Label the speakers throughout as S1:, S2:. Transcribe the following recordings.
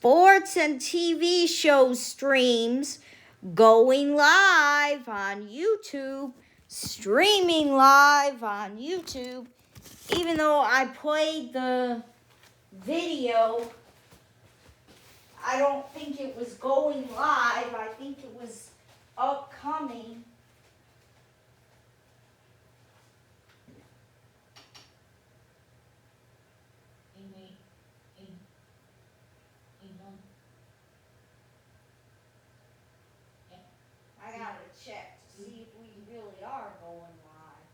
S1: sports and TV show streams going live on YouTube, streaming live on YouTube. Even though I played the video, I don't think it was going live. I think it was upcoming. I gotta check to see if we really are going live.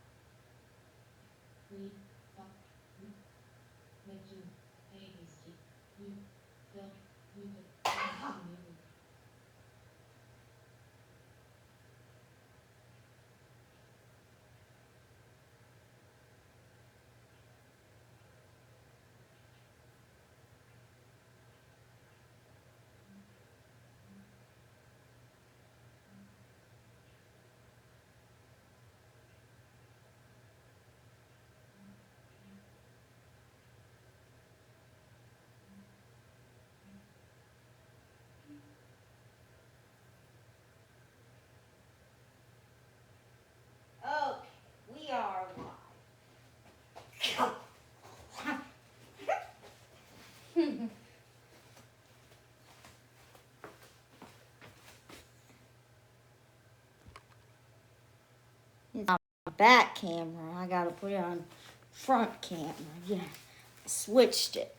S1: Okay, we are live. It's on back camera. I gotta put it on front camera. Yeah, I switched it.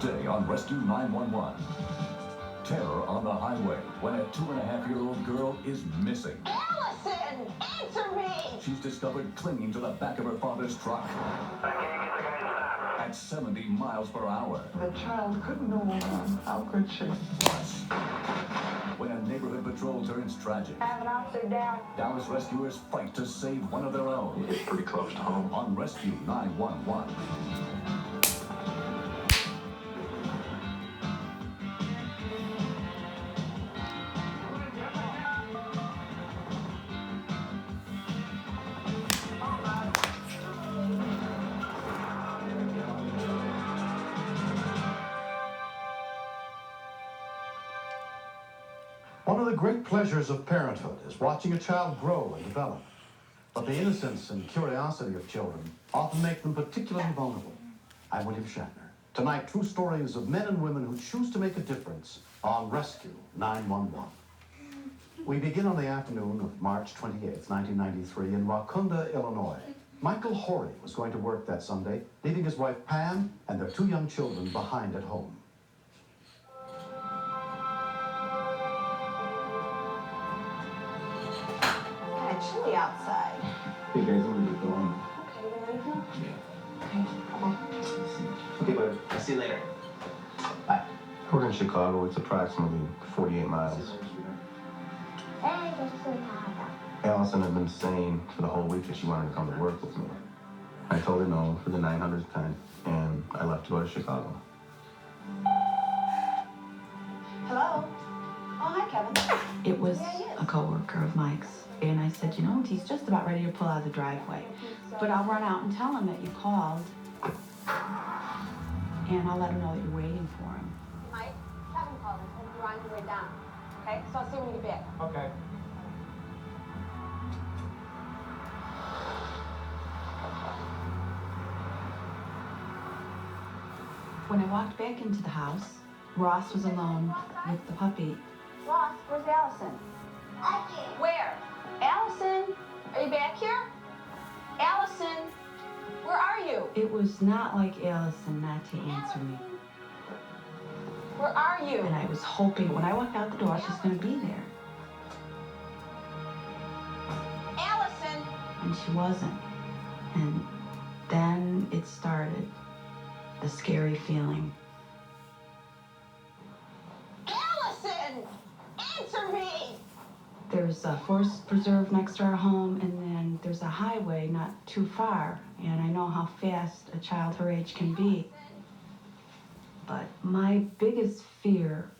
S2: Today on Rescue 911. Terror on the highway when a 2.5-year-old girl is missing.
S3: Allison, answer me!
S2: She's discovered clinging to the back of her father's truck at 70 miles per hour.
S4: The child couldn't go on. How could she?
S2: Plus, when a neighborhood patrol turns tragic,
S3: Have an officer down.
S2: Dallas rescuers fight to save one of their own.
S5: It's pretty close to home.
S2: On Rescue 911.
S6: One of the great pleasures of parenthood is watching a child grow and develop. But the innocence and curiosity of children often make them particularly vulnerable. I'm William Shatner. Tonight, true stories of men and women who choose to make a difference on Rescue 911. We begin on the afternoon of March 28, 1993, in Wauconda, Illinois. Michael Horry was going to work that Sunday, leaving his wife Pam and their 2 young children behind at home.
S3: Chilly outside.
S5: Hey guys, I'm gonna get going.
S3: Okay, you ready to go?
S5: Yeah.
S3: Okay, bye-bye.
S5: Okay, bud. I'll see you later. Bye. We're in Chicago. It's approximately 48 miles. Allison had been saying for the whole week that she wanted to come to work with me. I told her no for the 900th time, and I left to go to Chicago.
S3: Hello? Oh, hi, Kevin.
S7: It was
S3: Yeah, he is.
S7: a coworker of Mike's, and I said, you know, he's just about ready to pull out of the driveway. But I'll run out and tell him that you called, and I'll let him know that you're waiting for him.
S3: Mike, Kevin called and said you're on your way down. Okay, so I'll see you when you get back.
S5: Okay.
S7: When I walked back into the house, Ross was alone with the puppy.
S3: Ross, where's Allison? Where? Allison, are you back here?
S7: It was not like Allison not to answer me.
S3: Where are you?
S7: And I was hoping when I walked out the door, she's going to be there.
S3: Allison!
S7: And she wasn't. And then it started, the scary feeling.
S3: Allison! Answer me!
S7: There's a forest preserve next to our home, and then there's a highway not too far. And I know how fast a child her age can be. But my biggest fear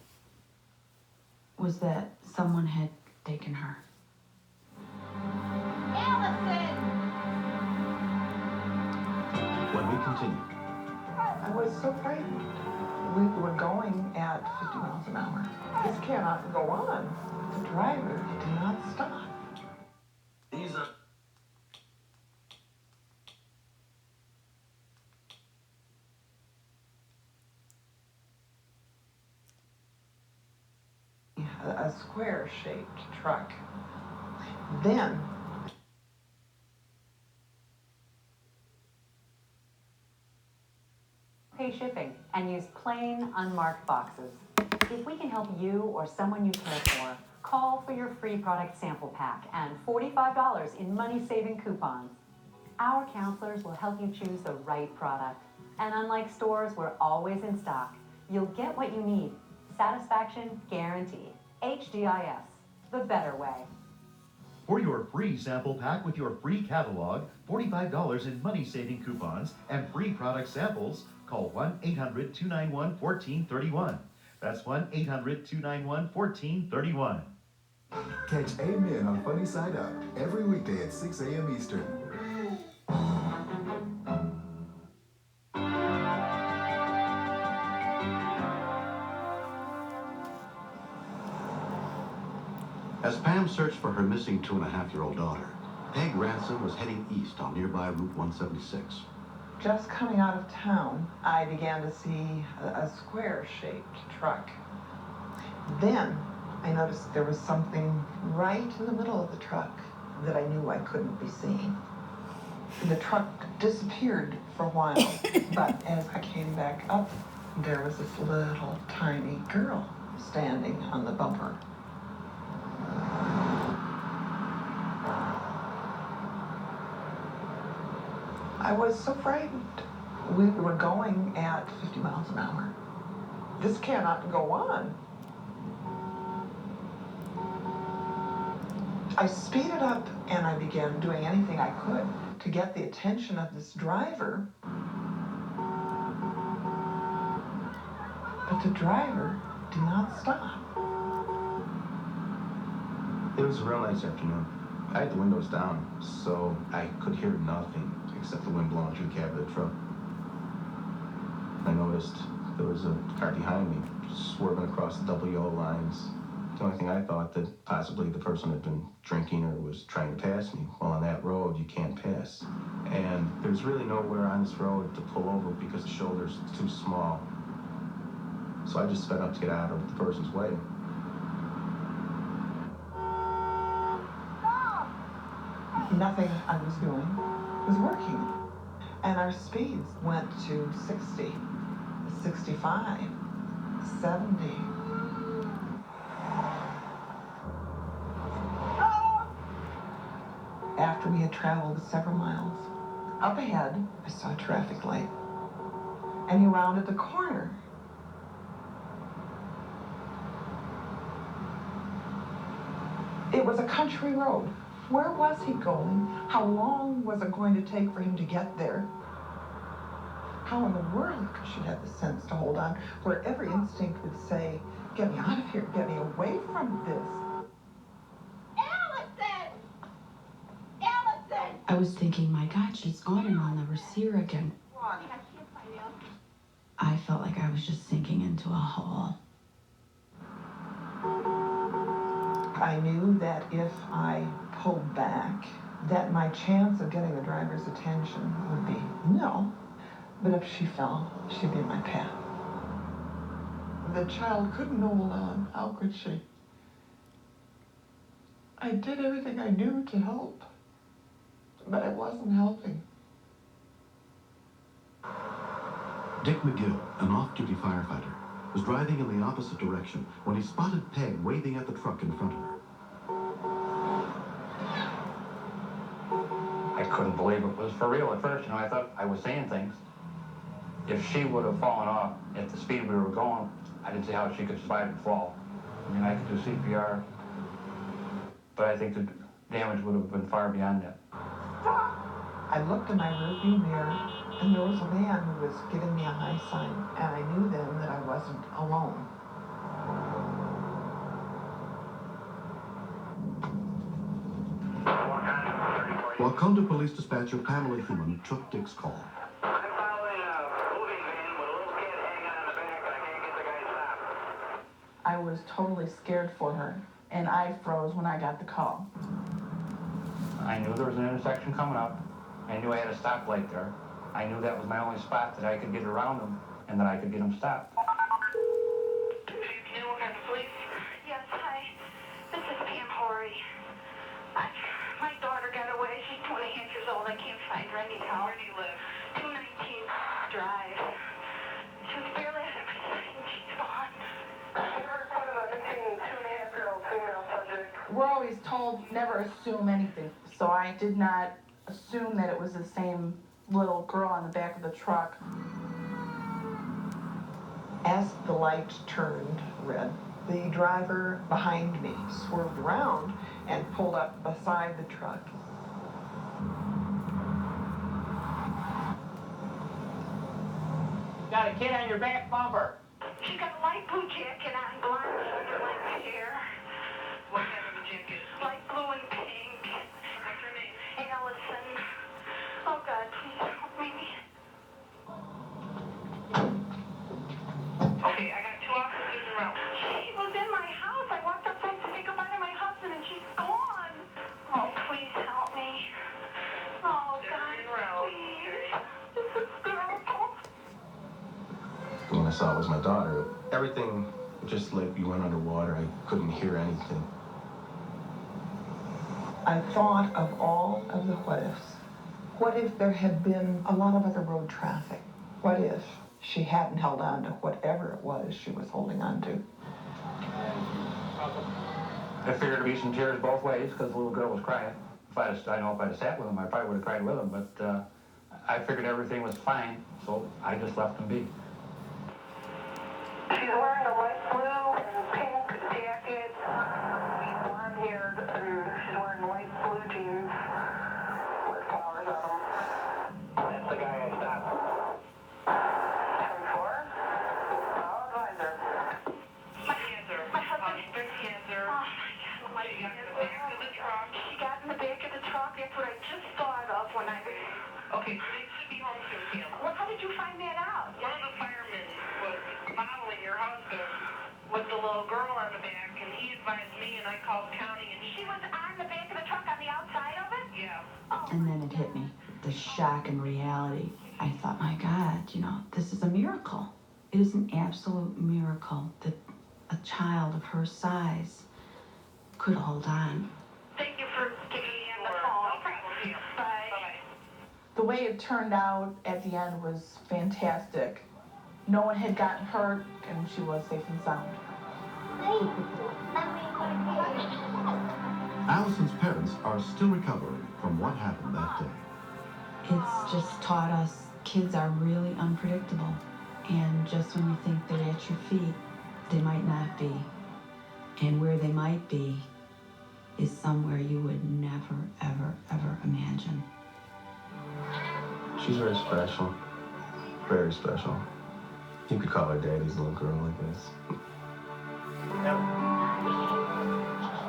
S7: was that someone had taken her.
S3: Allison!
S6: When we continue,
S4: I was so frightened. We were going at 50 miles an hour. This cannot go on. The driver did not stop. A square-shaped truck. Then
S8: Pay shipping and use plain, unmarked boxes. If we can help you or someone you care for, call for your free product sample pack and $45 in money-saving coupons. Our counselors will help you choose the right product. And unlike stores, we're always in stock. You'll get what you need. Satisfaction guaranteed. HDIS, the better way.
S9: For your free sample pack with your free catalog, $45 in money-saving coupons, and free product samples, call 1-800-291-1431. That's 1-800-291-1431.
S10: Catch Amen on Funny Side Up every weekday at 6 a.m. Eastern.
S6: as Pam searched for her missing 2.5-year-old daughter, Peg Ransom was heading east on nearby Route 176.
S4: just coming out of town, I began to see a square-shaped truck. Then I noticed there was something right in the middle of the truck that I knew I couldn't be seeing. The truck disappeared for a while, but as I came back up, there was this little tiny girl standing on the bumper. I was so frightened. We were going at 50 miles an hour. This cannot go on. I speeded up and I began doing anything I could to get the attention of this driver. But the driver did not stop.
S5: It was a real nice afternoon. I had the windows down, so I could hear nothing except the wind blowing through the cab of the truck. I noticed there was a car behind me, swerving across the double yellow lines. The only thing I thought that possibly the person had been drinking or was trying to pass me. Well, on that road, you can't pass. And there's really nowhere on this road to pull over because the shoulder's too small. So I just sped up to get out of the person's way.
S4: Nothing I was doing was working. And our speeds went to 60, 65, 70. After we had traveled several miles, up ahead, I saw a traffic light. And he rounded the corner. It was a country road. Where was he going? How long was it going to take for him to get there? How in the world could she have the sense to hold on where every instinct would say, get me out of here, get me away from this?
S3: Allison! Allison!
S7: I was thinking, my God, she's gone and I'll never see her again. I felt like I was just sinking into a hole.
S4: I knew that if I pulled back, that my chance of getting the driver's attention would be nil. But if she fell, she'd be in my path. The child couldn't hold on. How could she? I did everything I knew to help, but I wasn't helping.
S6: Dick McGill, an off-duty firefighter, was driving in the opposite direction when he spotted Peg waving at the truck in front of her.
S11: I couldn't believe it was for real at first. I thought I was saying things. If she would have fallen off at the speed we were going, I didn't see how she could survive and fall. I mean, I could do CPR, but I think the damage would have been far beyond that.
S4: I looked in my rearview mirror, and there was a man who was giving me a high sign, and I knew then that I wasn't alone.
S6: Wakonda Police Dispatcher Pamela Human took Dick's call.
S12: I'm following a moving van with a little kid hanging on the back. I can't get the guy stopped.
S13: I was totally scared for her, and I froze when I got the call.
S11: I knew there was an intersection coming up. I knew I had a stoplight there. I knew that was my only spot that I could get around them and that I could get them stopped.
S14: Yes, hi. This is Pam Horry. My daughter got away. She's 2.5 years old. I can't find her anyhow. Where do you live? 219 Drive. She was barely out of my sight and she's gone.
S13: We're always told never assume anything, so I did not assume that it was the same little girl on the back of the truck.
S4: As the light turned red, the driver behind me swerved around and pulled up beside the truck.
S11: Got a kid on your back bumper.
S14: She got a light blue jacket on, blonde shoulder length hair.
S12: What kind of a jacket?
S14: Light blue and pink.
S12: What's her name?
S14: Allison. Oh God, please help me.
S12: Okay, I got 2 officers around.
S14: She was in my house. I walked upstairs to say goodbye to my husband and she's gone. Oh, please help me. Oh God, please. This is terrible.
S5: When I saw it was my daughter, everything just like you went underwater. I couldn't hear anything.
S4: I thought of all of the what ifs. What if there had been a lot of other road traffic? What if she hadn't held on to whatever it was she was holding on to?
S11: I figured there'd be some tears both ways because the little girl was crying. I know if I'd have sat with him, I probably would have cried with him, but I figured everything was fine, so I just left him be.
S12: She's wearing a light blue and pink jacket. She's blonde-haired, and she's wearing light blue jeans with flowers on them. That's the guy I stopped. 10-4? I'll advise her.
S14: My husband.
S12: Cancer.
S14: Oh my God, my
S12: She got in the back of the truck.
S14: She got in the back of the truck. That's what I just thought of when I was...
S12: Okay, so they should be home soon, Kim.
S14: Well, how did you find that out?
S12: One of the firemen was following your husband with the little girl on the back, and he advised me, and I called county, and
S14: She was on the back of the truck on the outside of it?
S12: yeah.
S7: And then it hit me, the shock and reality. I thought, my God, this is a miracle. It is an absolute miracle that a child of her size could hold on.
S14: Thank you for giving me on the
S12: No
S14: phone.
S12: problem, Kim.
S14: Bye.
S12: Bye-bye.
S13: The way it turned out at the end was fantastic. No one had gotten hurt, and she was safe and sound.
S6: Allison's parents are still recovering from what happened that day.
S7: It's just taught us kids are really unpredictable. And just when you think they're at your feet, they might not be. And where they might be is somewhere you would never, ever, ever imagine.
S5: She's very special. Very special. You could call her daddy's little girl, I guess.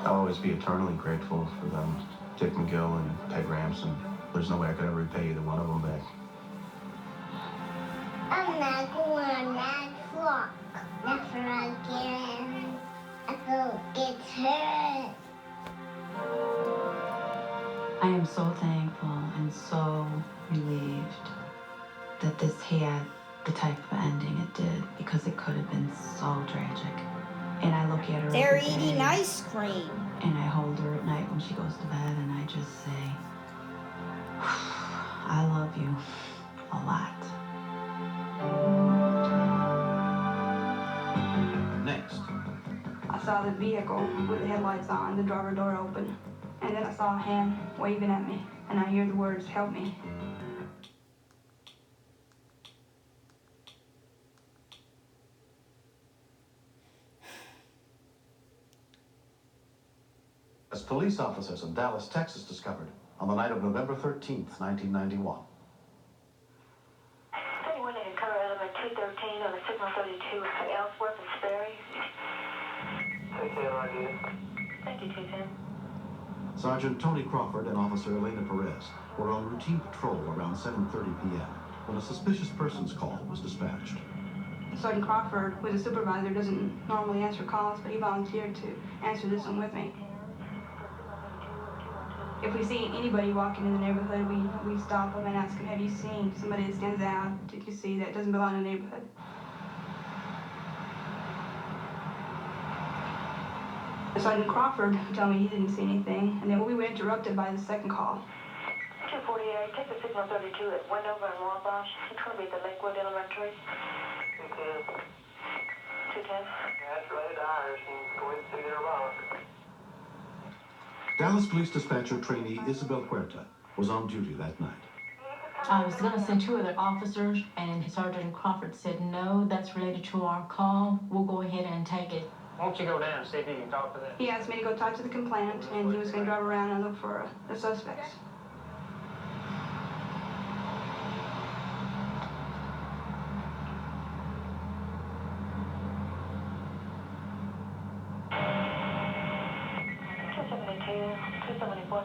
S5: I'll always be eternally grateful for them, Dick McGill and Peg Ramson. There's no way I could ever repay either one of them back.
S15: I'm not going on that truck. Never again. I go get hurt.
S7: I am so thankful and so relieved that this had the type of ending it did, because it could have been so tragic. And I look at her
S1: They're
S7: every
S1: eating
S7: day,
S1: ice cream.
S7: and I hold her at night when she goes to bed, and I just say, I love you a lot. saw the vehicle with the headlights on, the driver door open. And then I saw a hand waving at me, and I hear the words, "Help me."
S6: As police officers in Dallas, Texas discovered on the night of November 13th, 1991.
S14: Anyone in color element 213 on the signal 32 at Ellsworth and Sperry.
S12: 210 idea.
S14: Thank you, 210.
S6: Sergeant Tony Crawford and Officer Elena Perez were on routine patrol around 7:30 p.m. when a suspicious persons call was dispatched.
S7: Sergeant Crawford, who is a supervisor, doesn't normally answer calls, but he volunteered to answer this one with me. If we see anybody walking in the neighborhood, we stop them and ask them, "Have you seen somebody that stands out? Did you see that doesn't belong in the neighborhood?" Sergeant Crawford told me he didn't see anything, and then we were interrupted by the second call.
S14: 248, take the signal 32 at Wendover and Wabash. It's going to be at the Lakewood Elementary.
S12: 210.
S14: 210.
S12: That's related to ours. You can go ahead and see their rock.
S6: Dallas Police Dispatcher trainee Isabel Huerta was on duty that night.
S16: I was going to send 2 other officers, and Sergeant Crawford said, "No, that's related to our call. We'll go ahead and take it."
S11: Why don't you go down and see if you can talk to them?
S7: He asked me to go talk to the complainant, and he was going to drive around and look for the suspects.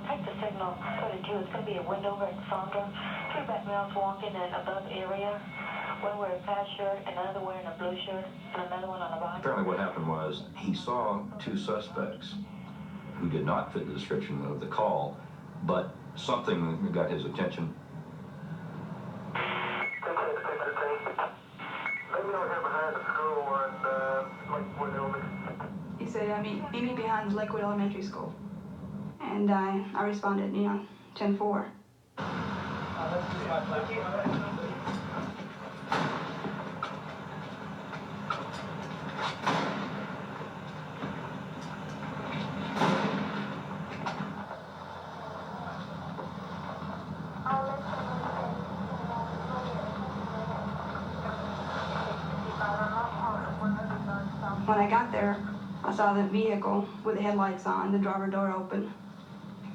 S14: Take the signal 32. It's going to be a Wendover and Sandra. 2 black males walking in an above area. One wearing a patch shirt, another wearing a blue shirt, and another one on a bike.
S2: Apparently what happened was he saw 2 suspects who did not fit the description of the call, but something got his attention.
S7: He said, meet me behind Lakewood Elementary School. And I responded, 10-4. When I got there, I saw the vehicle with the headlights on, the driver door open,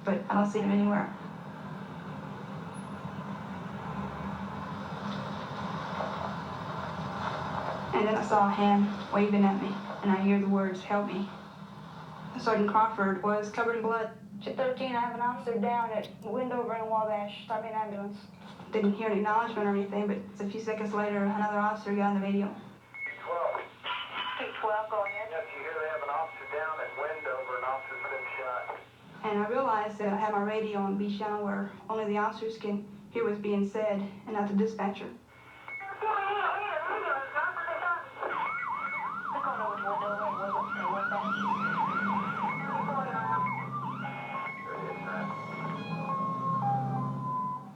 S7: but I don't see him anywhere. And then I saw a hand waving at me, and I hear the words, "Help me." Sergeant Crawford was covered in blood.
S17: 213, I have an officer down at Wendover and Wabash. Start me an ambulance.
S7: Didn't hear an acknowledgement or anything, but a few seconds later, another officer got on the radio.
S12: 12.
S14: 212, go ahead.
S12: Yes, you hear they have an officer down at Wendover, an officer's been shot.
S7: And I realized that I had my radio on B channel where only the officers can hear what's being said and not the dispatcher.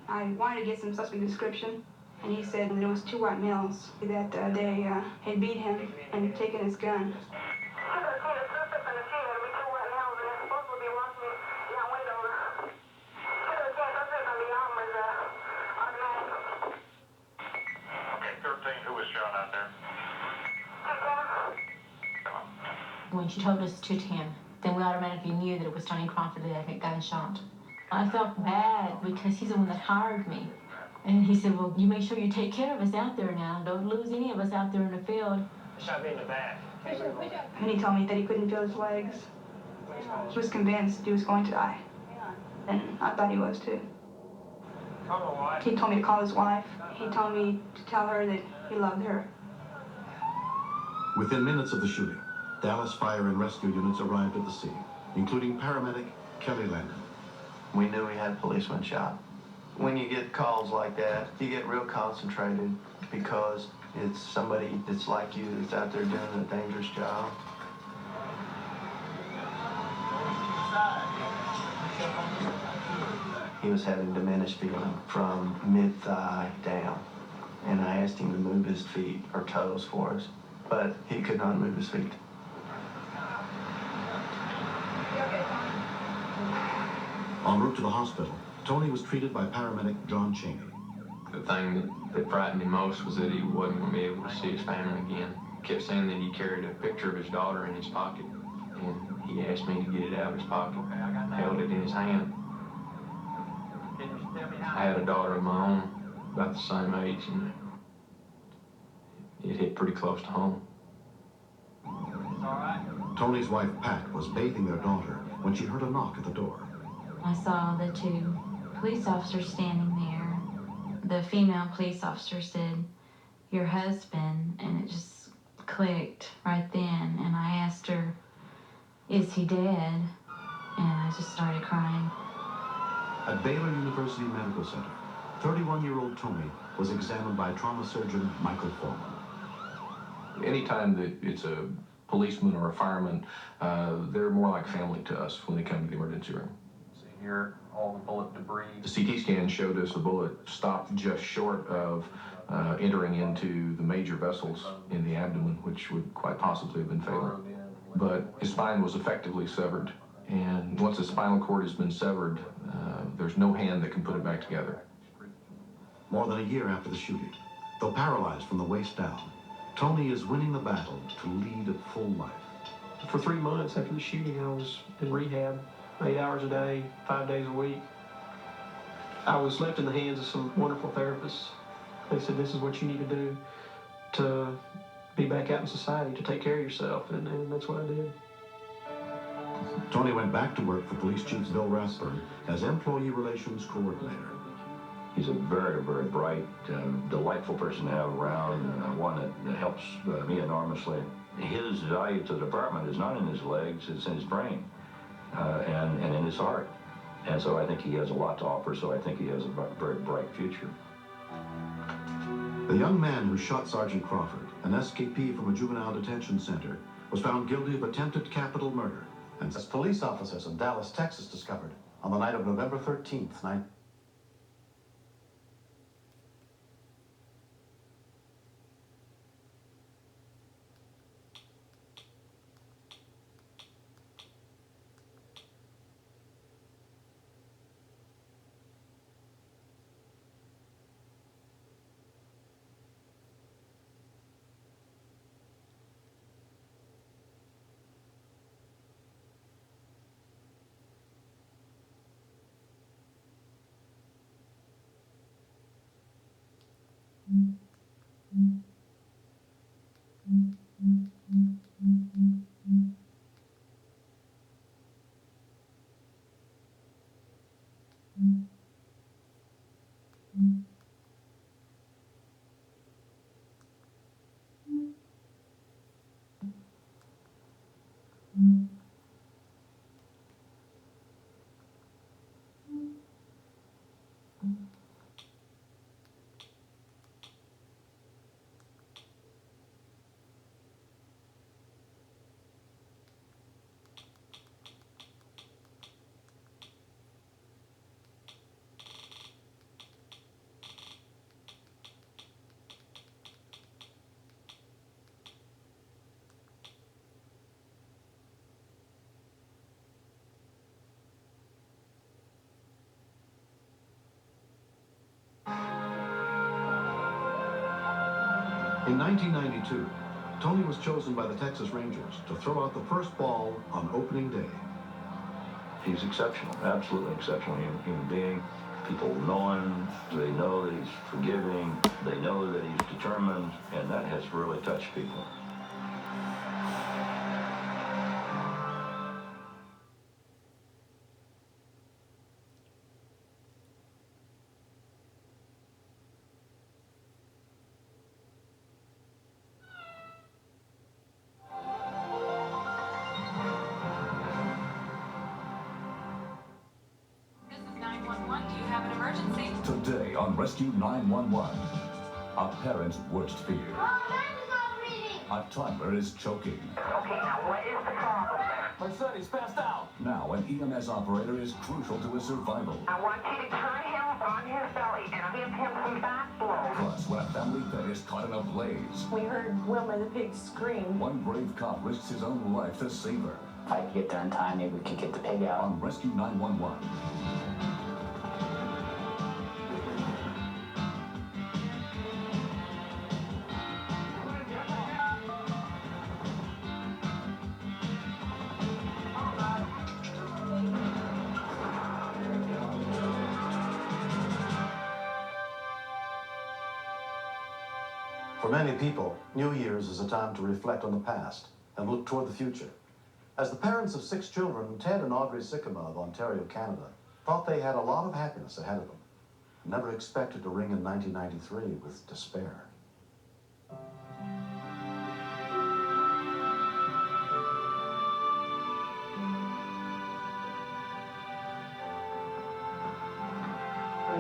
S7: I wanted to get some suspect description, and he said that it was 2 white males, that they had beat him and taken his gun.
S16: When she told us 210, then we automatically knew that it was Tony Crawford that had gotten shot. I felt bad because he's the one that hired me. And he said, "Well, you make sure you take care of us out there now. Don't lose any of us out there in the field."
S11: Shot me in the back.
S7: And he told me that he couldn't feel his legs. He was convinced he was going to die. And I thought he was too. He told me to call his wife. He told me to tell her that he loved her.
S6: Within minutes of the shooting, Dallas fire and rescue units arrived at the scene, including paramedic Kelly Landon.
S5: We knew we had a policeman shot. When you get calls like that, you get real concentrated because it's somebody that's like you that's out there doing a dangerous job. He was having diminished feeling from mid-thigh down, and I asked him to move his feet or toes for us, but he could not move his feet.
S6: En route to the hospital, Tony was treated by paramedic John Cheney.
S18: The thing that frightened me most was that he wasn't going to be able to see his family again. He kept saying that he carried a picture of his daughter in his pocket, and he asked me to get it out of his pocket. I held it in his hand. I had a daughter of my own, about the same age, and it hit pretty close to home.
S6: Tony's wife, Pat, was bathing their daughter when she heard a knock at the door.
S16: I saw the two police officers standing there. The female police officer said, "Your husband," and it just clicked right then. And I asked her, "Is he dead?" And I just started crying.
S6: At Baylor University Medical Center, 31-year-old Tony was examined by trauma surgeon Michael Foreman.
S2: Anytime that it's a policeman or a fireman, they're more like family to us when they come to the emergency room.
S18: See here, all the bullet debris.
S2: The CT scan showed us the bullet stopped just short of entering into the major vessels in the abdomen, which would quite possibly have been fatal. But his spine was effectively severed. And once the spinal cord has been severed, there's no hand that can put it back together.
S6: More than a year after the shooting, though paralyzed from the waist down, Tony is winning the battle to lead a full life.
S18: For 3 months after the shooting, I was in rehab, 8 hours a day, 5 days a week. I was left in the hands of some wonderful therapists. They said, "This is what you need to do to be back out in society, to take care of yourself," and that's what I did.
S6: Tony went back to work for Police Chief Bill Rathburn as Employee Relations Coordinator.
S2: He's a very, very bright, delightful person to have around, one that helps me enormously. His value to the department is not in his legs, it's in his brain and in his heart. And so I think he has a lot to offer, so I think he has a very bright future.
S6: The young man who shot Sergeant Crawford, an escapee from a juvenile detention center, was found guilty of attempted capital murder. And as police officers in Dallas, Texas discovered on the night of November 13th, In 1992, Tony was chosen by the Texas Rangers to throw out the first ball on opening day.
S2: He's exceptional, absolutely exceptional human being. People know him, they know that he's forgiving, they know that he's determined, and that has really touched people.
S19: Today on Rescue 911, a parent's worst fear. A toddler is choking.
S12: Okay, now what is the problem there?
S19: My son is passed out. Now an EMS operator is crucial to his survival.
S12: I want you to turn him on his belly and give him some back blow.
S19: Plus, when a family pet is caught in a blaze,
S13: We heard Wilma the pig scream.
S19: one brave cop risks his own life to save her.
S20: If I could get there in time, maybe we could get the pig out.
S19: On Rescue 911.
S6: For many people, New Year's is a time to reflect on the past and look toward the future. As the parents of 6 children, Ted and Audrey Sycamore of Ontario, Canada, thought they had a lot of happiness ahead of them. Never expected to ring in 1993 with despair.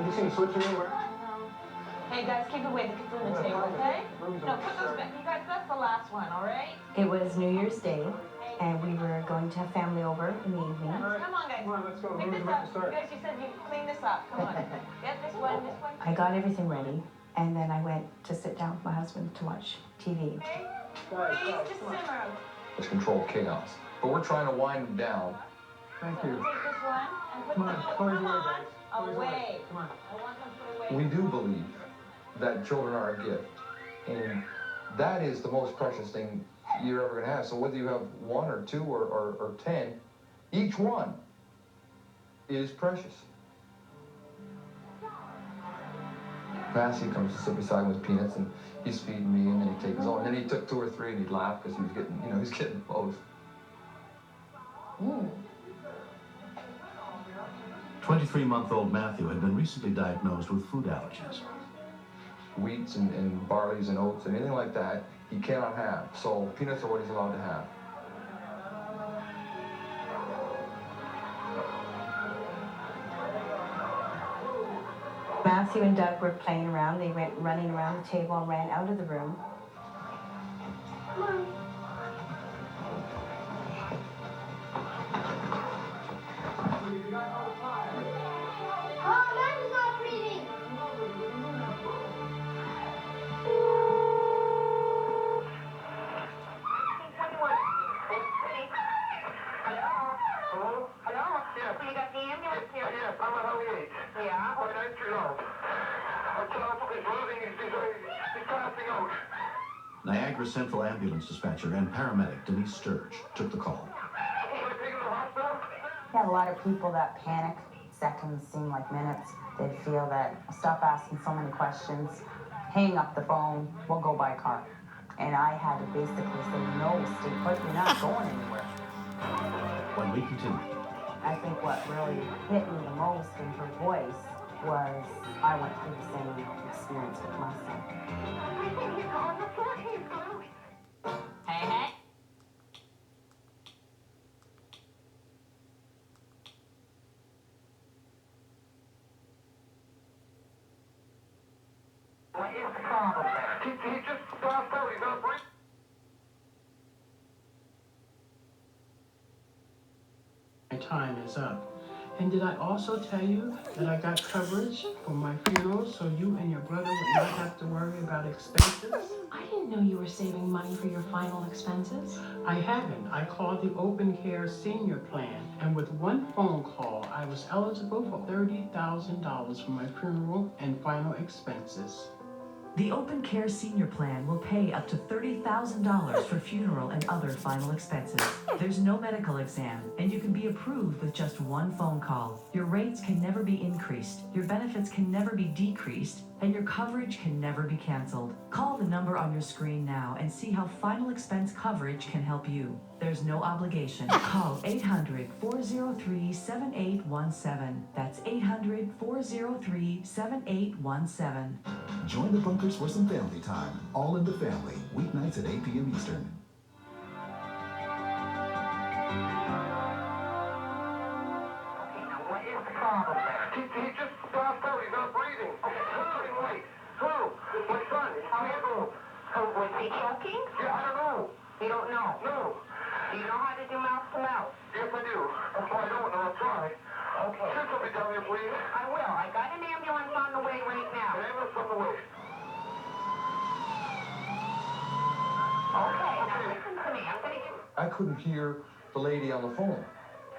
S18: You seen switch anywhere?
S21: Hey guys, keep away the kids on the table, okay? No, put those back. You guys, that's the last one, all right?
S22: It was New Year's Day, and we were going to have family over in the evening.
S21: Come on, guys.
S18: Come on, let's go.
S21: Pick this up. You guys, you said you'd clean this up. Come on. Get this one, this one.
S22: I got everything ready, and then I went to sit down with my husband to watch TV.
S21: Okay? Please, just simmer.
S23: Let's control chaos. But we're trying to wind them down.
S18: Thank
S21: So
S18: you.
S21: we'll take this one and put
S18: Come on,
S21: them
S18: close
S21: come
S18: your
S21: on,
S18: eyes, guys.
S21: away.
S18: Come on.
S21: I want them put away.
S23: We do believe that children are a gift. And that is the most precious thing you're ever going to have. So whether you have 1 or 2 or 10, each one is precious. Massey comes to sit beside me with peanuts, and he's feeding me, and then he'd take his own. And then he took 2 or 3, and he'd laugh because he was getting, he's getting both.
S6: 23-month-old Matthew had been recently diagnosed with food allergies.
S23: Wheats and barleys and oats and anything like that, he cannot have. So peanuts are what he's allowed to have.
S22: Matthew and Doug were playing around. They went running around the table and ran out of the room.
S15: Mommy's not reading.
S12: Hello? Yes. You got the ambulance here? Yes, I'm at Holly 8. Yeah? Right, I turn off. Our child is losing, he's passing out.
S6: Niagara Central Ambulance Dispatcher and paramedic Denise Sturge took the call.
S24: We have a lot of people that panic. Seconds seem like minutes. They feel that stop asking so many questions, hang up the phone, we'll go by car. And I had to basically say, no, stay put, you're not going anywhere.
S6: When we continue.
S24: I think what really hit me the most in her voice was I went through the same experience with my son.
S21: Hey, hey.
S12: What is the problem? He just passed out, he's not breathing.
S18: My time is up. And did I also tell you that I got coverage for my funeral so you and your brother would not have to worry about expenses?
S16: I didn't know you were saving money for your final expenses.
S18: I haven't. I called the Open Care Senior Plan, and with one phone call, I was eligible for $30,000 for my funeral and final expenses.
S25: The Open Care Senior Plan will pay up to $30,000 for funeral and other final expenses. There's no medical exam, and you can be approved with just one phone call. Your rates can never be increased, your benefits can never be decreased, and your coverage can never be canceled. Call the number on your screen now and see how final expense coverage can help you. There's no obligation. Call 800-403-7817. That's 800-403-7817.
S10: Join the bunkers for some family time. All in the family. Weeknights at 8 p.m. Eastern.
S12: What is the problem? He just passed out, he's not breathing. Wait. Who? My son. How is he?
S14: Was he choking?
S12: Yeah, I don't know.
S14: You don't know?
S12: No.
S14: Do you know how to do mouth to mouth?
S12: Yes, I do. I don't know. I'll try.
S14: Okay.
S12: Send somebody down here, please.
S14: I will. I got an ambulance on the way right now.
S12: An ambulance on the way.
S14: Okay, now listen to me. I'm going to get...
S23: I couldn't hear the lady on the phone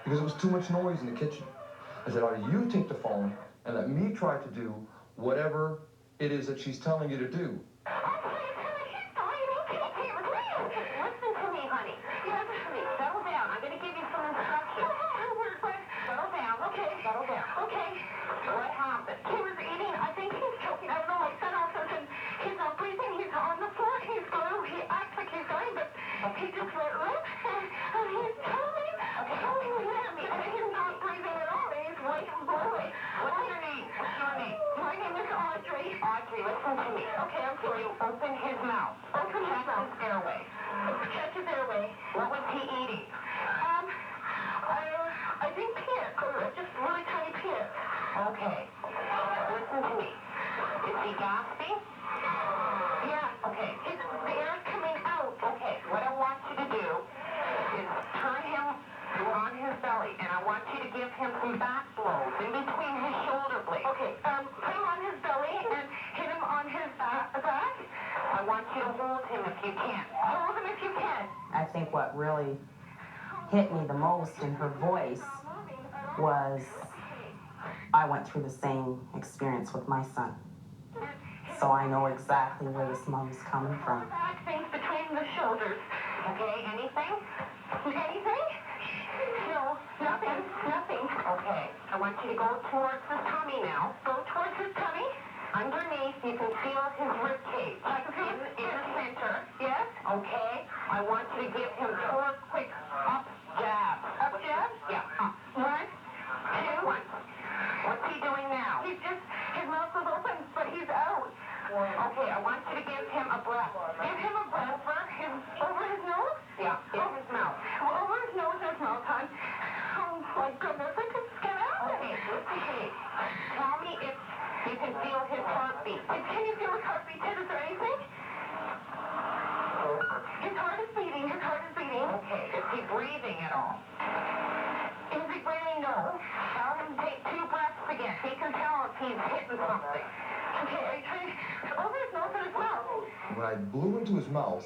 S23: because it was too much noise in the kitchen. I said, either you take the phone and let me try to do whatever it is that she's telling you to do.
S12: Listen to me, honey. Listen to me. Settle down. I'm going to give you some instructions. Settle down. Okay. Settle down. Okay. What happened? He was eating. I think he's choking. I don't know. My son also said he's not breathing. He's on the floor. He's blue. He acts like he's dying, but he just let rip. And he's telling me. Okay. Telling me. And he's not breathing at all. He's white and blue. What's your name? What's your name? My name is Audrey. Audrey, listen to me. Okay, I'm sorry. Open his mouth. Open his mouth. His airway. Check his airway. What was he eating? I think peanuts, or just really tiny peanuts. Okay. Listen to me. Is he gasping? Yeah. Okay. The air's coming out. Okay. What I want you to do is turn him on his belly, and I want you to give him some back blows in between his shoulder blades. Okay. Put him on his belly and hit him on his back. I want you to hold him if you can. Hold him if you can.
S24: I think what really hit me the most in her voice was I went through the same experience with my son. So I know exactly where this mom's coming from.
S12: Back things between the shoulders. Okay, anything? Anything? No, nothing. Nothing. Okay, I want you to go towards his tummy now. Go towards his tummy. Underneath, you can feel his rib cage. I can feel in the center. Yes? Okay. I want you to give him 4 quick up jabs. Up jabs? Yeah. 1, 2, 1. What's he doing now? He's just, his mouth is open, but he's out. Okay, I want you to give him a breath. Give him a breath over his nose? Yeah, in his mouth. Over his nose and his mouth, hon. Oh my goodness, I could get out. Okay, listen to me. Tell me if you can feel his heartbeat. Can you feel his heartbeat, Ted? Is there anything? His heart is beating. His heart is beating. Okay, is he breathing at all? Is he breathing? No. Tell him to take 2 breaths again. He can tell if he's hitting something. Okay, are you trying over his nose and his mouth?
S23: When I blew into his mouth,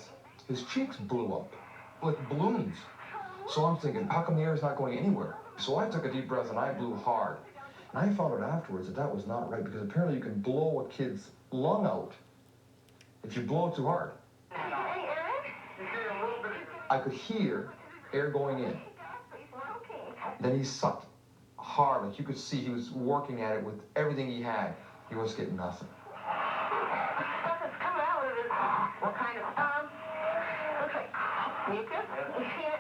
S23: his cheeks blew up like balloons. So I'm thinking, how come the air is not going anywhere? So I took a deep breath and I blew hard. And I found out afterwards that was not right because apparently you can blow a kid's lung out if you blow it too hard. I could hear air going in. Then he sucked hard, like you could see he was working at it with everything he had. He was getting nothing.
S12: Stuff is coming out of his, what kind of, looks like mucus?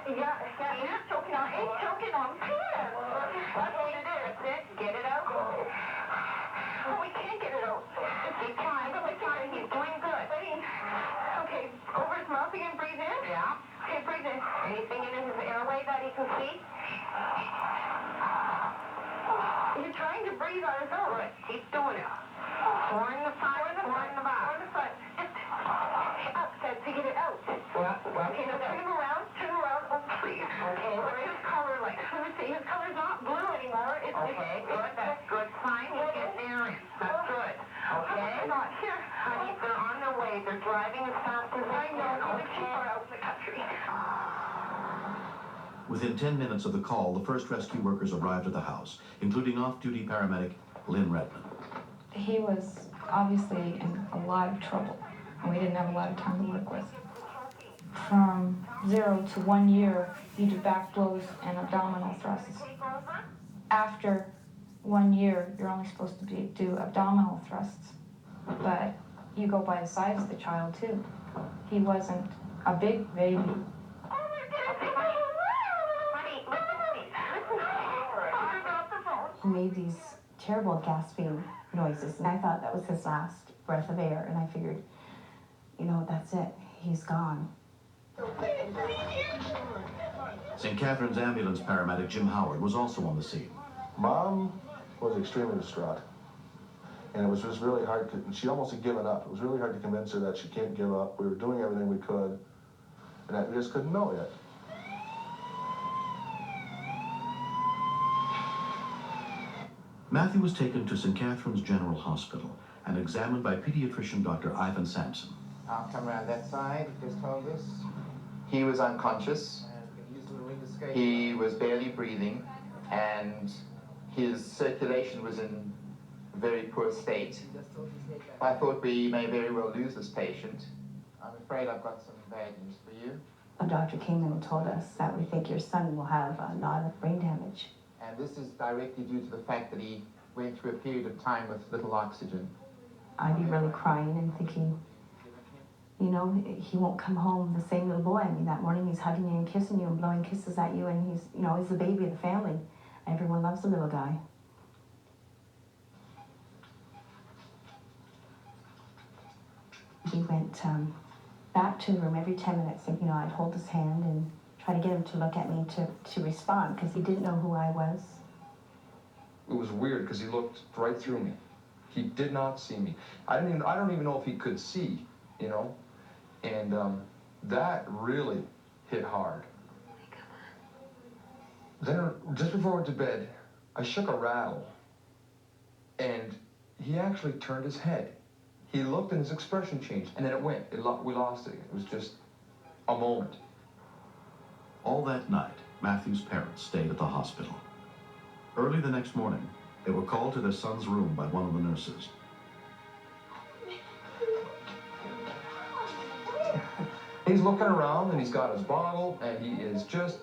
S12: Yeah, he's choking on penis. That's what it is. That's it. Get it out. Oh, we can't get it out. Keep trying. He's doing good. Okay, over his mouth again, breathe in. Yeah. Okay, breathe in. Anything in his airway that he can see? He's trying to breathe on his own. Good. Keep doing it. 4 in the side, 4 in the back. 4 in the side. Just up, said to get it out. Well, okay, now turn him around. Oh, please. Okay, what's his color like? Let me see. His color's not blue anymore. It's okay, good. That's good sign. He's getting air in. That's good. Okay? Not here. Honey, they're on their way. They're driving as fast as they can. I know. They're too far out in the country.
S6: Within 10 minutes of the call, the first rescue workers arrived at the house, including off-duty paramedic Lynn Redmond.
S1: He was obviously in a lot of trouble, and we didn't have a lot of time to work with. From 0 to 1 year, you do back blows and abdominal thrusts. After 1 year, you're only supposed to do abdominal thrusts, but you go by the size of the child too. He wasn't a big baby.
S24: He made these terrible gasping noises, and I thought that was his last breath of air, and I figured, that's it, he's gone.
S6: St. Catherine's ambulance paramedic Jim Howard was also on the scene.
S3: Mom was extremely distraught, and it was just really hard she almost had given up. It was really hard to convince her that she can't give up. We were doing everything we could, and we just couldn't know yet.
S6: Matthew was taken to St. Catherine's General Hospital and examined by pediatrician Dr. Ivan Sampson.
S5: I'll come around that side, just hold this. He was unconscious. Use the ring to He was barely breathing, and his circulation was in a very poor state. I thought we may very well lose this patient. I'm afraid I've got some bad news for you.
S22: A doctor came in and told us that we think your son will have a lot of brain damage.
S5: And this is directly due to the fact that he went through a period of time with little oxygen.
S22: I'd be really crying and thinking, you know, he won't come home the same little boy. I mean, that morning he's hugging you and kissing you and blowing kisses at you, and he's, you know, he's the baby of the family. Everyone loves the little guy. He went back to the room every 10 minutes, and, you know, I'd hold his hand and try to get him to look at me to respond, because he didn't know who I was.
S23: It was weird because he looked right through me. He did not see me. I don't even know if he could see, you know? And that really hit hard. Then, just before I went to bed, I shook a rattle, and he actually turned his head. He looked and his expression changed, and then it went. We lost it. It was just a moment.
S6: All that night, Matthew's parents stayed at the hospital. Early the next morning, they were called to their son's room by one of the nurses.
S23: He's looking around, and he's got his bottle, and he is just,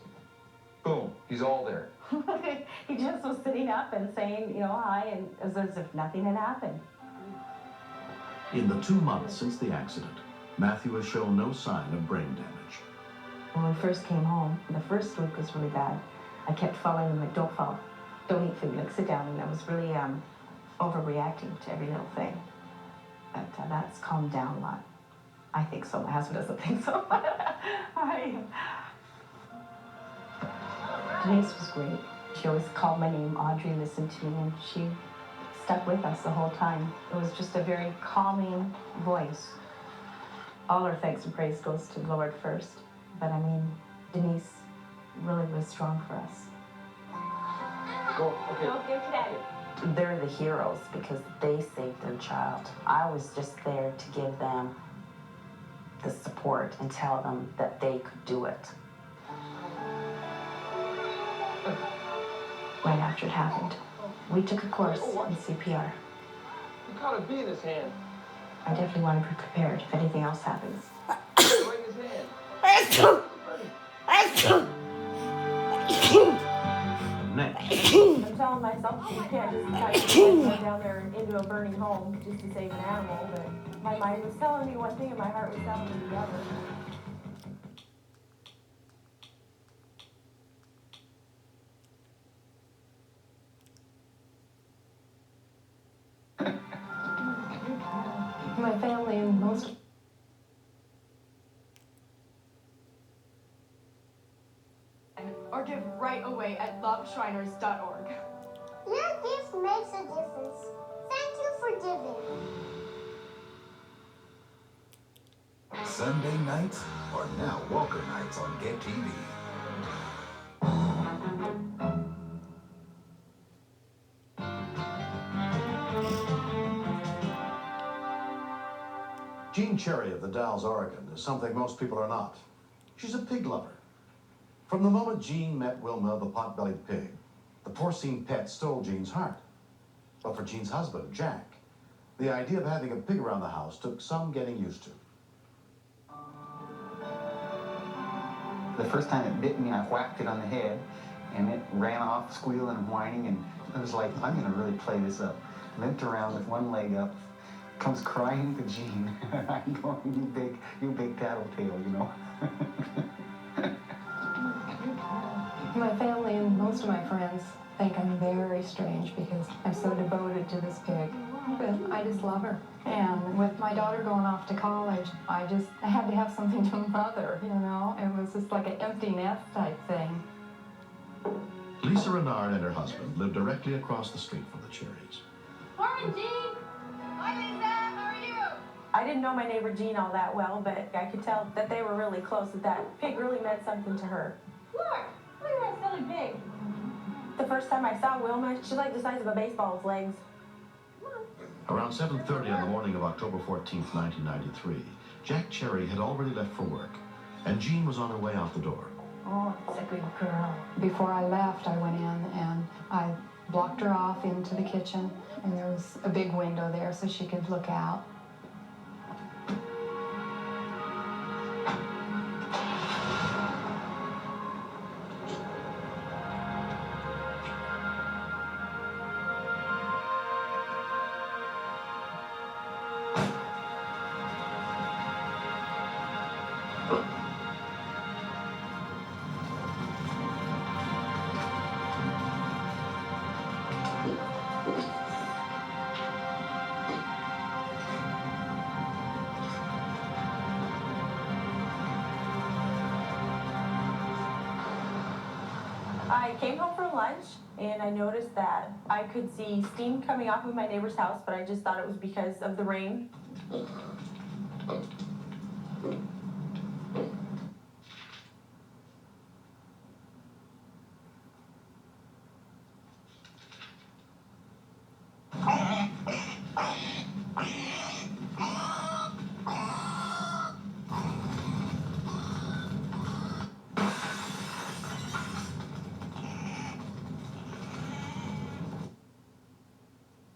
S23: boom, he's all there.
S22: He just was sitting up and saying, you know, hi, and as if nothing had happened.
S6: In the 2 months since the accident, Matthew has shown no sign of brain damage.
S22: When we first came home, the first week was really bad. I kept following him, like, don't fall, don't eat food, like, sit down, and I was really overreacting to every little thing. But that's calmed down a lot. I think so. My husband doesn't think so. Denise was great. She always called my name, Audrey, listened to me, and she stuck with us the whole time. It was just a very calming voice. All our thanks and praise goes to the Lord first. But I mean, Denise really was strong for us.
S23: Go, okay.
S21: Go give to Daddy.
S24: They're the heroes because they saved their child. I was just there to give them the support and tell them that they could do it.
S22: Right after it happened, we took a course in CPR.
S23: He caught a bee in his hand.
S22: I definitely want to be prepared if anything else happens.
S23: Right in his hand.
S6: Next,
S21: I'm telling myself you can't just go down there and into a burning home just to save an animal, but my mind was telling me one thing and my heart was telling me the other. My family and most
S4: or give right away at loveshriners.org.
S15: Your gift makes a difference. Thank you for giving.
S10: Sunday nights are now Walker nights on Get TV.
S6: Jean Cherry of the Dalles, Oregon, is something most people are not. She's a pig lover. From the moment Jean met Wilma, the pot-bellied pig, the porcine pet stole Jean's heart. But for Jean's husband, Jack, the idea of having a pig around the house took some getting used to.
S5: The first time it bit me, I whacked it on the head, and it ran off squealing and whining, and I was like, I'm gonna really play this up. Limped around with one leg up, comes crying to Jean, and I'm going, you big tattletale, you know.
S1: My family and most of my friends think I'm very strange because I'm so devoted to this pig. But I just love her. And with my daughter going off to college, I had to have something to mother, you know? It was just like an empty nest type thing.
S6: Lisa Renard and her husband live directly across the street from the Cherries.
S21: Morning, Jean! Hi, Lisa! How are you?
S22: I didn't know my neighbor Jean all that well, but I could tell that they were really close, that pig really meant something to her.
S21: Look at that silly pig.
S22: The first time I saw Wilma, she's like the size of a baseball's legs.
S6: Around 7:30 on the morning of October 14th, 1993, Jack Cherry had already left for work, and Jean was on her way out the door.
S16: Oh, it's a good girl.
S1: Before I left, I went in and I blocked her off into the kitchen, and there was a big window there so she could look out.
S21: I came home from lunch and I noticed that I could see steam coming off of my neighbor's house, but I just thought it was because of the rain.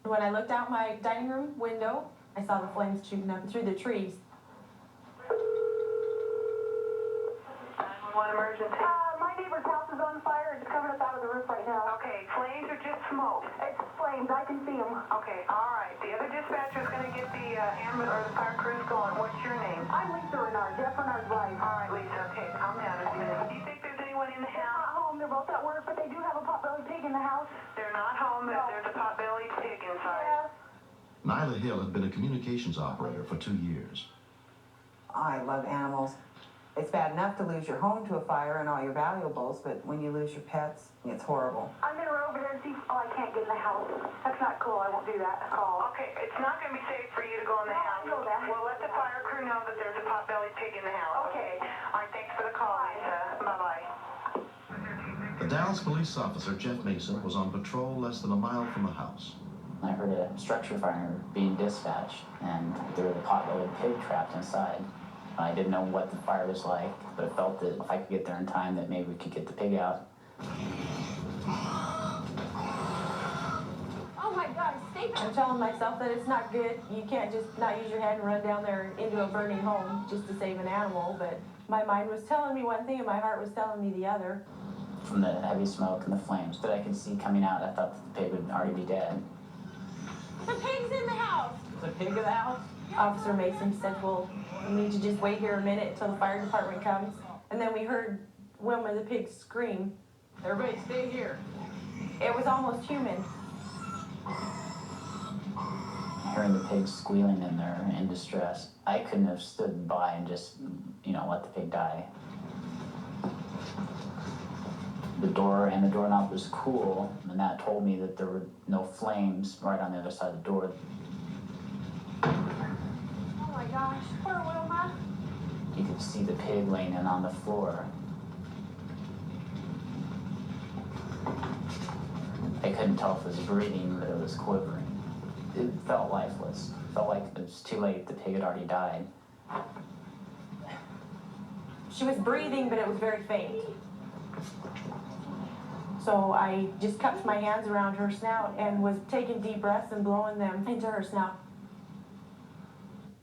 S21: When I looked out my dining room window, I saw the flames shooting up through the trees.
S12: One emergency.
S21: My neighbor's house is on fire. It's coming up out of the roof right now.
S12: Okay, flames or just smoke?
S21: It's flames. I can see them.
S12: Okay, all right. The other dispatcher's going to get the ambulance or the fire crews going. What's your name?
S21: I'm Lisa Renard, Jeff Renard's wife.
S12: All right, Lisa. Okay, calm down a minute. Do you think there's anyone in the
S21: They're
S12: house?
S21: not home. They're both at work, but they do have a potbelly pig in the house.
S12: They're not home.
S21: No.
S12: There's a pot-bellied pig inside.
S21: Yeah.
S6: Nyla Hill had been a communications operator for 2 years.
S24: I love animals. It's bad enough to lose your home to a fire and all your valuables, but when you lose your pets, it's horrible.
S21: I'm gonna run over there and see. Oh, I can't get in the house. That's not cool. I won't do that at all.
S12: Okay, it's not going to be safe for you to go in the
S21: No,
S12: house.
S21: I know that.
S12: We'll let the fire crew know that there's a pot-bellied pig in the house.
S21: Okay.
S12: All right, thanks for the call, Lisa. Bye-bye.
S6: The Dallas police officer, Jeff Mason, was on patrol less than a mile from the house.
S20: I heard a structure fire being dispatched, and there was a pot-bellied pig trapped inside. I didn't know what the fire was like, but I felt that if I could get there in time, that maybe we could get the pig out.
S21: Oh my God, stay back. I'm telling myself that it's not good. You can't just not use your head and run down there into a burning home just to save an animal, but my mind was telling me one thing and my heart was telling me the other.
S20: From the heavy smoke and the flames that I could see coming out, I thought that the pig would already be dead.
S21: The pig's in the house!
S20: The pig in the house?
S21: Officer Mason said, well, we need to just wait here a minute until the fire department comes. And then we heard Wilma the pig scream.
S20: Everybody stay here.
S21: It was almost human.
S20: Hearing the pig squealing in there in distress, I couldn't have stood by and just, let the pig die. The door and the doorknob was cool, and that told me that there were no flames right on the other side of the door.
S21: Oh my gosh, poor Wilma.
S20: You could see the pig laying in on the floor. I couldn't tell if it was breathing, but it was quivering. It felt lifeless. It felt like it was too late. The pig had already died.
S21: She was breathing, but it was very faint. So I just cupped my hands around her snout and was taking deep breaths and blowing them into her snout.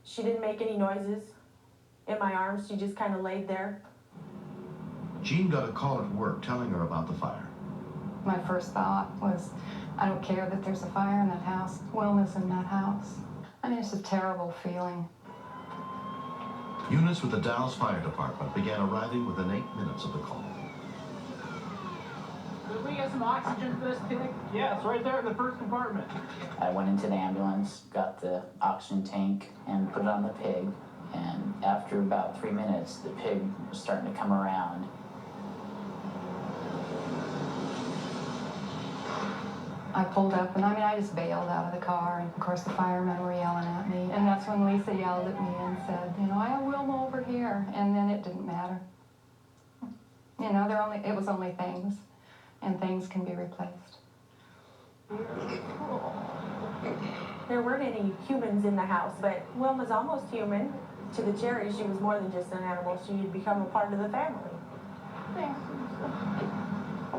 S21: She didn't make any noises in my arms. She just kind of laid there.
S6: Jean got a call at work telling her about the fire.
S1: My first thought was, I don't care that there's a fire in that house. Wilma's in that house. I mean, it's a terrible feeling.
S6: Units with the Dallas Fire Department began arriving within 8 minutes of the call.
S7: Did we get some oxygen for this pig? Yeah, it's right there in the first compartment.
S20: I went into the ambulance, got the oxygen tank, and put it on the pig. And after about 3 minutes, the pig was starting to come around.
S1: I pulled up and I just bailed out of the car, and of course the firemen were yelling at me, and that's when Lisa yelled at me and said, I have Wilma over here, and then it didn't matter. It was only things, and things can be replaced.
S21: There weren't any humans in the house, but Wilma's almost human. To the Cherry, she was more than just an animal. She had become a part of the family.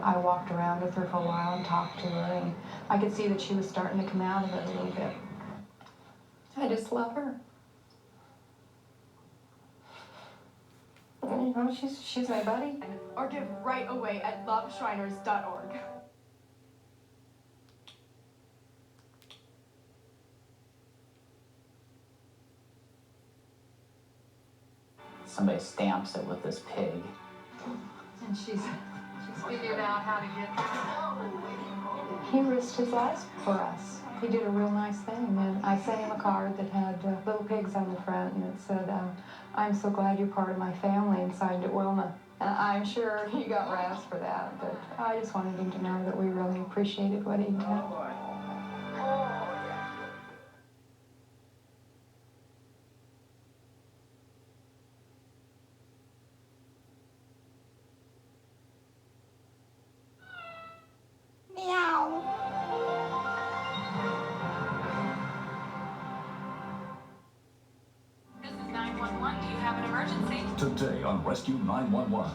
S1: I walked around with her for a while and talked to her, and I could see that she was starting to come out of it a little bit. I just love her. You know, she's my buddy.
S4: Or give right away at loveshriners.org.
S20: Somebody stamps it with this pig.
S1: And she's figured out how to get. He risked his life for us. He did a real nice thing, and I sent him a card that had little pigs on the front, and it said, "I'm so glad you're part of my family," and signed it Wilma. And I'm sure he got razzed for that, but I just wanted him to know that we really appreciated what he did.
S2: This is 911. Do you have an emergency?
S19: Today on Rescue 911.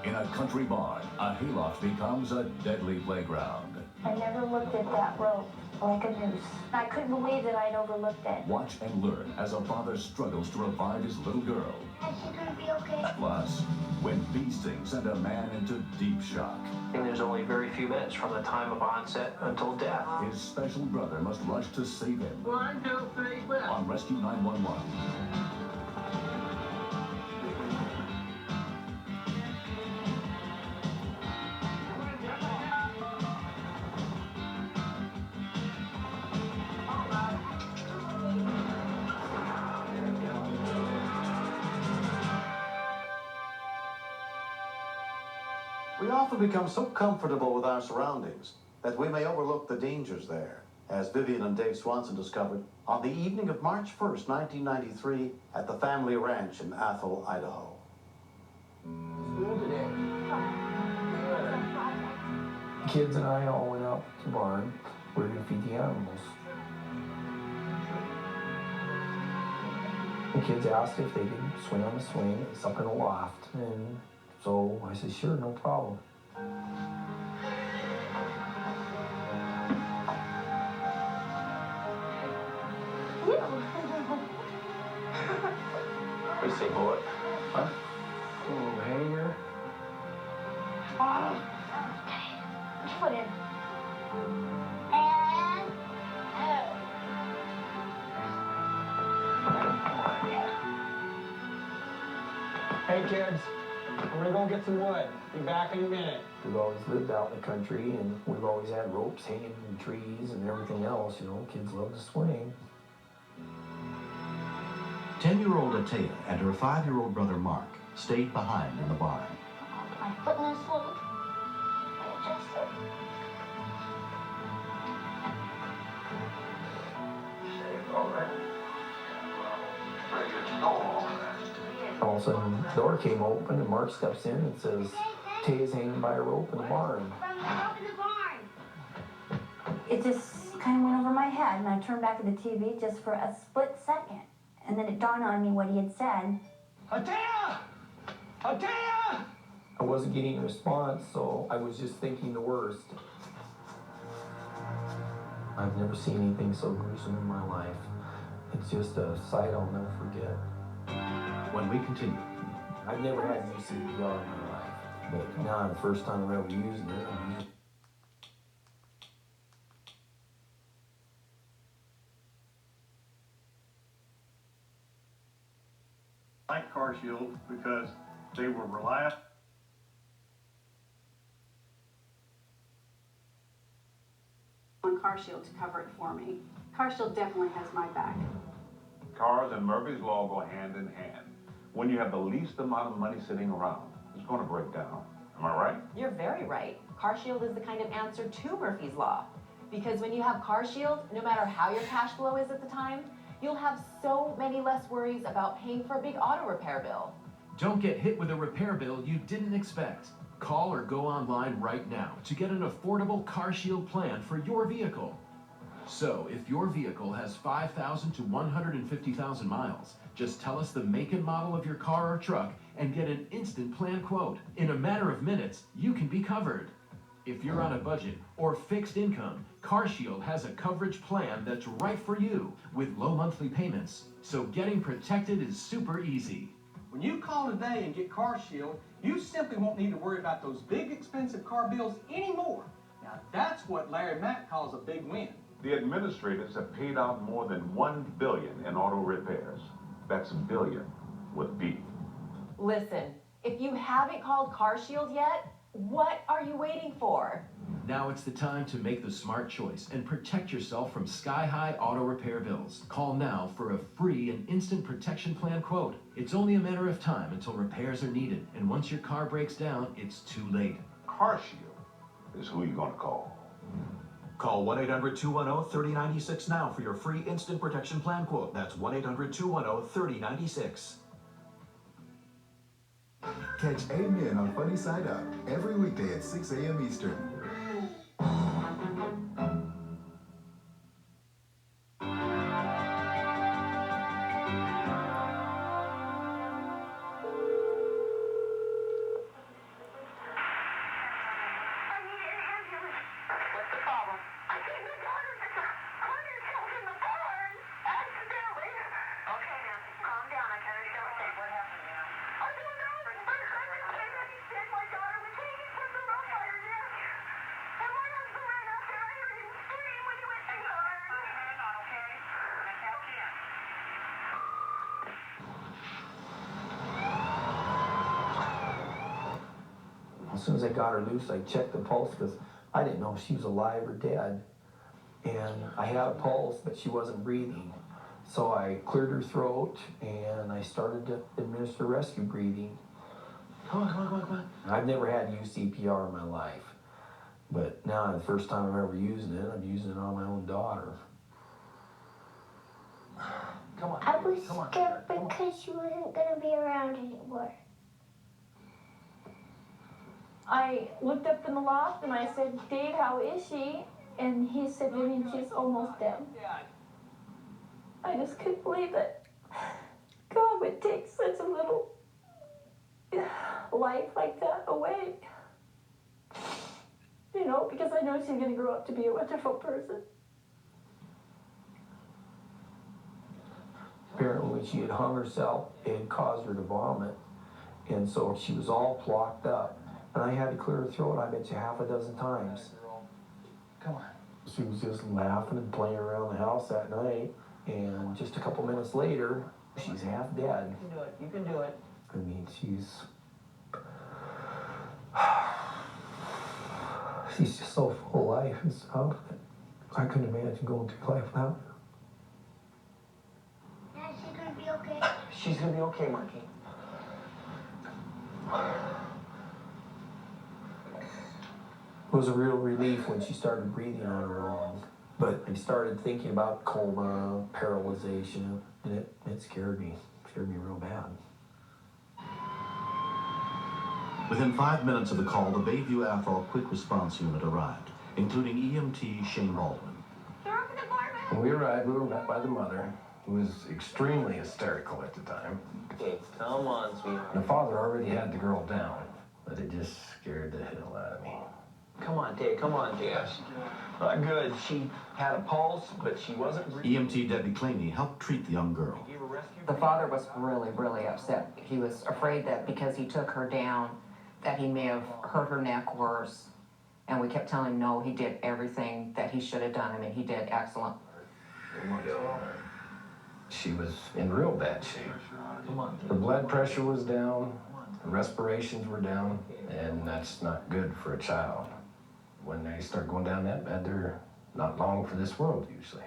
S19: In a country barn, a hayloft becomes a deadly playground.
S15: I never looked at that rope like a noose. I couldn't believe that I'd overlooked it.
S19: Watch and learn as a father struggles to revive his little girl.
S15: Is she gonna be okay?
S19: Plus, when bee stings send a man into deep shock.
S18: And there's only very few minutes from the time of onset until death.
S19: His special brother must rush to save him.
S18: 1, 2, 3, flip.
S19: On Rescue 911.
S6: We often become so comfortable with our surroundings that we may overlook the dangers there, as Vivian and Dave Swanson discovered on the evening of March 1st, 1993, at the family ranch in Athol, Idaho.
S18: School today. The kids and I all went out to the barn. We were going to feed the animals. The kids asked if they could swing on the swing. It's up in a loft. And so I said, sure, no problem. What do you say, boy? Huh? Oh, hanger.
S15: Put your foot in. And
S18: Hey, kids. We're gonna go get some wood. Be back in a minute. We've always lived out in the country, and we've always had ropes hanging in trees and everything else. You know, kids love to swing.
S6: 10-year-old Atea and her 5-year-old brother Mark stayed behind in the barn.
S15: my foot in this loop. I adjust it.
S18: All of a sudden, the door came open, and Mark steps in and says, Taya's hanging by a rope in the barn.
S15: It just kind of went over my head, and I turned back to the TV just for a split second. And then it dawned on me what he had said.
S18: Atea! Atea! I wasn't getting a response, so I was just thinking the worst. I've never seen anything so gruesome in my life. It's just a sight I'll never forget.
S6: When we continue.
S18: I've never had UCPR in my life, but now the first time I'm ever using it, I'm using it.
S8: I like car shields because they were reliable.
S9: On CarShield to cover it for me. CarShield definitely has my back.
S11: Cars and Murphy's Law go hand in hand. When you have the least amount of money sitting around, it's going to break down. Am I right?
S17: You're very right. CarShield is the kind of answer to Murphy's Law. Because when you have CarShield, no matter how your cash flow is at the time, you'll have so many less worries about paying for a big auto repair bill.
S26: Don't get hit with a repair bill you didn't expect. Call or go online right now to get an affordable CarShield plan for your vehicle. So, if your vehicle has 5,000 to 150,000 miles, just tell us the make and model of your car or truck and get an instant plan quote. In a matter of minutes, you can be covered. If you're on a budget or fixed income, CarShield has a coverage plan that's right for you with low monthly payments. So getting protected is super easy.
S7: When you call today and get CarShield, you simply won't need to worry about those big expensive car bills anymore. Now that's what Larry Mack calls a big win.
S11: The administrators have paid out more than $1 billion in auto repairs. That's billion with B.
S17: Listen, if you haven't called CarShield yet, what are you waiting for?
S26: Now it's the time to make the smart choice and protect yourself from sky-high auto repair bills. Call now for a free and instant protection plan quote. It's only a matter of time until repairs are needed, and once your car breaks down, it's too late.
S11: CarShield is who you're gonna call.
S3: Call 1-800-210-3096 now for your free instant protection plan quote. That's 1-800-210-3096.
S10: Catch Amen on Funny Side Up every weekday at 6 a.m. Eastern.
S13: As soon as I got her loose, I checked the pulse because I didn't know if she was alive or dead. And I had a pulse, but she wasn't breathing. So I cleared her throat and I started to administer rescue breathing. Come on, come on, come on, come on. I've never had to use CPR in my life. But now, the first time I'm ever using it, I'm using it on my own daughter. Come on.
S15: I was scared because she wasn't going to be around anymore.
S1: I looked up in the loft and I said, Dave, how is she? And he said to me, she's almost dead. I just couldn't believe it. God would take such a little life like that away. You know, because I know she's going to grow up to be a wonderful person.
S13: Apparently, when she had hung herself, it had caused her to vomit. And so she was all blocked up. And I had to clear her throat, I bet you, half a dozen times. Come on. She was just laughing and playing around the house that night. And just a couple minutes later, she's half dead.
S7: You can do it. You can do it.
S13: I mean, she's just so full of life and stuff. I couldn't imagine going through life without her.
S15: Is she going to be okay?
S13: She's going to be okay, Marky. It was a real relief when she started breathing on her own. But I started thinking about coma, paralyzation, and it scared me. It scared me real bad.
S6: Within 5 minutes of the call, the Bayview Athol Quick Response Unit arrived, including EMT Shane Baldwin.
S13: When we arrived, we were met by the mother, who was extremely hysterical at the time.
S7: Okay, come on, sweetheart.
S13: The father already had the girl down, but it just scared the hell out of me.
S7: Come on, Dave. Come on, Dave. Not good. She had a pulse, but she wasn't breathing.
S6: EMT Debbie Claney helped treat the young girl.
S14: The father was really, really upset. He was afraid that because he took her down, that he may have hurt her neck worse. And we kept telling him, no, he did everything that he should have done. I mean, he did excellent.
S13: She was in real bad shape. Her blood pressure was down, her respirations were down, and that's not good for a child. When they start going down that bad, they're not long for this world, usually.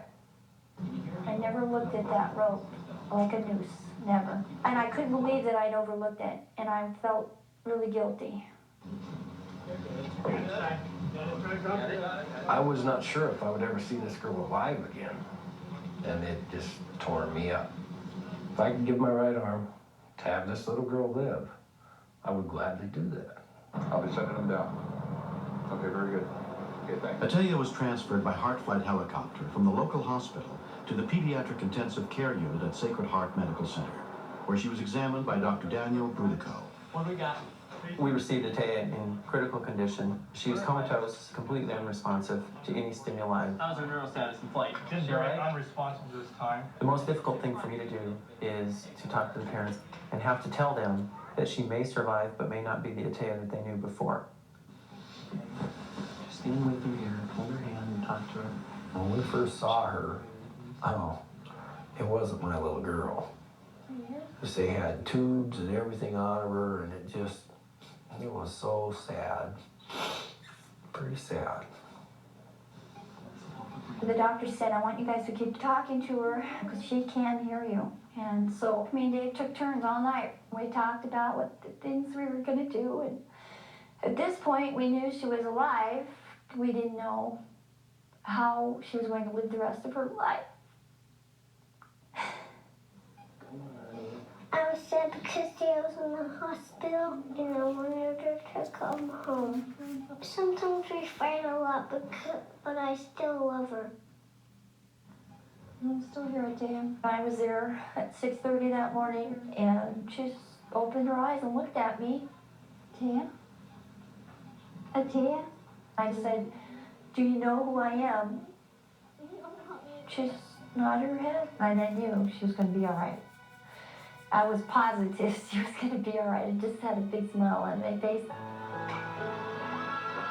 S1: I never looked at that rope like a noose, never. And I couldn't believe that I'd overlooked it, and I felt really guilty.
S13: I was not sure if I would ever see this girl alive again, and it just tore me up. If I could give my right arm to have this little girl live, I would gladly do that.
S11: I'll be sending them down. Okay, very good.
S5: Okay, thank you.
S6: Ataya was transferred by Heart Flight helicopter from the local hospital to the Pediatric Intensive Care Unit at Sacred Heart Medical Center, where she was examined by Dr. Daniel Brudico.
S5: What do we got?
S16: We received Ataya in critical condition. She was comatose, completely unresponsive to any stimuli.
S5: How's her neural status in flight?
S7: Just very unresponsive this time.
S16: The most difficult thing for me to do is to talk to the parents and have to tell them that she may survive but may not be the Ataya that they knew before. Just stand with her here, hold her hand and talk to her.
S13: When we first saw her, it wasn't my little girl. Just they had tubes and everything out of her, and it was so sad. Pretty sad.
S1: The doctor said, I want you guys to keep talking to her because she can hear you. And so me and Dave took turns all night. We talked about what the things we were going to do. And at this point, we knew she was alive. We didn't know how she was going to live the rest of her life.
S15: I was sad because Dad was in the hospital and I wanted her to come home. Sometimes we fight a lot, but I still love her.
S1: I'm still here at Dave. I was there at 6:30 that morning, and she just opened her eyes and looked at me. Ataya? Ataya? I said, do you know who I am? She just nodded her head, and I knew she was going to be all right. I was positive she was going to be all right. I just had a big smile on my face.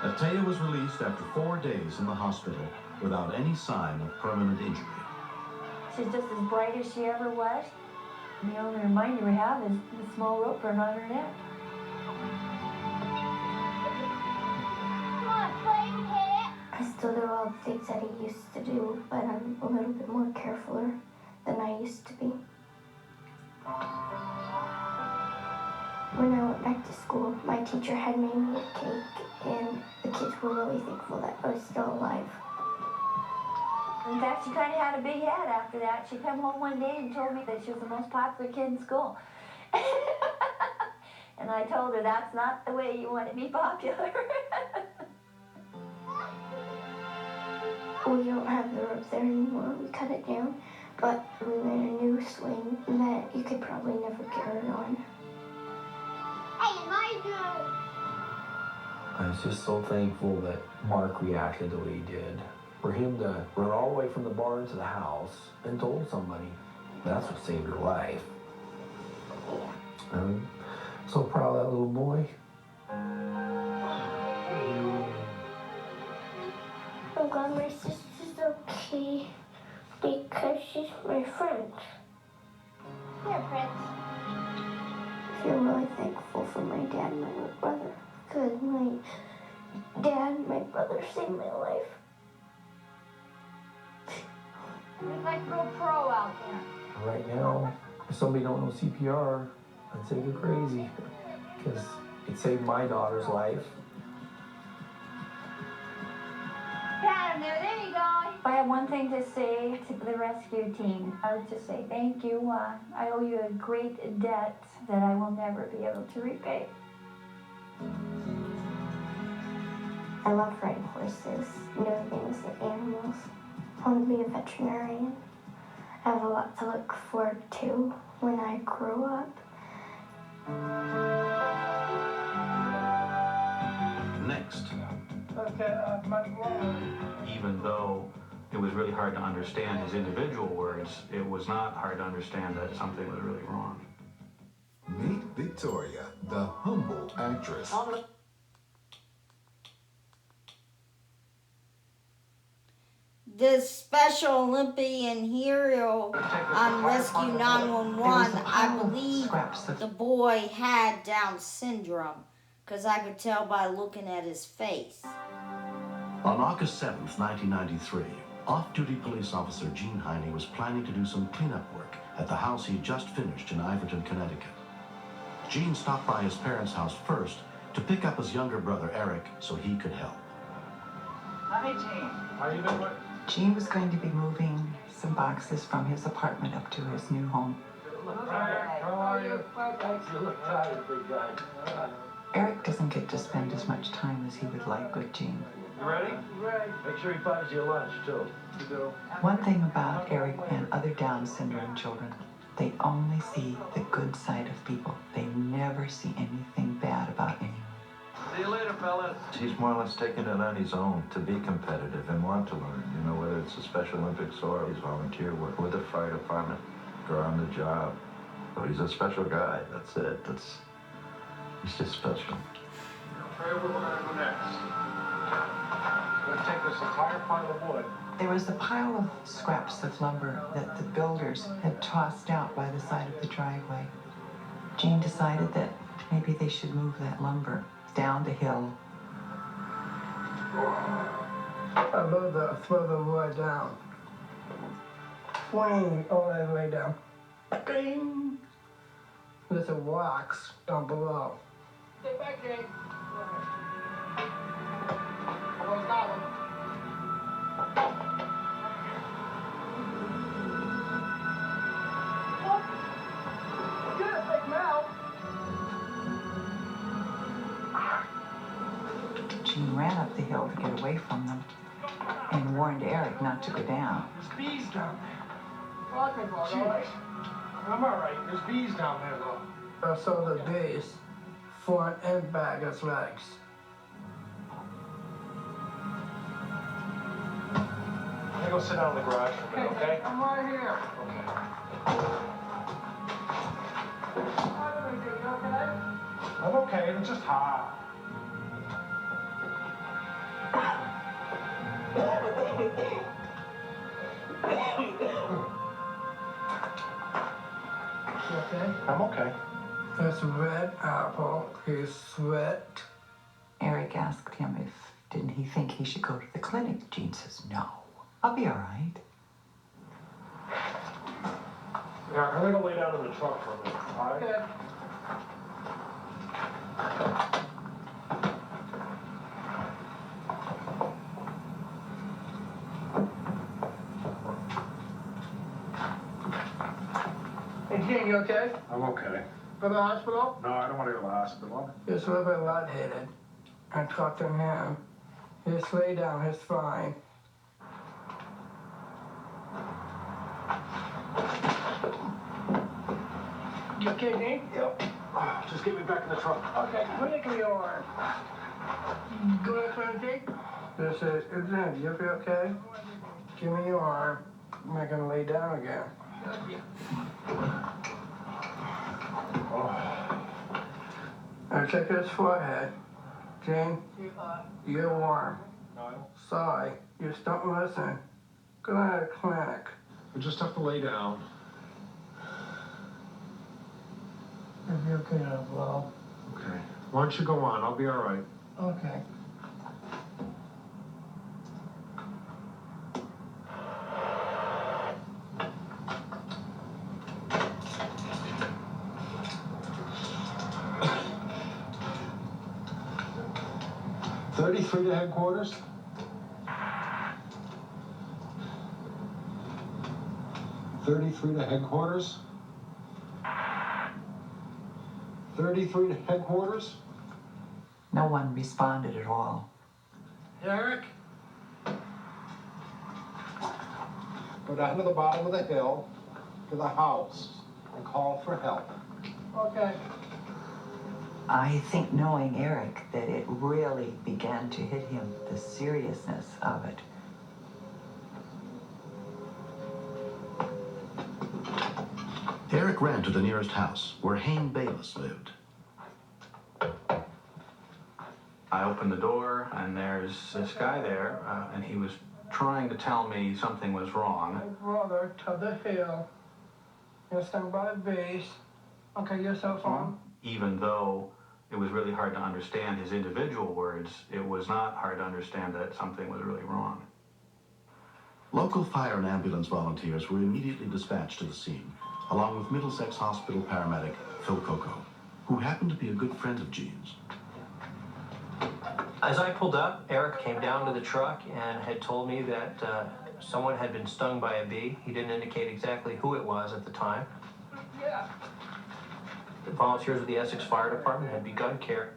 S6: Ataya was released after 4 days in the hospital without any sign of permanent injury.
S1: She's just as bright as she ever was. The only reminder we have is the small rope around her neck.
S15: Come on, play hit. I still do all the things that he used to do, but I'm a little bit more carefuler than I used to be. When I went back to school, my teacher had made me a cake, and the kids were really thankful that I was still alive.
S1: In fact, she kind of had a big head after that. She came home one day and told me that she was the most popular kid in school. And I told her that's not the way you want to be popular.
S15: We don't have the rope there anymore. We cut it down, but we made a new swing that you could probably never get her on. Hey, my turn!
S13: I was just so thankful that Mark reacted the way he did. For him to run all the way from the barn to the house and told somebody, that's what saved her life. I'm so proud of that little boy.
S15: I'm glad my sister's okay because she's my friend. Here, Prince. I feel really thankful for my dad and my little brother because my dad and my brother saved my life.
S1: We'd like to go pro out there.
S13: Right now, if somebody don't know CPR, I'd say they're crazy because it saved my daughter's life.
S1: Pat him there, there you go. If I have one thing to say to the rescue team, I would just say thank you. I owe you a great debt that I will never be able to repay.
S15: I love riding horses, doing things with animals. I want to be a veterinarian. I have a lot to look forward to when I grow up.
S3: Next.
S7: Okay,
S3: Even though it was really hard to understand his individual words, it was not hard to understand that something was really wrong.
S10: Meet Victoria, the humble actress.
S22: The Special Olympian hero on Rescue 911, I believe the boy had Down syndrome, because I could tell by looking at his face.
S6: On August 7th, 1993, off-duty police officer Gene Heine was planning to do some cleanup work at the house he had just finished in Iverton, Connecticut. Gene stopped by his parents' house first to pick up his younger brother Eric so he could help.
S5: Hi, Gene. How you doing?
S23: Gene was going to be moving some boxes from his apartment up to his new home.
S5: How are you? You look tired, big guy.
S23: Eric doesn't get to spend as much time as he would like with Gene.
S4: You ready?
S5: Ready.
S4: Make sure he finds you lunch, too.
S5: You do.
S23: One thing about Eric and other Down syndrome children, they only see the good side of people. They never see anything bad about anyone.
S4: See you later, fellas.
S12: He's more or less taken it on his own to be competitive and want to learn, you know, whether it's the Special Olympics or his volunteer work with the fire department or on the job. So he's a special guy, that's it. He's just special.
S4: Where we're gonna go next? We're gonna take this entire pile of wood.
S23: There was a pile of scraps of lumber that the builders had tossed out by the side of the driveway. Jean decided that maybe they should move that lumber down the hill.
S5: I love to throw the wood down. Swing all the way down. Bing! There's a rocks down below. Stay back, Jake. Almost got one. What? Get it, big mouth.
S23: Jean ran up the hill to get away from them and warned Eric not to go down.
S4: There's bees down there. Talking about, all right? I'm all right. There's bees down there, though.
S5: I saw the bees, front and back as legs.
S4: I'm gonna go sit down in the garage for a minute, okay?
S5: I'm right here.
S4: I'm okay. It's just hot.
S5: You okay?
S4: I'm okay.
S5: This red apple is sweat.
S23: Eric asked him if didn't he think he should go to the clinic. Jean says, no, I'll be all right.
S4: Yeah, I'm gonna lay down in the truck for a minute, all right?
S5: Okay. Hey, Gene, you okay?
S4: I'm okay.
S5: Go to the hospital?
S4: No, I don't want to go to the hospital.
S5: He's a little bit lightheaded. I talked to him. Just lay down, he's fine. You okay, Gene?
S4: Yep. Just get me back in the truck.
S5: Okay, clinic your arm. Go to the clinic, Gene? This is, Jim, you feel okay? Give me your arm. I'm not gonna lay down again. I check his forehead. Jane, you're warm. Sorry, you just don't listen. Go to the clinic.
S4: We just have to lay down.
S5: If you're okay, well.
S4: Okay. Why don't you go on? I'll be all right.
S5: Okay.
S4: $33 to headquarters? $33 to headquarters? 33 to headquarters?
S23: No one responded at all.
S4: Eric? Go down to the bottom of the hill to the house and call for help.
S5: Okay.
S23: I think knowing Eric that it really began to hit him, the seriousness of it.
S6: Eric ran to the nearest house, where Hayne Bayless lived.
S3: I opened the door, and there's this guy there, and he was trying to tell me something was wrong.
S5: My brother to the hill. You'll stand by the base. Okay, your cell phone.
S3: Even though it was really hard to understand his individual words, it was not hard to understand that something was really wrong.
S6: Local fire and ambulance volunteers were immediately dispatched to the scene, along with Middlesex Hospital paramedic Phil Coco, who happened to be a good friend of Jean's.
S16: As I pulled up, Eric came down to the truck and had told me that someone had been stung by a bee. He didn't indicate exactly who it was at the time.
S5: Yeah.
S16: The volunteers of the Essex Fire Department had begun care.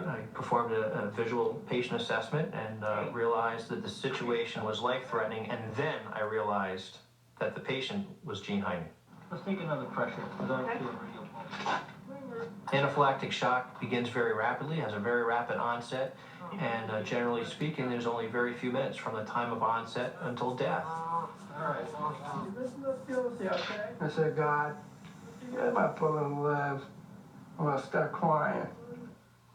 S16: I performed a visual patient assessment and realized that the situation was life-threatening, and then I realized that the patient was Gene Heine.
S18: Let's take another pressure.
S16: Anaphylactic shock begins very rapidly, has a very rapid onset, and generally speaking, there's only very few minutes from the time of onset until death.
S5: All right. Listen to guilty, okay? I said, God, let my brother live, or I'll start crying.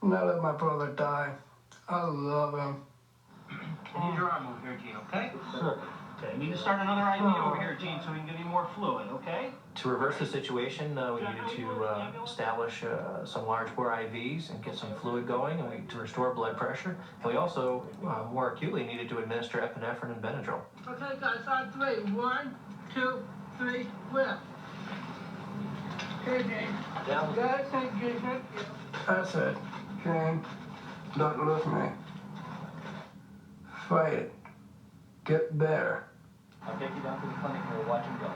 S5: Not let my brother die. I love him.
S18: I need your arm over here, Gene, okay? Sure. Okay, we need to start another IV over here, Gene, so we can give you more fluid, okay?
S16: To reverse the situation, we needed to establish some large bore IVs and get some fluid going, and to restore blood pressure. And we also, more acutely, needed to administer epinephrine and Benadryl.
S5: Okay, guys, on 3. 1, 2, 3, lift. Okay, Jane.
S16: Down.
S5: Guys, thank you. That's it. Jane, don't lose me. Fight it. Get better.
S18: I'll take you down to the clinic and we'll watch him go.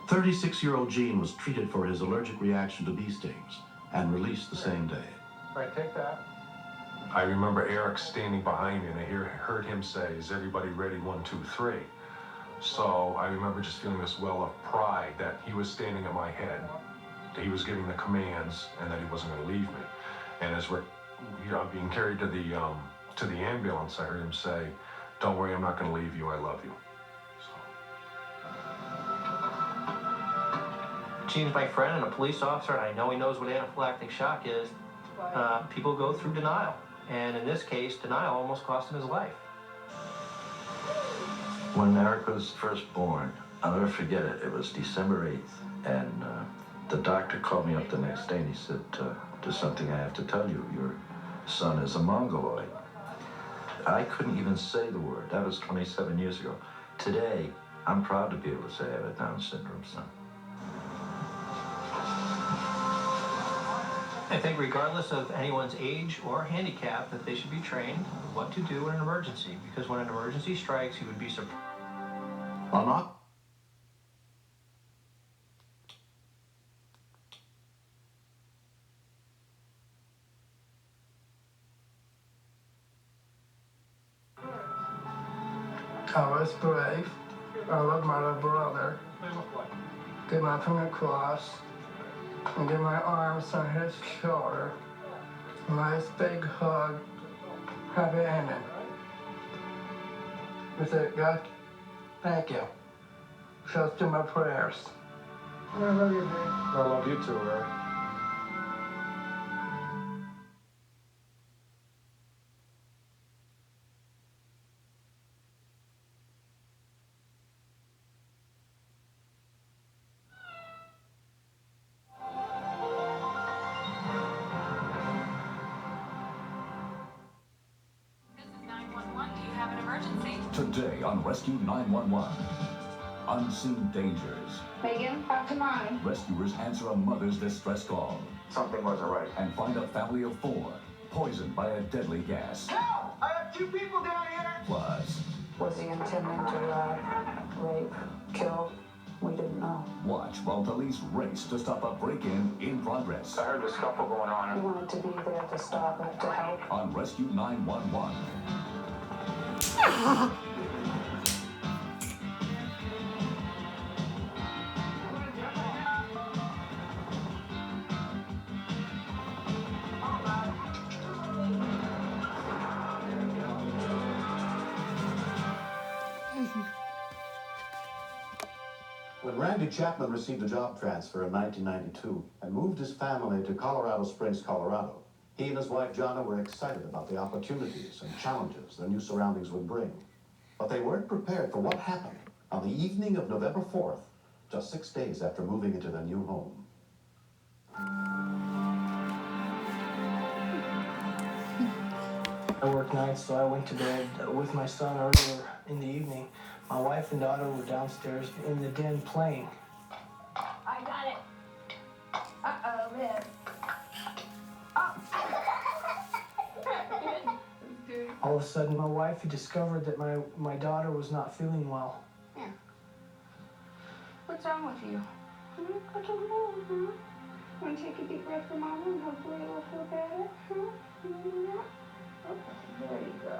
S6: "36-year-old Gene was treated for his allergic reaction to bee stings and released the same day.
S4: All right, take that.
S2: I remember Eric standing behind me, and I heard him say, "Is everybody ready? 1, 2, 3." So I remember just feeling this well of pride that he was standing at my head, that he was giving the commands, and that he wasn't going to leave me. And as we're being carried to the ambulance, I heard him say, "Don't worry, I'm not going to leave you. I love you."
S16: Gene's my friend and a police officer, and I know he knows what anaphylactic shock is. People go through denial, and in this case, denial almost cost him his life.
S12: When Eric was first born, I'll never forget it. It was December 8th, and the doctor called me up the next day and he said, "There's something I have to tell you. Your son is a mongoloid." I couldn't even say the word. That was 27 years ago. Today, I'm proud to be able to say I have a Down syndrome son.
S16: I think regardless of anyone's age or handicap, that they should be trained what to do in an emergency, because when an emergency strikes, you would be surprised.
S5: I was brave. I loved my little brother. Get my finger across and get my arms on his shoulder. Nice big hug. Happy ending. That's it, God. Thank you. Shows to my prayers. I love you, babe.
S4: I love you too, Eric.
S19: Today on Rescue 911, unseen dangers.
S15: Megan, talk to Mommy.
S19: Rescuers answer a mother's distress call.
S12: Something wasn't right.
S19: And find a family of 4 poisoned by a deadly gas.
S5: Help! I have 2 people down here!
S19: Plus,
S20: was he intending to rape, kill? We didn't know.
S19: watch while police race to stop a break-in in progress.
S12: I heard a scuffle going on.
S20: We wanted to be there to stop it, to help.
S19: On Rescue 911.
S6: When Randy Chapman received a job transfer in 1992 and moved his family to Colorado Springs, Colorado, he and his wife, Jonna, were excited about the opportunities and challenges their new surroundings would bring. But they weren't prepared for what happened on the evening of November 4th, just 6 days after moving into their new home.
S5: I work nights, so I went to bed with my son earlier in the evening. My wife and daughter were downstairs in the den playing.
S15: I got it. Uh-oh, miss. Oh.
S5: All of a sudden, my wife had discovered that my daughter was not feeling well.
S1: Yeah. What's wrong with you? I don't know, huh? Want to take a deep breath for Mama and hopefully it will feel better? Huh? You want to do that? Okay, there you go.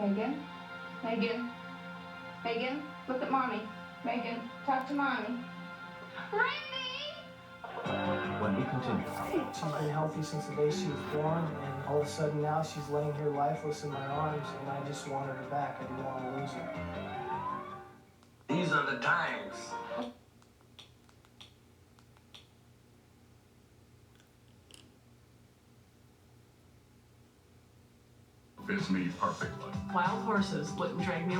S1: Megan? Megan? Megan? Look at Mommy. Megan, talk to Mommy.
S6: When we continue.
S5: She's been healthy since the day she was born, and all of a sudden now she's laying here lifeless in my arms, and I just wanted her back. I didn't want to lose her.
S8: These are the times.
S19: Fits me perfectly.
S9: Wild horses wouldn't drag me.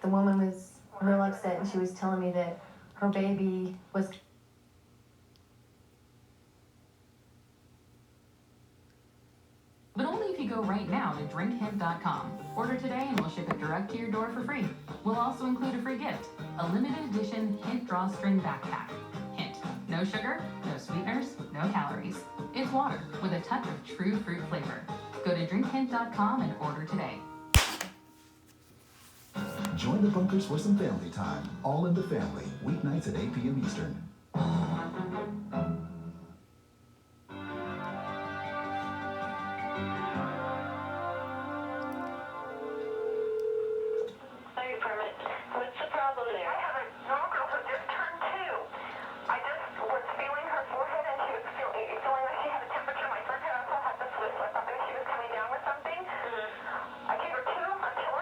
S17: The woman was real upset, and she was telling me that her baby was...
S21: But only if you go right now to drinkhint.com. Order today and we'll ship it direct to your door for free. We'll also include a free gift, a limited edition Hint drawstring backpack. Hint, no sugar, no sweeteners, no calories. It's water with a touch of true fruit flavor. Go to drinkhint.com and order today.
S10: Join the Bunkers for some family time. All in the Family, weeknights at 8 p.m. Eastern.
S15: Fire department. What's the problem there? I have a little girl who just turned 2. I just was feeling her forehead and she was feeling like she had a temperature. My friend had also had the flu, so I thought maybe she was coming down with something. I gave her 2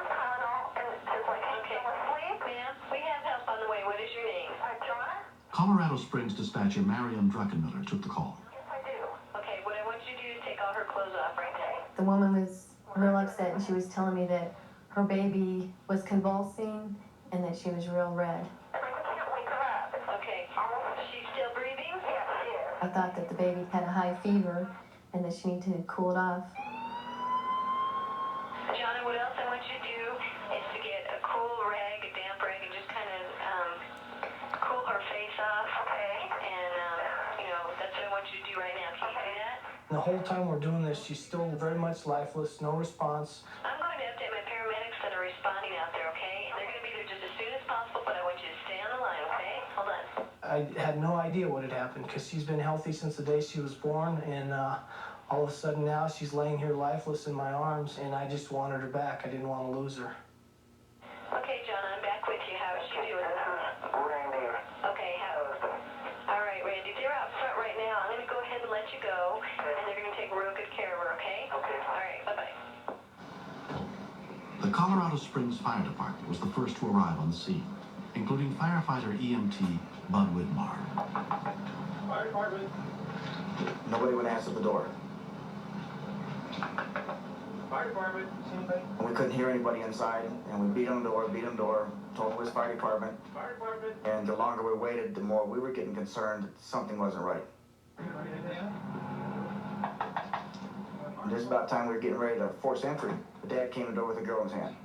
S15: Tylenol and she was like, she's still asleep. Ma'am, we have help on the way. What is your name? Joanna?
S6: Colorado Springs dispatcher Mariam Druckenmiller took the call.
S15: Yes, I do. Okay, what I want you to do is take all her clothes off right now.
S17: The woman was real upset, and she was telling me that her baby was convulsing and that she was real red.
S15: Okay, she's still breathing? Yes, she is.
S17: I thought that the baby had a high fever and that she needed to cool it off.
S15: Johnny, what else I want you to do is to get a cool rag, a damp rag, and just kind of cool her face off. Okay. And, that's what I want you to do right now. Can you do that?
S5: And the whole time we're doing this, she's still very much lifeless, no response.
S15: I'm going to update my paramedics that are responding out there, okay? They're going to be there just as soon as possible, but I want you to stay on the line, okay? Hold on.
S5: I had no idea what had happened because she's been healthy since the day she was born, and all of a sudden now she's laying here lifeless in my arms, and I just wanted her back. I didn't want to lose her.
S15: Okay, John, I'm back with you. How is she doing? Randy. Okay, all right, Randy, they're out front right now. I'm going to go ahead and let you go, and they're going to take real good care of her, okay? Okay. All right, bye-bye.
S6: The Colorado Springs Fire Department was the first to arrive on the scene, including firefighter EMT Bud Whitmar.
S4: Fire department.
S24: Nobody would answer the door.
S4: Fire department. See anybody?
S24: And we couldn't hear anybody inside, and we beat on the door, told them it was fire department.
S4: Fire department.
S24: And the longer we waited, the more we were getting concerned that something wasn't right. And just about time we were getting ready to force entry, the dad came to the door with a girl in his hand.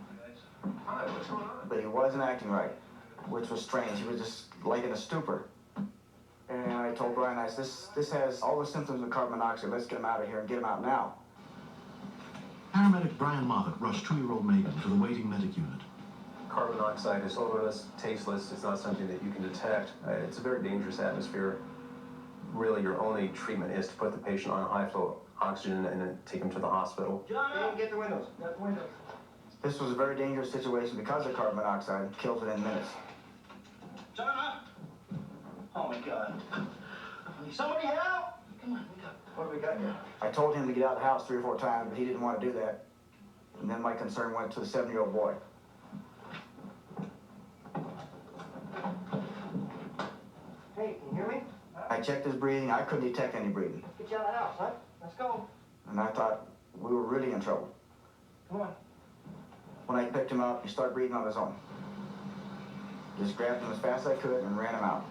S4: Hi, what's going on?
S24: But he wasn't acting right, which was strange. He was just like in a stupor. And I told Brian, I said, this has all the symptoms of carbon monoxide. Let's get him out of here and get him out now.
S6: Paramedic Brian Moffitt rushed 2-year-old Megan to the waiting medic unit.
S25: Carbon monoxide is odorless, tasteless. It's not something that you can detect. It's a very dangerous atmosphere. Really, your only treatment is to put the patient on high-flow oxygen and then take him to the hospital.
S4: John, get the windows. Get the windows.
S24: This was a very dangerous situation because of carbon monoxide. Kills within minutes.
S4: John! Oh my God. Somebody help! Come on, we got. What do we got here?
S24: I told him to get out of the house 3 or 4 times, but he didn't want to do that. And then my concern went to the 7-year-old boy.
S4: Hey, can you hear me?
S24: I checked his breathing. I couldn't detect any breathing.
S4: Get you out of the house, huh? Let's go.
S24: And I thought we were really in trouble.
S4: Come on.
S24: When I picked him up, he started breathing on his own. Just grabbed him as fast as I could and ran him out.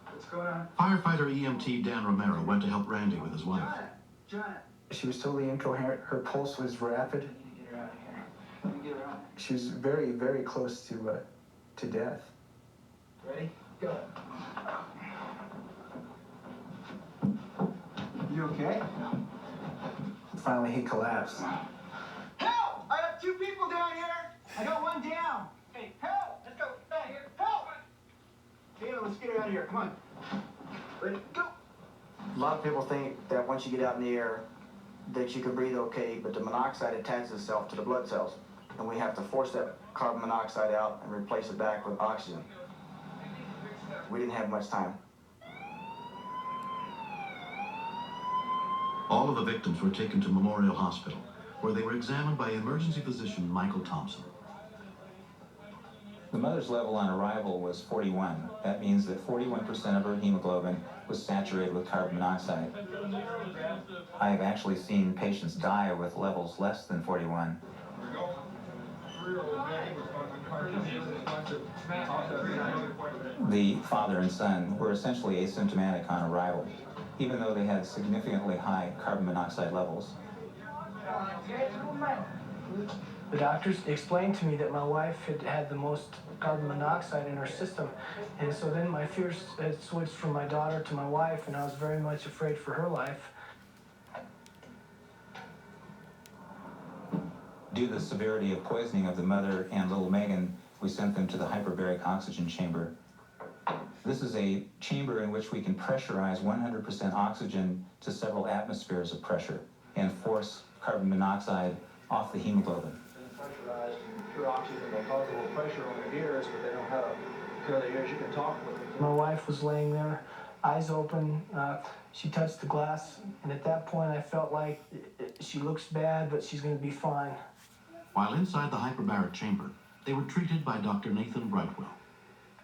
S4: What's going on?
S6: Firefighter EMT Dan Romero went to help Randy with his wife.
S4: John.
S5: She was totally incoherent. Her pulse was rapid.
S4: Get her out of here. Let me get her out.
S5: She was very, very close to death.
S4: Ready? Go. You okay?
S24: Finally, he collapsed.
S4: Help! I have 2 people down here. I got 1 down. Hey, help! Let's go. Down here. Help! Taylor, let's get her out of here. Come on. Ready? Go.
S24: A lot of people think that once you get out in the air, that you can breathe okay, but the monoxide attaches itself to the blood cells, and we have to force that carbon monoxide out and replace it back with oxygen. We didn't have much time.
S6: All of the victims were taken to Memorial Hospital, where they were examined by emergency physician Michael Thompson.
S7: The mother's level on arrival was 41. That means that 41% of her hemoglobin was saturated with carbon monoxide. I have actually seen patients die with levels less than 41. The father and son were essentially asymptomatic on arrival, even though they had significantly high carbon monoxide levels.
S5: The doctors explained to me that my wife had the most carbon monoxide in her system, and so then my fears had switched from my daughter to my wife, and I was very much afraid for her life.
S7: Due to the severity of poisoning of the mother and little Megan, we sent them to the hyperbaric oxygen chamber. This is a chamber in which we can pressurize 100% oxygen to several atmospheres of pressure and force carbon monoxide off the hemoglobin.
S18: Pressurized and pure oxygen will cause a little pressure on their ears, but they don't have to clear their ears. You can talk with them.
S5: My wife was laying there, eyes open. She touched the glass, and at that point I felt like she looks bad, but she's going to be fine.
S6: While inside the hyperbaric chamber, they were treated by Dr. Nathan Brightwell.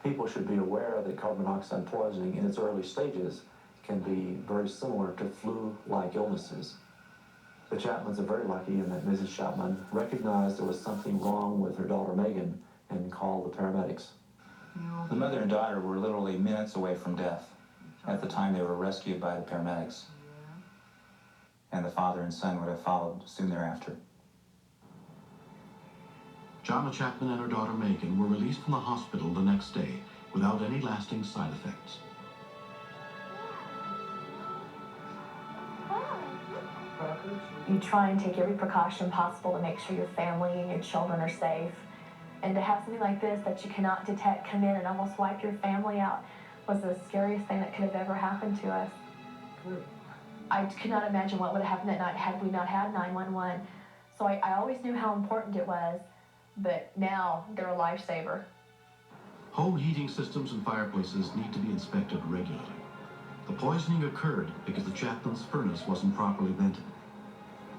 S11: People should be aware that carbon monoxide poisoning in its early stages can be very similar to flu-like illnesses. The Chapmans are very lucky in that Mrs. Chapman recognized there was something wrong with her daughter Megan and called the paramedics.
S7: The mother and daughter were literally minutes away from death at the time they were rescued by the paramedics. And the father and son would have followed soon thereafter.
S6: Jonna Chapman and her daughter Megan were released from the hospital the next day without any lasting side effects.
S17: You try and take every precaution possible to make sure your family and your children are safe. And to have something like this that you cannot detect come in and almost wipe your family out was the scariest thing that could have ever happened to us. I could not imagine what would have happened that night had we not had 911. So I always knew how important it was, but now they're a lifesaver.
S6: Home heating systems and fireplaces need to be inspected regularly. The poisoning occurred because the Chapman's furnace wasn't properly vented.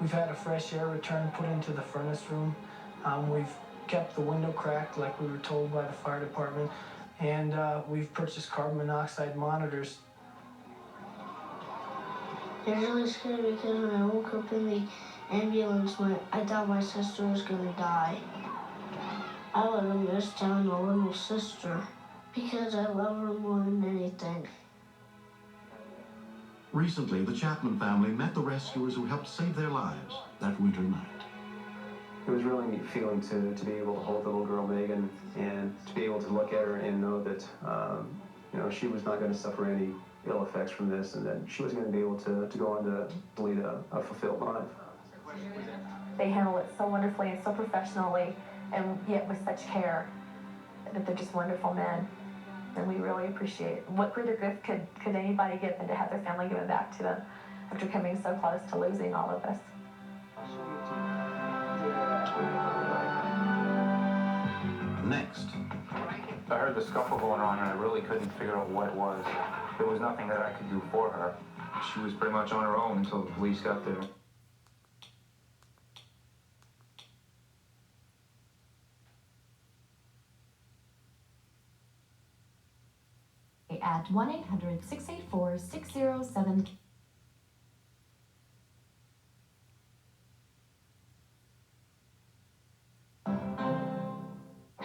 S5: We've had a fresh air return put into the furnace room. We've kept the window cracked like we were told by the fire department, and we've purchased carbon monoxide monitors.
S15: It was really scary because when I woke up in the ambulance, I thought my sister was going to die. I would have missed having a little sister because I love her more than anything.
S6: Recently, the Chapman family met the rescuers who helped save their lives that winter night.
S25: It was a really neat feeling to be able to hold the little girl Megan and to be able to look at her and know that she was not going to suffer any ill effects from this, and that she was going to be able to go on to lead a fulfilled life.
S17: They handle it so wonderfully and so professionally, and yet with such care, that they're just wonderful men. And we really appreciate it. What greater gift could anybody give than to have their family give it back to them after coming so close to losing all of us.
S6: Next.
S3: I heard the scuffle going on and I really couldn't figure out what it was. There was nothing that I could do for her. She was pretty much on her own until the police got there.
S21: At 1-800-684-607.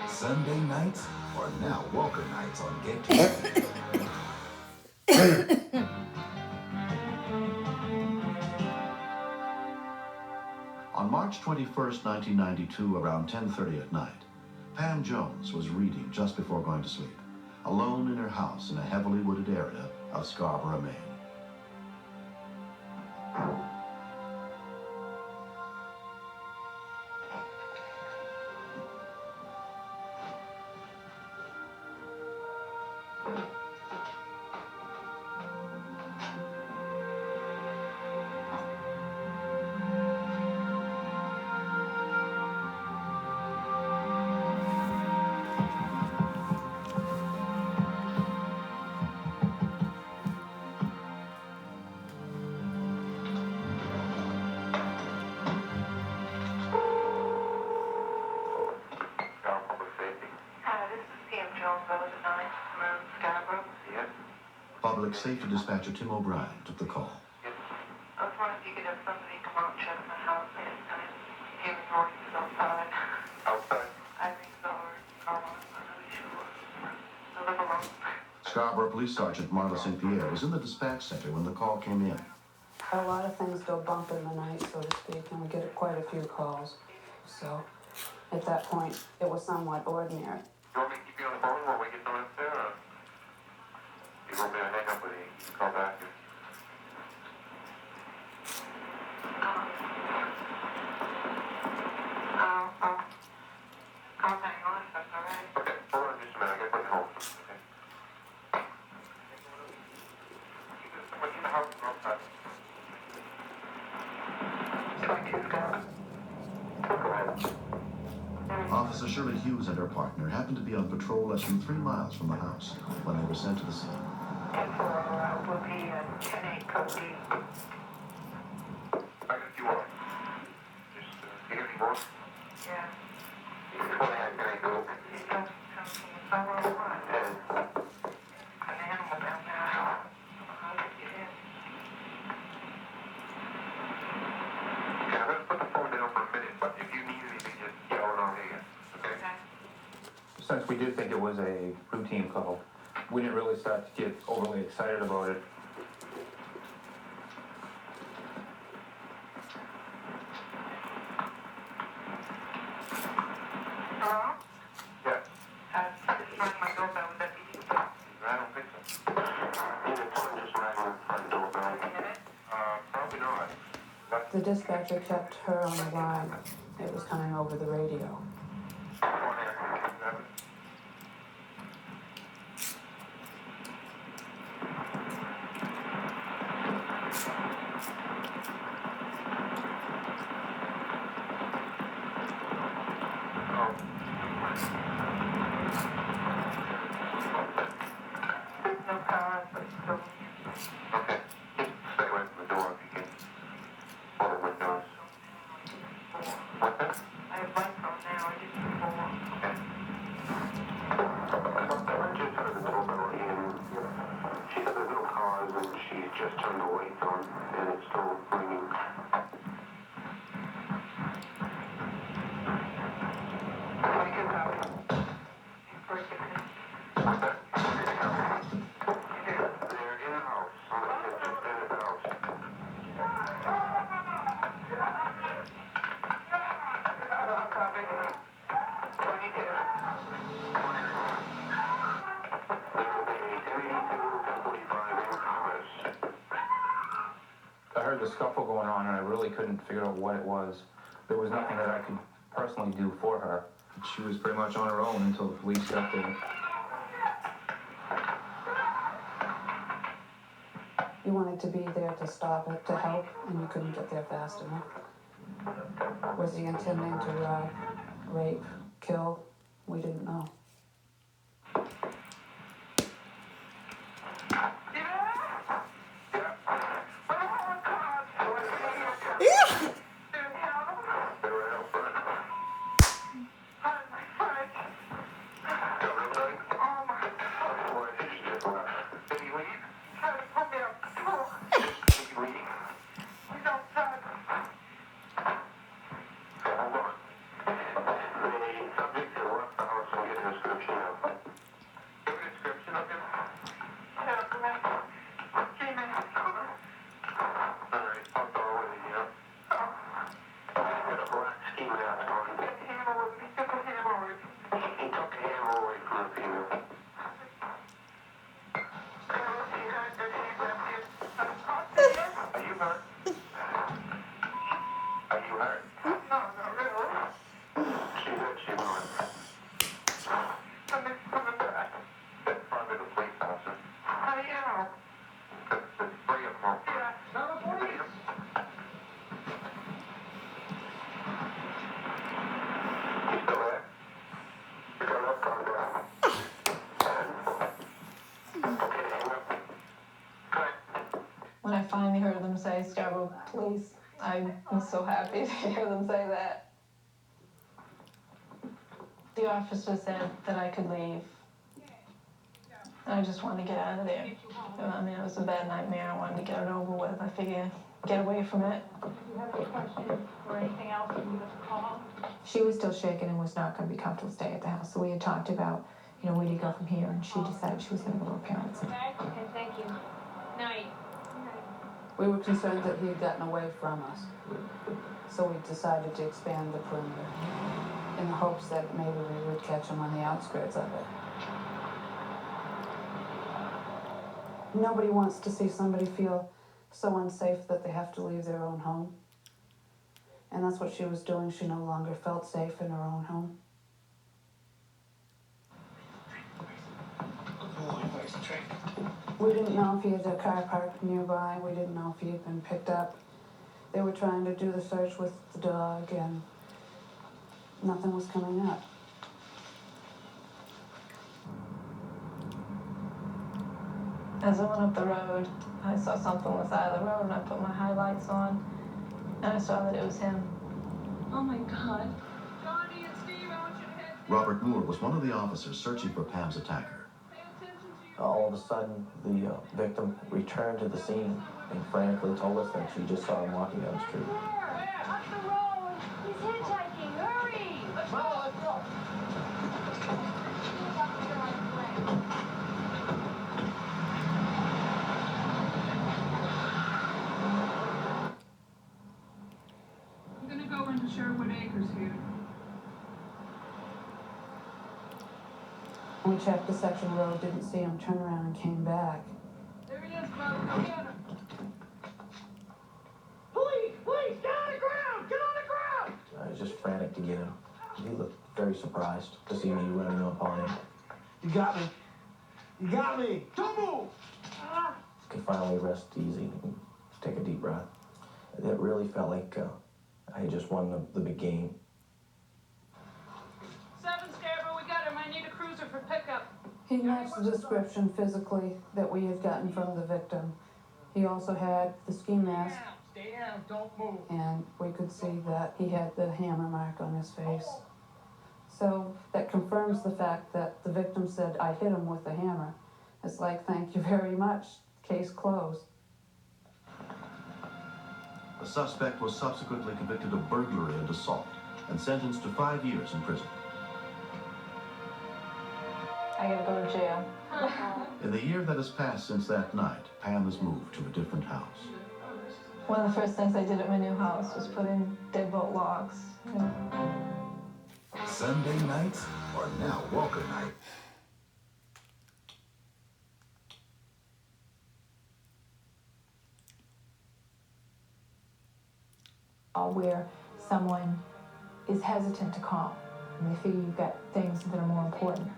S19: Sunday nights are now Walker nights on Get
S6: On March 21st, 1992, around 10:30 at night, Pam Jones was reading just before going to sleep alone in her house in a heavily wooded area of Scarborough, Maine. Public safety dispatcher Tim O'Brien took the call.
S2: I was wondering if you could have somebody come out and check my house anytime. Hearing noises outside.
S3: Outside?
S2: I think so, or no, I'm not really sure. I live alone.
S6: Scarborough Police Sergeant Marla St. Pierre was in the dispatch center when the call came in.
S20: A lot of things go bump in the night, so to speak, and we get quite a few calls. So at that point, it was somewhat ordinary.
S3: You want me to keep you on the phone while we get someone up there, or you want me to hang up with you? You can call back here.
S2: I'll hang on if that's all right.
S3: Okay, hold on just a minute. I gotta put you home. Okay. Someone in the house is outside.
S2: 22 Scott.
S6: Officer Shirley Hughes and her partner happened to be on patrol less than 3 miles from the house when they were sent to the scene.
S2: 10-4 will be 10-8 code D.
S3: I got a few more. Just, you got any more?
S2: Yeah.
S3: Which one can I go?
S2: You don't tell me if I want one. An animal down there. How did you get in?
S3: Okay, I'm gonna put the phone down for a minute, but if you need anything, just yell and I'll hear you. Okay? Since we did think it was a routine call, we didn't really start to get overly excited about it.
S2: Hello?
S3: Yeah.
S2: Just rang my doorbell. Would that be you?
S3: I don't think so. Yeah, someone just rang the front doorbell. Probably not. What?
S20: The dispatcher kept her on the line. It was coming over the radio.
S2: No power, but still.
S3: Okay. Just stay away from the door if you can. Or the windows. What's that?
S2: I have lights on now. I did before.
S3: Okay. I just heard the doorbell and she said there's no cars and she's just turned the lights on and it's still ringing.
S2: What do you copy? You break it in.
S3: What's that? They're in the house. Somebody has just been in the house.
S2: Copy. 22.
S3: I heard the scuffle going on and I really couldn't figure out what it was. There was nothing that I could personally do for her. She was pretty much on her own until the police got there.
S20: You wanted to be there to stop it, to help, and you couldn't get there fast enough. Was he intending to rob, rape, kill? We didn't know.
S3: The subject
S13: say, Scarborough, please. I was so happy to hear them say that. The officer said that I could leave. I just wanted to get out of there. I mean, it was a bad nightmare. I wanted to get it over with. I figured, get away from it.
S14: Do you have any questions or anything else you need us to call?
S1: She was still shaken and was not going to be comfortable staying at the house. So we had talked about, where do you go from here? And she decided she was going to go to her parents.
S14: Okay, thank you. Night.
S20: We were concerned that he had gotten away from us. So we decided to expand the perimeter in the hopes that maybe we would catch him on the outskirts of it. Nobody wants to see somebody feel so unsafe that they have to leave their own home. And that's what she was doing. She no longer felt safe in her own home. We didn't know if he had a car parked nearby. We didn't know if he had been picked up. They were trying to do the search with the dog, and nothing was coming up.
S13: As I went up the road, I saw something on the side of the road, and I put my highlights on, and I saw that it was him.
S14: Oh my God. Johnny and Steve, I want you to head.
S6: Robert Moore was one of the officers searching for Pam's attacker.
S11: All of a sudden, the victim returned to the scene and frantically told us that she just saw him walking down the street.
S14: Up the road. He's hitchhiking. Hurry. Let's go. Let's go.
S20: I'm gonna go into Sherwood Acres here. We checked the section road, didn't see him, turned around and came back.
S14: There he is, brother. Go get him. Police! Police! Get on the ground! Get on the ground!
S11: I was just frantic to get him. He looked very surprised to see me running upon him.
S4: You got me. You got me. Don't move.
S11: Could finally rest easy and take a deep breath. It really felt like I had just won the big game.
S14: 7 Scarborough, we got him. I need a cruiser for pickup.
S20: He matched the description physically that we had gotten from the victim. He also had the ski mask.
S4: Stay down. Don't move.
S20: And we could see that he had the hammer mark on his face. So that confirms the fact that the victim said, I hit him with the hammer. It's like, thank you very much, case closed.
S6: The suspect was subsequently convicted of burglary and assault and sentenced to 5 years in prison.
S13: I gotta go to jail.
S6: In the year that has passed since that night, Pam has moved to a different house.
S13: One of the first things I did at my new house was put in deadbolt locks.
S10: Sunday nights are now Walker night.
S1: Where someone is hesitant to call and they figure you've got things that are more important.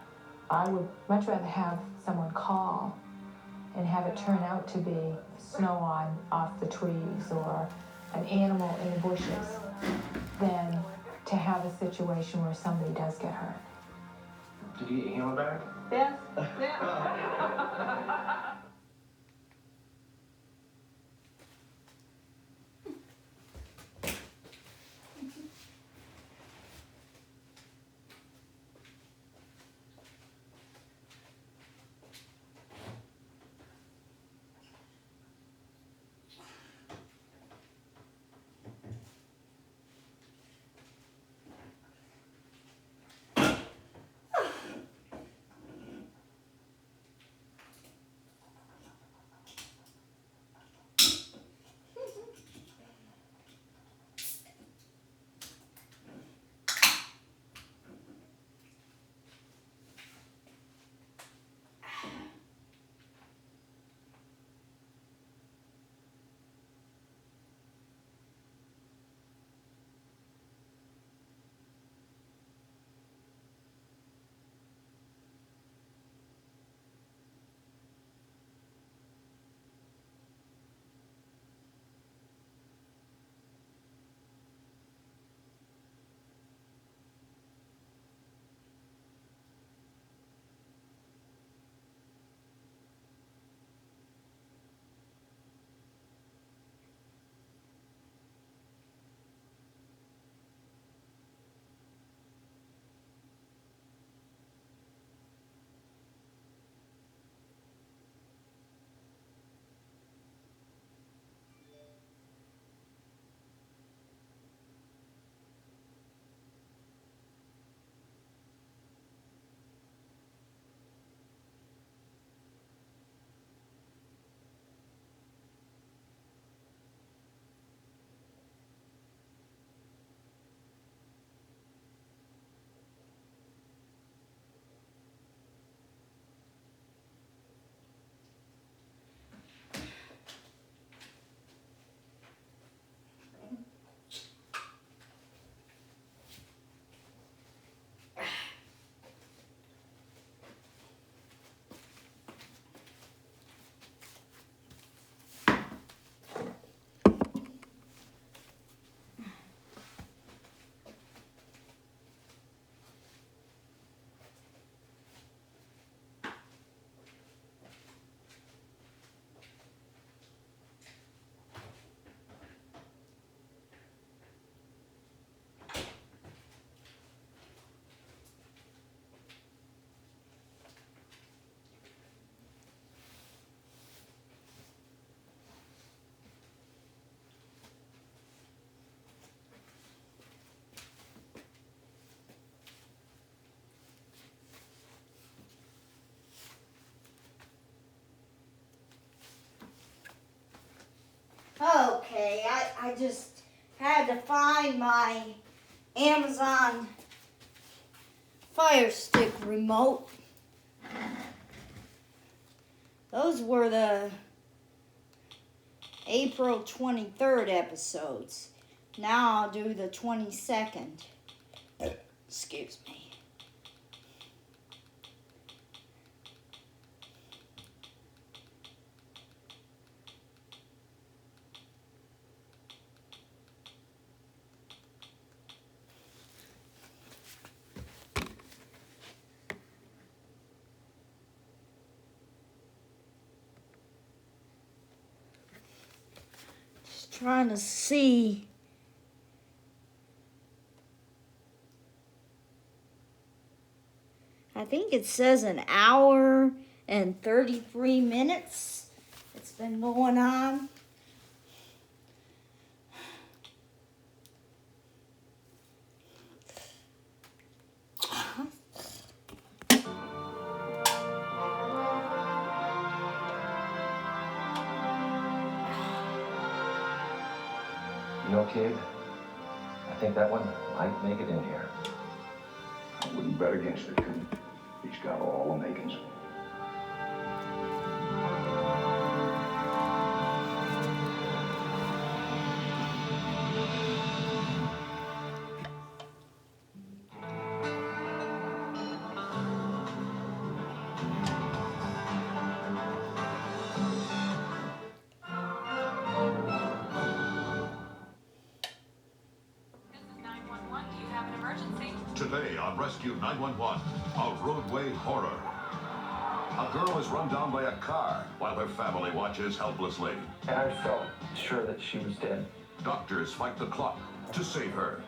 S1: I would much rather have someone call and have it turn out to be snow off the trees or an animal in the bushes than to have a situation where somebody does get hurt.
S25: Did you get your hammer back?
S14: Yes. Yeah.
S8: I just had to find my Amazon Fire Stick remote. Those were the April 23rd episodes. Now I'll do the 22nd. Excuse me. Just trying to see. I think it says an hour and 33 minutes. It's been going on.
S12: You know, kid, I think that one might make it in here.
S16: I wouldn't bet against it, Coon. He's got all the makings.
S19: Today on Rescue 911, a roadway horror. A girl is run down by a car while her family watches helplessly.
S11: And I felt sure that she was dead.
S19: Doctors fight the clock to save her.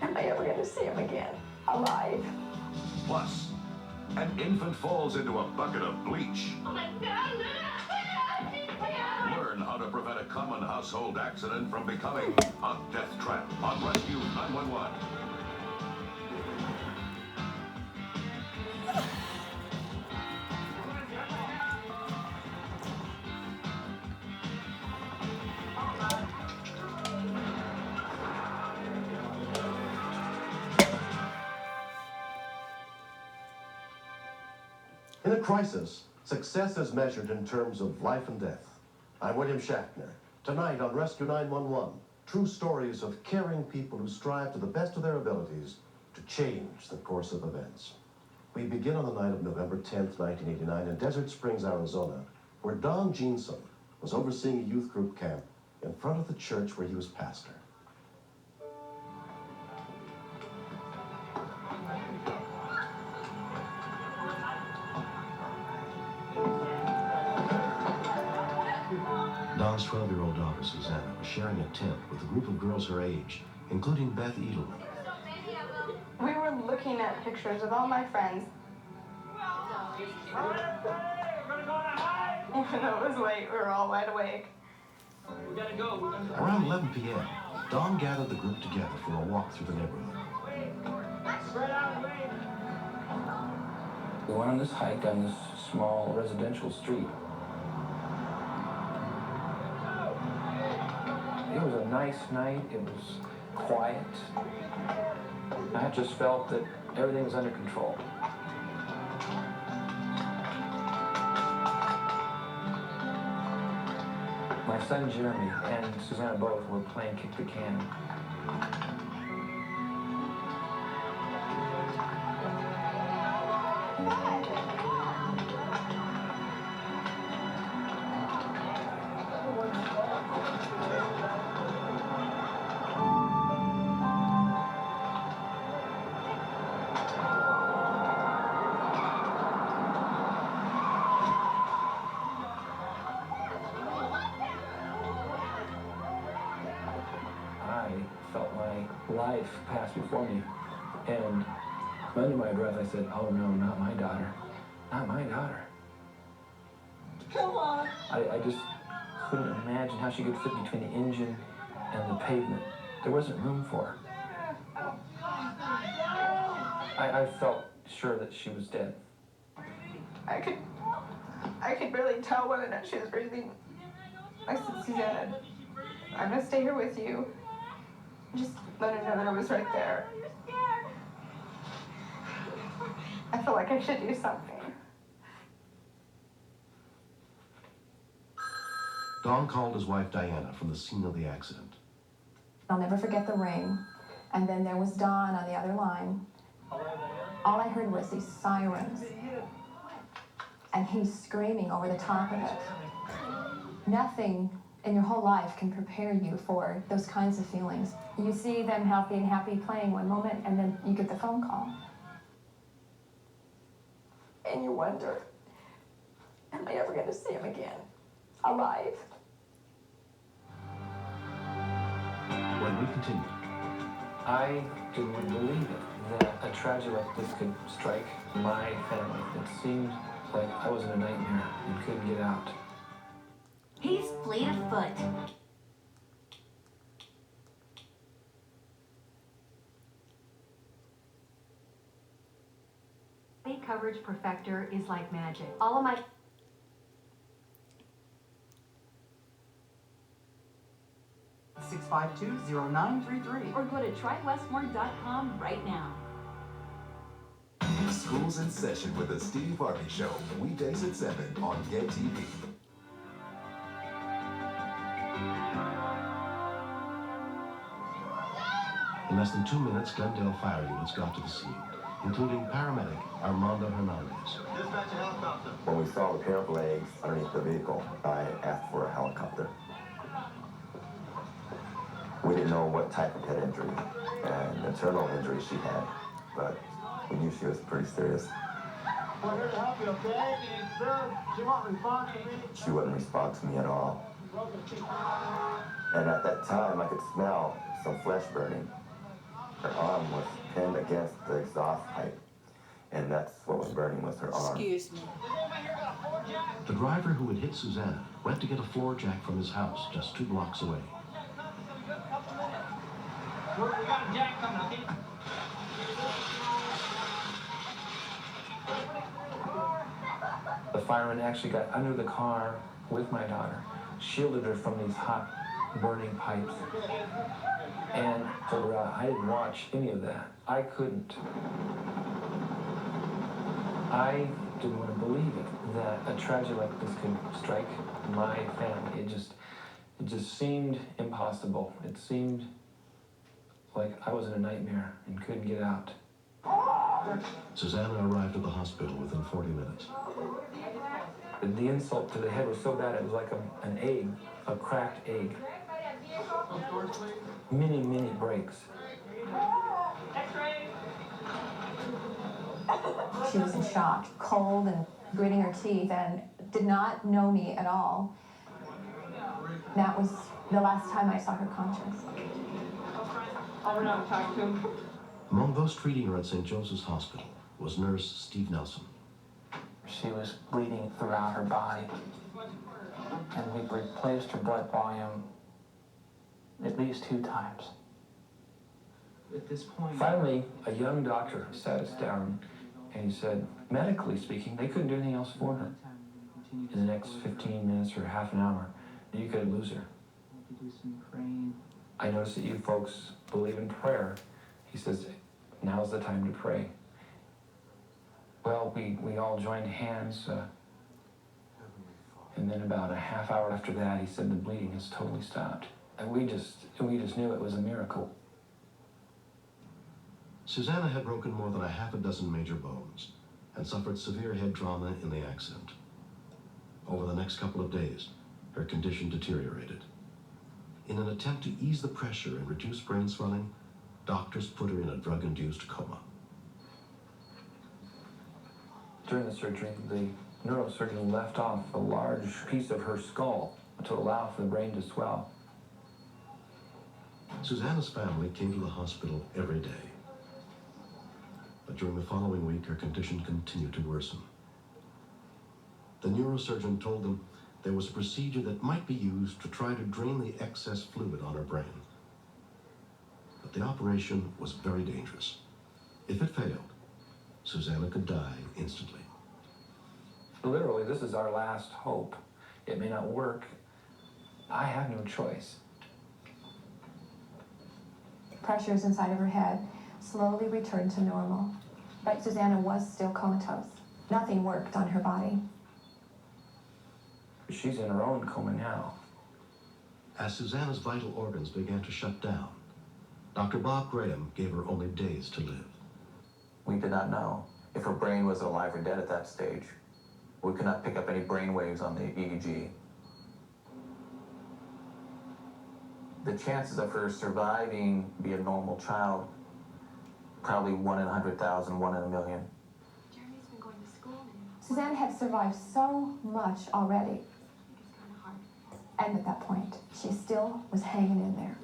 S13: Am I ever going to see him again? Alive?
S19: Plus, an infant falls into a bucket of bleach. Learn how to prevent a common household accident from becoming a death trap on Rescue 911.
S6: In a crisis, success is measured in terms of life and death. I'm William Shatner. Tonight on Rescue 911, true stories of caring people who strive to the best of their abilities to change the course of events. We begin on the night of November 10th, 1989 in Desert Springs, Arizona, where Don Jeanson was overseeing a youth group camp in front of the church where he was pastor. Don's 12-year-old daughter, Susanna, was sharing a tent with a group of girls her age, including Beth Edelman.
S22: We were looking at pictures of all my friends. Even though it was late, we were all wide awake.
S6: We gotta go. Around 11 p.m., Don gathered the group together for a walk through the neighborhood.
S12: We went on this hike on this small residential street. It was a nice night. It was quiet. I just felt that everything was under control. My son Jeremy and Susanna both were playing kick the can. Life passed before me, and under my breath I said, "Oh no, not my daughter, not my daughter."
S22: Come on.
S12: I just couldn't imagine how she could fit between the engine and the pavement. There wasn't room for her. I felt sure that she was dead.
S22: I could really tell whether or not she was breathing. I said, Susanna, I'm gonna stay here with you. Just let her know that I was right there. I feel like I should do something.
S6: Don called his wife Diana from the scene of the accident.
S7: I'll never forget the ring. And then there was Don on the other line. All I heard was these sirens. And he's screaming over the top of it. Nothing in your whole life can prepare you for those kinds of feelings. You see them healthy and happy playing one moment, and then you get the phone call. And you wonder, am I ever going to see him again? Alive?
S6: When we continue.
S12: I didn't believe it, that a tragedy like this could strike my family. It seemed like I was in a nightmare and couldn't get out.
S9: He's fleet of foot. State coverage perfector is like magic. All of my
S18: (652-0933)
S9: or go to trywestmore.com right now.
S10: School's in session with the Steve Harvey Show, weekdays at 7 on Get TV.
S6: In less than 2 minutes, Glendale fire units got to the scene, including paramedic Armando Hernandez.
S4: Dispatch a helicopter.
S23: When we saw the pair of legs underneath the vehicle, I asked for a helicopter. We didn't know what type of head injury and internal injury she had, but we knew she was pretty serious.
S4: We're here to help you, okay? Sir, she won't respond to me.
S23: She wouldn't respond to me at all. And at that time, I could smell some flesh burning. Her arm was pinned against the exhaust pipe, and that's what was burning was her arm.
S8: Excuse me.
S6: The driver who had hit Susanna went to get a floor jack from his house just 2 blocks away.
S4: We got a jack coming, okay?
S12: The fireman actually got under the car with my daughter, shielded her from these hot, burning pipes. And told her I didn't watch any of that. I couldn't. I didn't want to believe it, that a tragedy like this could strike my family. It just seemed impossible. It seemed like I was in a nightmare and couldn't get out.
S6: Susanna arrived at the hospital within 40 minutes.
S12: The insult to the head was so bad, it was like an egg, a cracked egg. Many breaks.
S7: She was in shock, cold and gritting her teeth, and did not know me at all. That was the last time I saw her conscious.
S22: I'll run out and talk to him.
S6: Among those treating her at St. Joseph's Hospital was nurse Steve Nelson.
S12: She was bleeding throughout her body, and we replaced her blood volume at least 2 times.
S18: At this point,
S12: Finally, a young doctor sat us down, and he said, medically speaking, they couldn't do anything else for her. In the next 15 minutes or half an hour, you could lose her. I noticed that you folks believe in prayer. He says, now's the time to pray. Well, we all joined hands, and then about a half hour after that, he said the bleeding has totally stopped. And we just knew it was a miracle.
S6: Susanna had broken more than a half a dozen major bones and suffered severe head trauma in the accident. Over the next couple of days, her condition deteriorated. In an attempt to ease the pressure and reduce brain swelling, doctors put her in a drug-induced coma.
S12: During the surgery, the neurosurgeon left off a large piece of her skull to allow for the brain to swell.
S6: Susanna's family came to the hospital every day. But during the following week, her condition continued to worsen. The neurosurgeon told them there was a procedure that might be used to try to drain the excess fluid on her brain. But the operation was very dangerous. If it failed, Susanna could die instantly.
S12: Literally, this is our last hope. It may not work. I have no choice.
S7: pressures inside of her head slowly returned to normal. But Susanna was still comatose. Nothing worked on her body.
S12: She's in her own coma now.
S6: As Susanna's vital organs began to shut down, Dr. Bob Graham gave her only days to live.
S11: We did not know if her brain was alive or dead at that stage. We could not pick up any brain waves on the EEG. The chances of her surviving be a normal child, probably 1 in 100,000, 1 in a million.
S14: Jeremy's been going to school now.
S7: Susanna had survived so much already. And at that point, she still was hanging in there.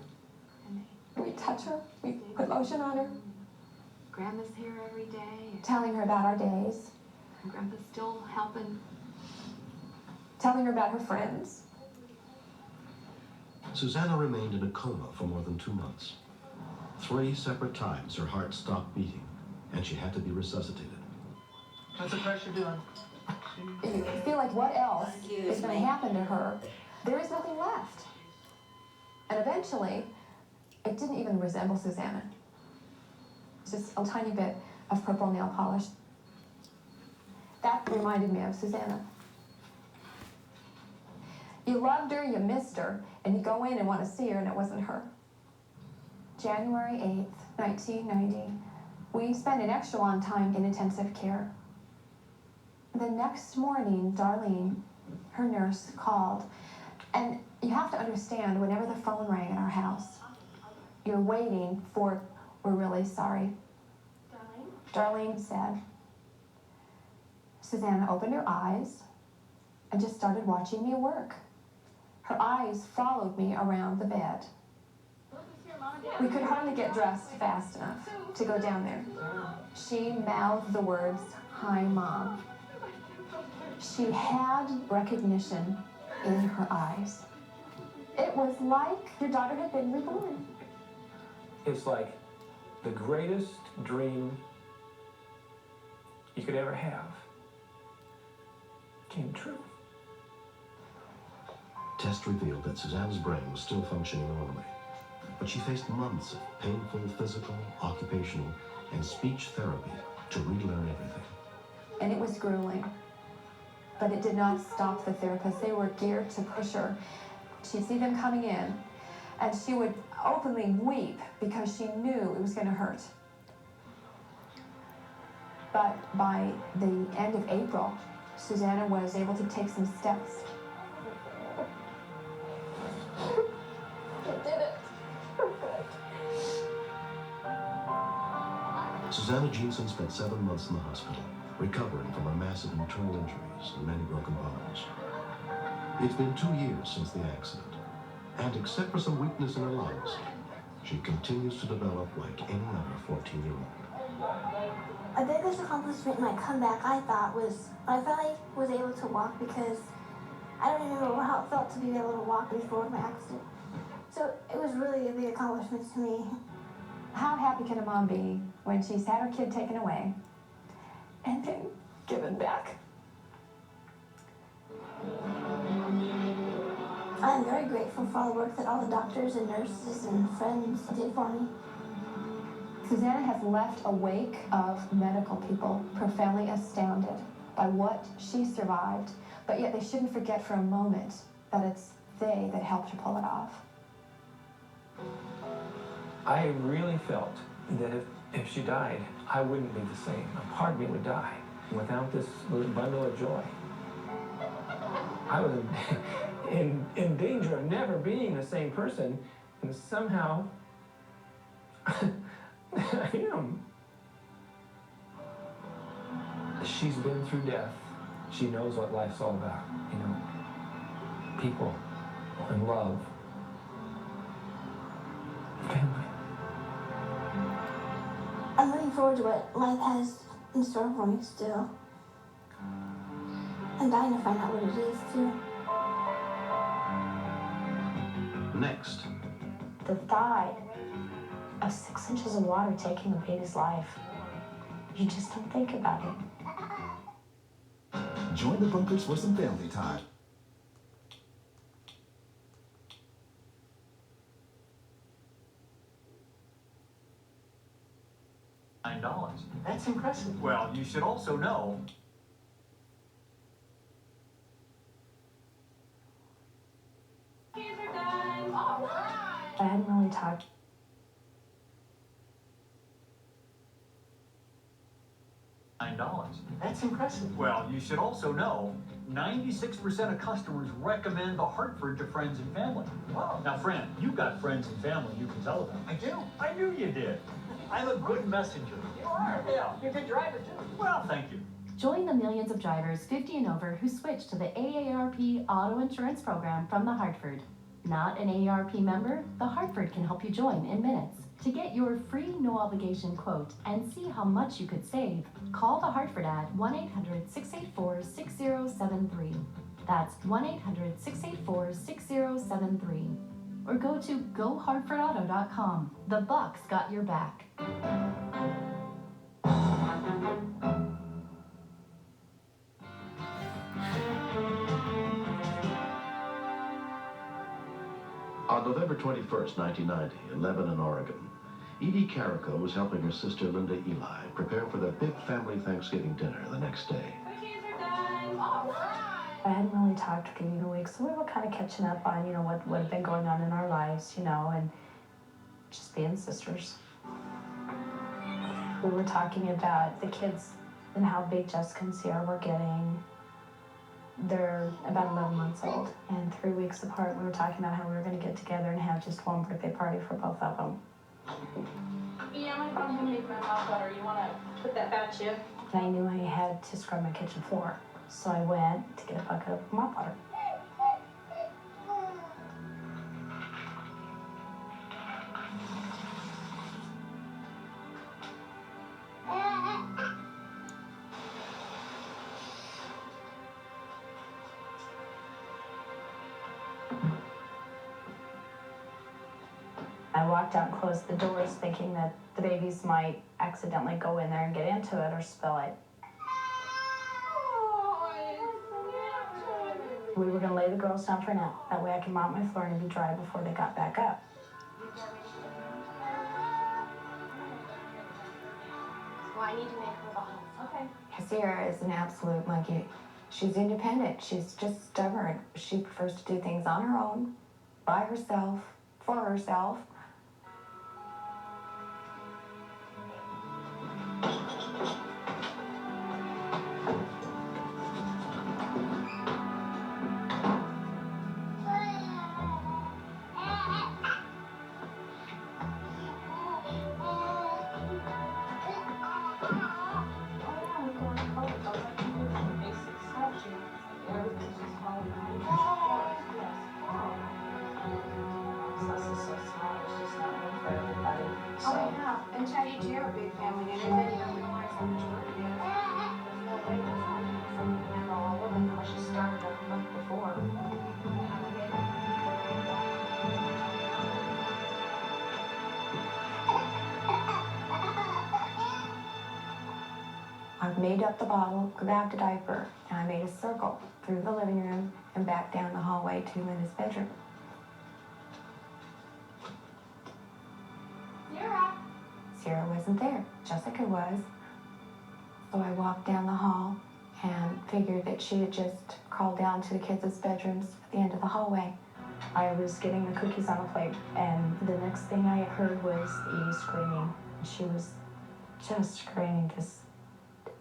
S7: We'd touch her, we'd put lotion on her,
S14: Grandma's here every day.
S7: telling her about our days,
S14: And Grandpa's still helping.
S7: telling her about her friends.
S6: Susanna remained in a coma for more than 2 months. 3 separate times her heart stopped beating, and she had to be resuscitated.
S18: What's the pressure doing?
S7: You feel like what else is going to happen to her? There is nothing left. And eventually, it didn't even resemble Susanna. Just a tiny bit of purple nail polish. That reminded me of Susanna. You loved her, you missed her, and you go in and want to see her, and it wasn't her. January 8th, 1990, we spent an extra long time in intensive care. The next morning, Darlene, her nurse, called. And you have to understand, whenever the phone rang in our house, you're waiting for, "We're really sorry." Darlene said, Susanna opened her eyes and just started watching me work. Her eyes followed me around the bed. We could hardly get dressed fast enough to go down there. She mouthed the words, "Hi, Mom." She had recognition in her eyes. It was like your daughter had been reborn.
S12: It's like the greatest dream you could ever have came true.
S6: Tests revealed that Susanna's brain was still functioning normally, but she faced months of painful physical, occupational, and speech therapy to relearn everything.
S7: And it was grueling. But it did not stop the therapists. They were geared to push her. She'd see them coming in, and she would openly weep because she knew it was going to hurt. But by the end of April, Susanna was able to take some steps. It did it.
S6: Susanna Jeanson spent 7 months in the hospital, recovering from her massive internal injuries and many broken bones. It's been 2 years since the accident, and except for some weakness in her lungs, she continues to develop like any other 14-year-old.
S5: My biggest accomplishment in my comeback, I thought, was I finally was able to walk, because I don't even know how it felt to be able to walk before my accident. So it was really a big accomplishment to me.
S7: How happy can a mom be when she's had her kid taken away and then given back?
S5: I'm very grateful for all the work that all the doctors and nurses and friends did for me.
S7: Susanna has left a wake of medical people profoundly astounded by what she survived, but yet they shouldn't forget for a moment that it's they that helped her pull it off.
S12: I really felt that if she died, I wouldn't be the same. A part of me would die without this bundle of joy. I was in danger of never being the same person, and somehow I am. She's been through death. She knows what life's all about, you know. People and love. Family.
S5: I'm looking forward to what life has in store for me still. I'm dying to find out what it is, too.
S6: Next.
S15: The thought of 6 inches of water taking a baby's life, you just don't think about it.
S10: Join the Bunkers for some family time.
S4: That's impressive. Well, you should also know.
S14: Keys are done. All right.
S15: I hadn't really talked.
S4: $9. That's impressive. Well, you should also know 96% of customers recommend the Hartford to friends and family. Wow. Now, friend, you've got friends and family you can tell about. I do. I knew you did. I'm a good messenger. You are? Yeah. You're a good driver, too. Well, thank you.
S2: Join the millions of drivers 50 and over who switch to the AARP auto insurance program from the Hartford. Not an AARP member? The Hartford can help you join in minutes. To get your free no-obligation quote and see how much you could save, call the Hartford at 1-800-684-6073. That's 1-800-684-6073. Or go to gohartfordauto.com. The Bucks got your back.
S3: On November 21st, 1990, in Lebanon, Oregon, Edie Carrico was helping her sister Linda Eli prepare for their big family Thanksgiving dinner the next day.
S14: Cookies are done. All right.
S15: I hadn't really talked for a week, so we were kind of catching up on, what had been going on in our lives, and just being sisters. We were talking about the kids and how big Jessica and Sierra were getting. They're about 11 months old, and 3 weeks apart, we were talking about how we were going to get together and have just one birthday party for both of them.
S22: Yeah, I'm gonna go ahead and make my mouth butter. You wanna put that back chip?
S15: I knew I had to scrub my kitchen floor, so I went to get a bucket of mop butter. I walked out and closed the doors thinking that the babies might accidentally go in there and get into it or spill it. We were gonna lay the girls down for a nap. That way I could mop my floor and it'd be dry before they got back up.
S22: Well, I need to make her the home. Okay.
S7: Sierra is an absolute monkey. She's independent. She's just stubborn. She prefers to do things on her own, by herself, for herself.
S22: Oh, yeah. And Chatty and Gio are a big family, and everybody don't realize how much work it is. There's no way this one can handle all of them unless she started a month before.
S7: I made up the bottle, grabbed a diaper, and I made a circle through the living room and back down the hallway to Linda's bedroom. Sierra wasn't there. Jessica was. So I walked down the hall and figured that she had just crawled down to the kids' bedrooms at the end of the hallway.
S15: I was getting the cookies on a plate, and the next thing I heard was Edie screaming. She was just screaming, just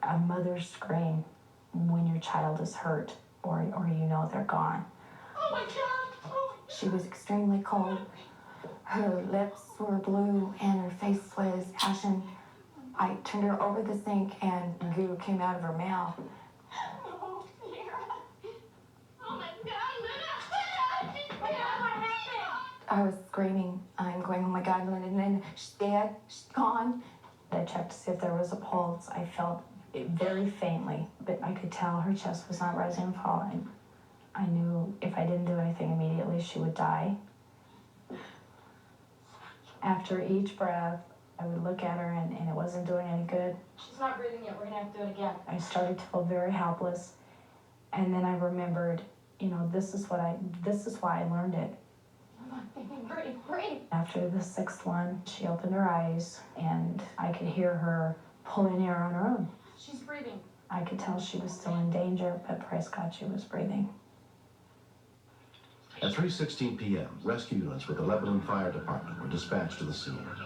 S15: a mother's scream when your child is hurt or they're gone.
S14: Oh my God! Oh.
S7: She was extremely cold. Her lips were blue and her face was ashen. I turned her over the sink and goo came out of her mouth.
S14: Oh, Sierra. Oh my God, Linda! What happened?
S7: I was screaming. I'm going, oh my God, Linda, and then she's dead, she's gone.
S15: I checked to see if there was a pulse. I felt it very faintly, but I could tell her chest was not rising and falling. I knew if I didn't do anything immediately, she would die. After each breath, I would look at her and it wasn't doing any good.
S22: She's not breathing yet. We're gonna have to do it again.
S15: I started to feel very helpless. And then I remembered, this is why I learned it.
S22: Breathe.
S15: After the 6th one, she opened her eyes and I could hear her pulling air on her own.
S14: She's breathing.
S15: I could tell she was still in danger, but praise God she was breathing.
S3: At 3:16 p.m., rescue units with the Lebanon Fire Department were dispatched to the scene.
S22: She's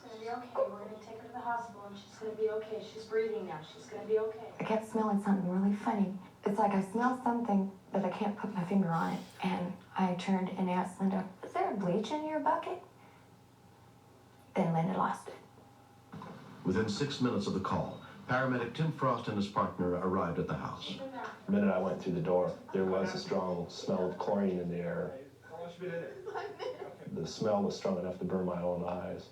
S22: gonna be okay. We're gonna take her to the hospital and she's gonna be okay. She's breathing now. She's gonna be okay.
S7: I kept smelling something really funny. It's like I smell something, but I can't put my finger on it. And I turned and asked Linda, is there bleach in your bucket? Then Linda lost it.
S3: Within 6 minutes of the call, paramedic Tim Frost and his partner arrived at the house.
S11: The minute I went through the door, there was a strong smell of chlorine in the air. The smell was strong enough to burn my own eyes.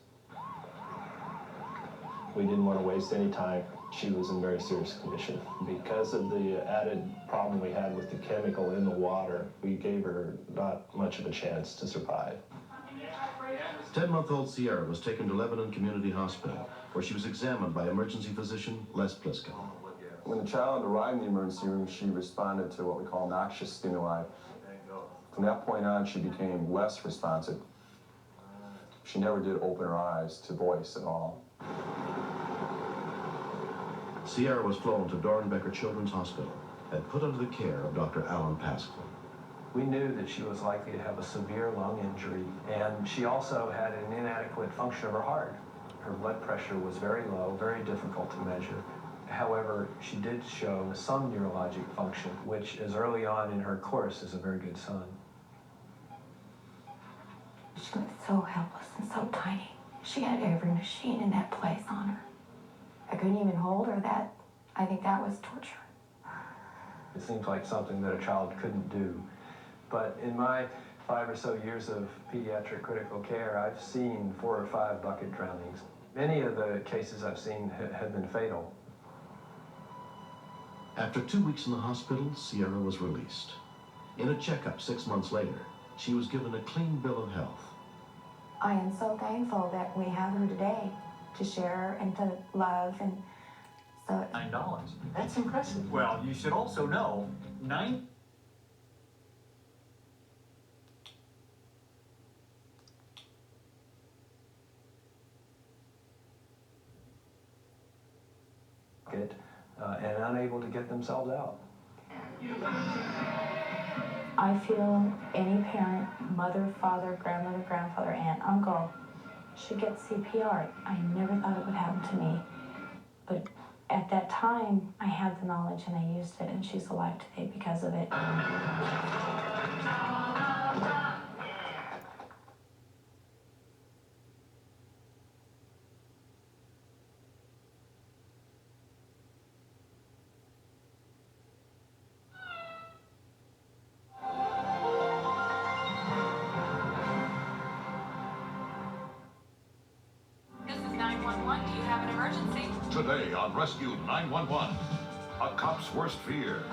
S11: We didn't want to waste any time. She was in very serious condition. Because of the added problem we had with the chemical in the water, we gave her not much of a chance to survive.
S3: 10-month-old Sierra was taken to Lebanon Community Hospital, where she was examined by emergency physician Les Pliskin.
S25: When the child arrived in the emergency room, she responded to what we call noxious stimuli. From that point on, she became less responsive. She never did open her eyes to voice at all.
S3: Sierra was flown to Dorenbecker Children's Hospital and put under the care of Dr. Alan Pascal.
S11: We knew that she was likely to have a severe lung injury, and she also had an inadequate function of her heart. Her blood pressure was very low, very difficult to measure. However, she did show some neurologic function, which as early on in her course is a very good sign.
S7: She looked so helpless and so tiny. She had every machine in that place on her. I couldn't even hold her. I think that was torture.
S11: It seems like something that a child couldn't do. But in my 5 or so years of pediatric critical care, I've seen 4 or 5 bucket drownings. Many of the cases I've seen have been fatal.
S3: After 2 weeks in the hospital, Sierra was released. In a checkup 6 months later, she was given a clean bill of health.
S7: I am so thankful that we have her today to share and to love, and so...
S4: $9. That's impressive. Well, you should also know,
S11: and unable to get themselves out.
S15: I feel any parent, mother, father, grandmother, grandfather, aunt, uncle, should get CPR. I never thought it would happen to me. But at that time, I had the knowledge and I used it, and she's alive today because of it.
S19: Today on Rescue 911, a cop's worst fear.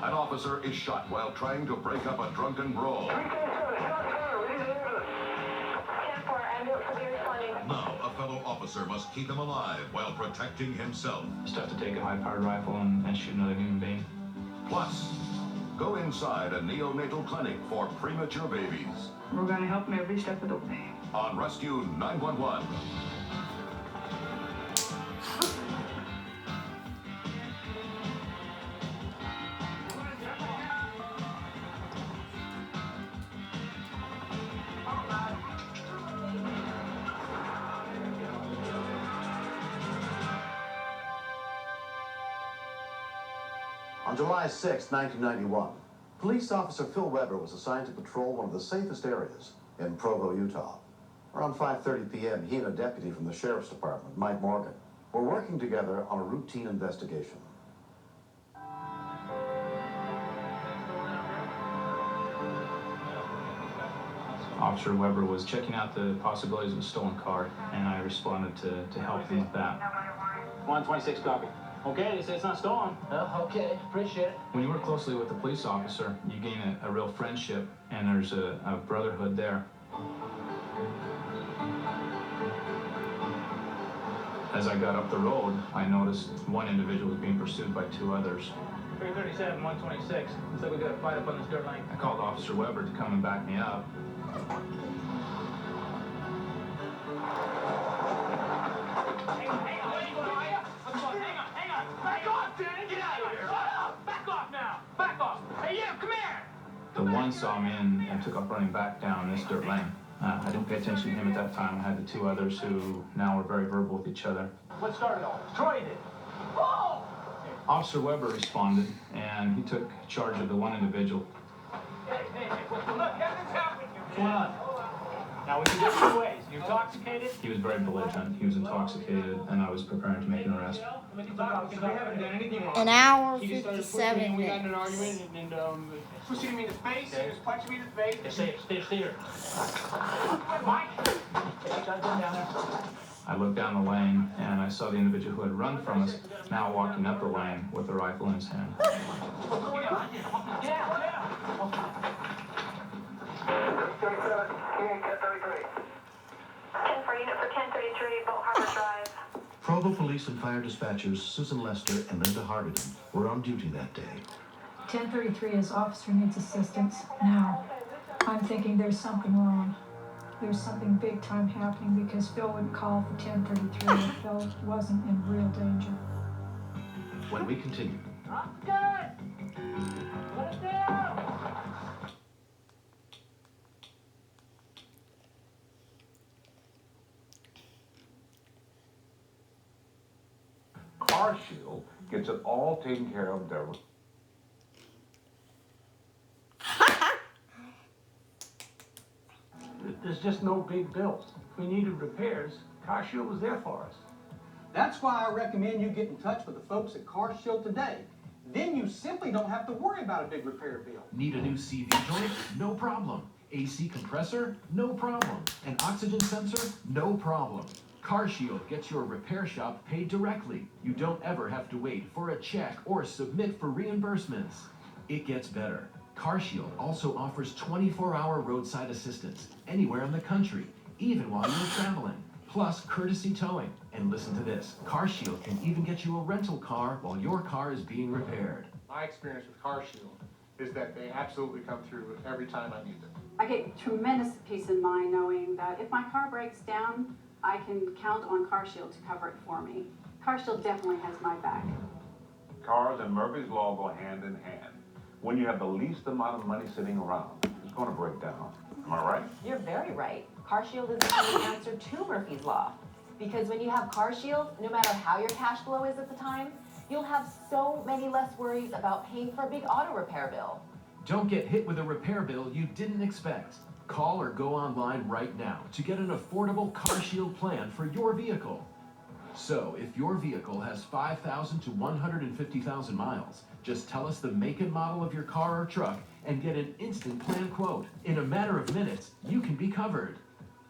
S19: An officer is shot while trying to break up a drunken brawl. Now, a fellow officer must keep him alive while protecting himself.
S12: Just have to take a high-powered rifle and shoot another human being.
S19: Plus, go inside a neonatal clinic for premature babies.
S1: We're going to help him every step of the way.
S19: On Rescue 911.
S6: On July 6, 1991, police officer Phil Weber was assigned to patrol one of the safest areas in Provo, Utah. Around 5:30 p.m., he and a deputy from the sheriff's department, Mike Morgan, were working together on a routine investigation.
S12: Officer Weber was checking out the possibilities of a stolen car, and I responded to help him with that.
S17: 126 copy. Okay, they say it's not stolen. Okay, appreciate it.
S12: When you work closely with a police officer, you gain a real friendship, and there's a brotherhood there. As I got up the road, I noticed one individual was being pursued by 2 others.
S17: 337, 126. Looks like we got a fight up on this dirt lane.
S12: I called Officer Weber to come and back me up. one saw me and took off running back down this dirt lane. I didn't pay attention to him at that time. I had the two others who now are very verbal with each other.
S17: What started all this? Troy did. Oh!
S12: Officer Weber responded, and he took charge of the one individual.
S17: Hey, look, nothing's happening here. What's going on? Now, we can go two ways. You're intoxicated?
S12: He was very belligerent. He was intoxicated, and I was preparing to make an arrest.
S17: We haven't done anything wrong.
S8: An hour,
S17: He just started
S8: 57
S17: pushing me, we got in an
S8: minutes.
S17: argument, and pushing me in the face, he was punching me in the face. Stay here. Mike! Down there.
S12: I looked down the lane, and I saw the individual who had run from us now walking up the lane with a rifle in his hand.
S17: What's going on? Get out!
S22: 37, King 1033. 10 for unit for 1033, Boat Harbor Drive.
S3: Provo Police and Fire Dispatchers Susan Lester and Linda Hardigan were on duty that day.
S13: 1033 is officer needs assistance. Now, I'm thinking there's something wrong. There's something big time happening because Phil wouldn't call for 1033 if Phil wasn't in real danger.
S3: When we continue.
S17: Good! Let it down!
S16: CarShield gets it all taken care of there.
S18: There's just no big bills. If we needed repairs, CarShield was there for us.
S4: That's why I recommend you get in touch with the folks at CarShield today. Then you simply don't have to worry about a big repair bill.
S20: Need a new CV joint? No problem. AC compressor? No problem. An oxygen sensor? No problem. CarShield gets your repair shop paid directly. You don't ever have to wait for a check or submit for reimbursements. It gets better. CarShield also offers 24-hour roadside assistance anywhere in the country, even while you're traveling. Plus courtesy towing. And listen to this, CarShield can even get you a rental car while your car is being repaired.
S21: My experience with CarShield is that they absolutely come through every time I need them.
S24: I get tremendous peace of mind knowing that if my car breaks down, I can count on CarShield to cover it for me. CarShield definitely has my back.
S16: Cars and Murphy's Law go hand in hand. When you have the least amount of money sitting around, it's going to break down. Am I right?
S26: You're very right. CarShield is the only answer to Murphy's Law. Because when you have CarShield, no matter how your cash flow is at the time, you'll have so many less worries about paying for a big auto repair bill.
S20: Don't get hit with a repair bill you didn't expect. Call or go online right now to get an affordable CarShield plan for your vehicle. So, if your vehicle has 5,000 to 150,000 miles, just tell us the make and model of your car or truck and get an instant plan quote. In a matter of minutes, you can be covered.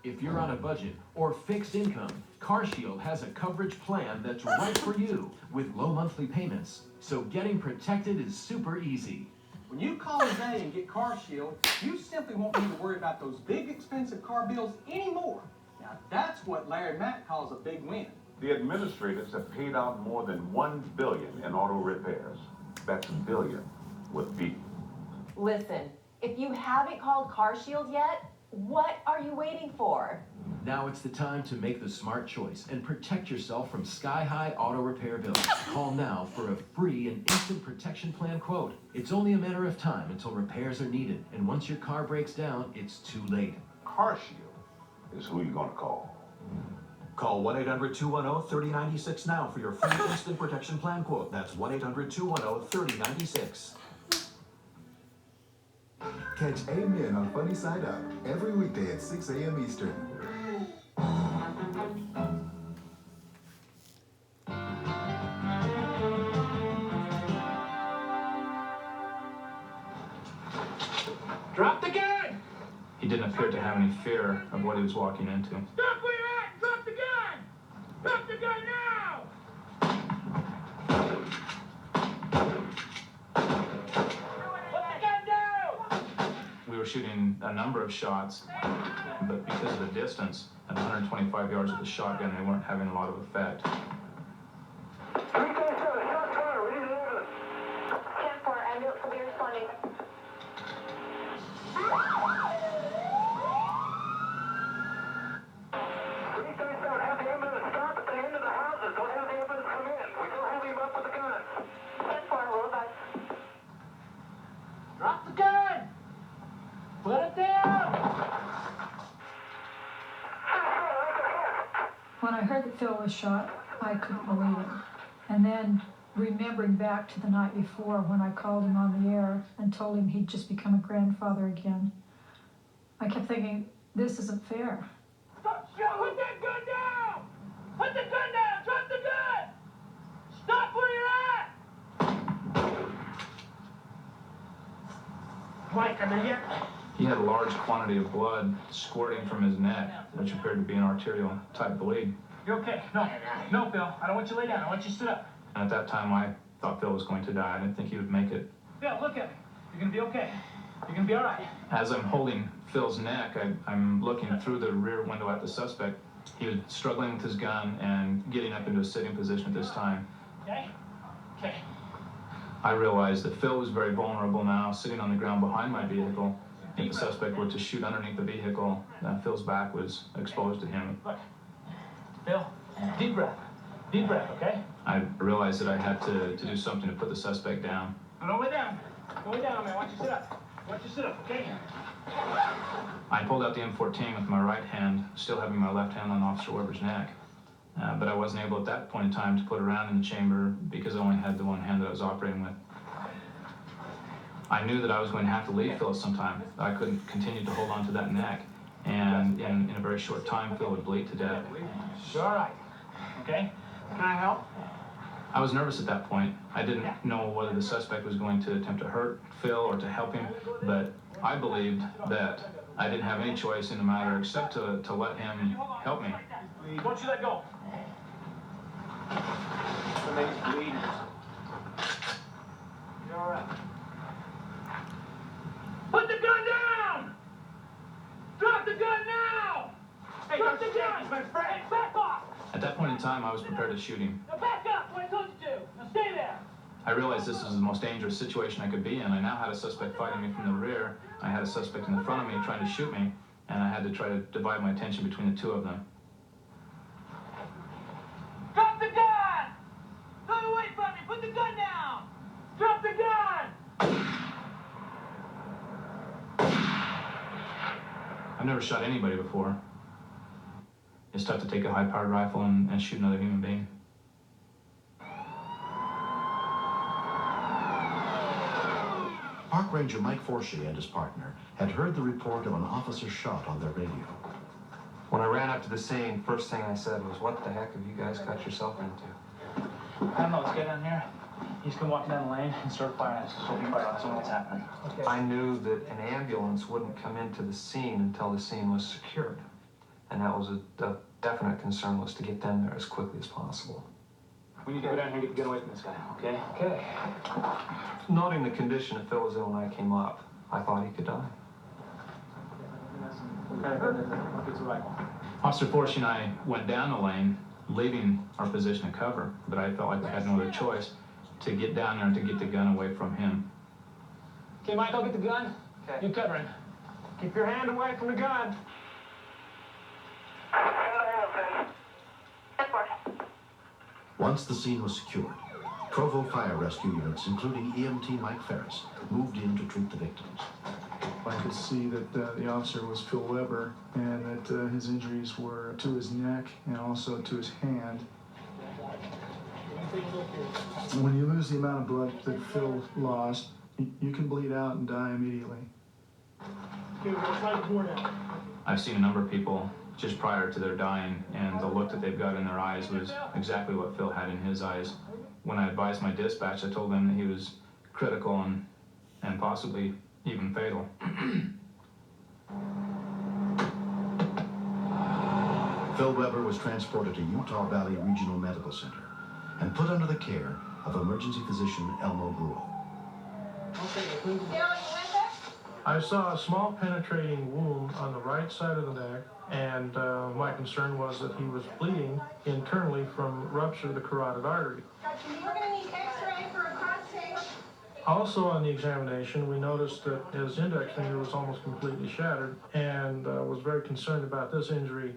S20: If you're on a budget or fixed income, CarShield has a coverage plan that's right for you with low monthly payments. So getting protected is super easy.
S4: When you call today and get CarShield, you simply won't need to worry about those big expensive car bills anymore. Now that's what Larry Mack calls a big win.
S16: The administrators have paid out more than $1 billion in auto repairs. That's billion with B.
S26: Listen, if you haven't called CarShield yet, what are you waiting for?
S20: Now it's the time to make the smart choice and protect yourself from sky-high auto repair bills. Call now for a free and instant protection plan quote. It's only a matter of time until repairs are needed, and once your car breaks down, it's too late.
S16: CarShield is who you're going to call.
S26: Call 1-800-210-3096 now for your free instant protection plan quote. That's 1-800-210-3096.
S10: Catch Amen on Funny Side Up every weekday at 6 a.m. Eastern.
S17: Drop the gun!
S12: He didn't appear to have any fear of what he was walking into.
S17: Stop where you're at! Drop the gun! Drop the gun now! Put the gun down!
S12: We were shooting a number of shots, but because of the distance, at 125 yards with the shotgun, they weren't having a lot of effect.
S22: 337, shots fired. We need an ambulance. 10-4, ambulance will be responding. Have the ambulance stop at the end of the houses. Don't have the ambulance come in. We don't have him up with the gun. 10-4, roll back.
S17: Drop the gun!
S13: that Phil was shot, I couldn't believe it. And then remembering back to the night before when I called him on the air and told him he'd just become a grandfather again, I kept thinking, this isn't fair.
S17: Stop! Put that gun down! Put the gun down! Drop the gun! Stop where you're at! Mike, I'm in here.
S2: He had a large quantity of blood squirting from his neck, which appeared to be an arterial type bleed.
S17: You're okay. No, no, Phil. I don't want you to lay down. I want you to sit up.
S2: And at that time, I thought Phil was going to die. I didn't think he would make it.
S17: Phil, look at me. You're gonna be okay. You're gonna be all right.
S2: As I'm holding Phil's neck, I'm looking through the rear window at the suspect. He was struggling with his gun and getting up into a sitting position at this time.
S17: Okay? Okay.
S2: I realized that Phil was very vulnerable now, sitting on the ground behind my vehicle. If the suspect were to shoot underneath the vehicle, Phil's back was exposed to him.
S17: Look. Phil, deep breath. Deep breath, okay?
S2: I realized that I had to do something to put the suspect down.
S17: No, don't lay down. Don't lay down, man. I want you to sit up. I want you to sit up, okay?
S2: I pulled out the M14 with my right hand, still having my left hand on Officer Weber's neck. But I wasn't able at that point in time to put a round in the chamber because I only had the one hand that I was operating with. I knew that I was going to have to leave Phil sometime. I couldn't continue to hold on to that neck. And in a very short time, Phil would bleed to death.
S17: You're all right. Okay? Can I help?
S2: I was nervous at that point. I didn't know whether the suspect was going to attempt to hurt Phil or to help him, but I believed that I didn't have any choice in the matter except to let him help me.
S17: Don't you let go. Bleed. You're all right. Put the gun down! Drop the gun now! Hey, drop the gun! My friend! Hey, back off!
S2: At that point in time, I was prepared to shoot him.
S17: Now back up! What I told you to! Now stay there!
S2: I realized this was the most dangerous situation I could be in. I now had a suspect fighting me from the rear. I had a suspect in the front of me trying to shoot me, and I had to try to divide my attention between the two of them.
S17: Drop the gun! Don't away from me! Put the gun down! Drop the gun!
S2: I've never shot anybody before. It's tough to take a high-powered rifle and shoot another human being.
S3: Park Ranger Mike Forshee and his partner had heard the report of an officer shot on their radio.
S12: When I ran up to the scene, first thing I said was, "What the heck have you guys got yourself into?"
S17: I don't know what's going on here. He's come walking down the lane and started firing at us. So be quiet. I don't know what's happening. Okay.
S12: I knew that an ambulance wouldn't come into the scene until the scene was secured. And that was a definite concern, was to get them there as quickly as possible.
S17: We need to go down here and get the gun away from this guy, okay?
S12: Okay. Noting the condition that Phil was in when I came up, I thought he could die.
S2: Officer Forshee and I went down the lane, leaving our position of cover, but I felt like I had no other choice to get down there and to get the gun away from him.
S17: Okay, Mike, I'll get the gun. Okay. You cover him. Keep your hand away from the gun.
S3: Once the scene was secured, Provo fire rescue units, including EMT Mike Ferris, moved in to treat the victims.
S5: I could see that the officer was Phil Weber and that his injuries were to his neck and also to his hand. When you lose the amount of blood that Phil lost, you can bleed out and die immediately.
S2: I've seen a number of people just prior to their dying, and the look that they've got in their eyes was exactly what Phil had in his eyes. When I advised my dispatch, I told them that he was critical and possibly even fatal.
S3: Phil Weber was transported to Utah Valley Regional Medical Center and put under the care of emergency physician Elmo Gruel.
S18: I saw a small penetrating wound on the right side of the neck, and my concern was that he was bleeding internally from rupture of the carotid artery.
S22: We're going to need x-ray for a cross tape.
S18: Also on the examination, we noticed that his index finger was almost completely shattered, and was very concerned about this injury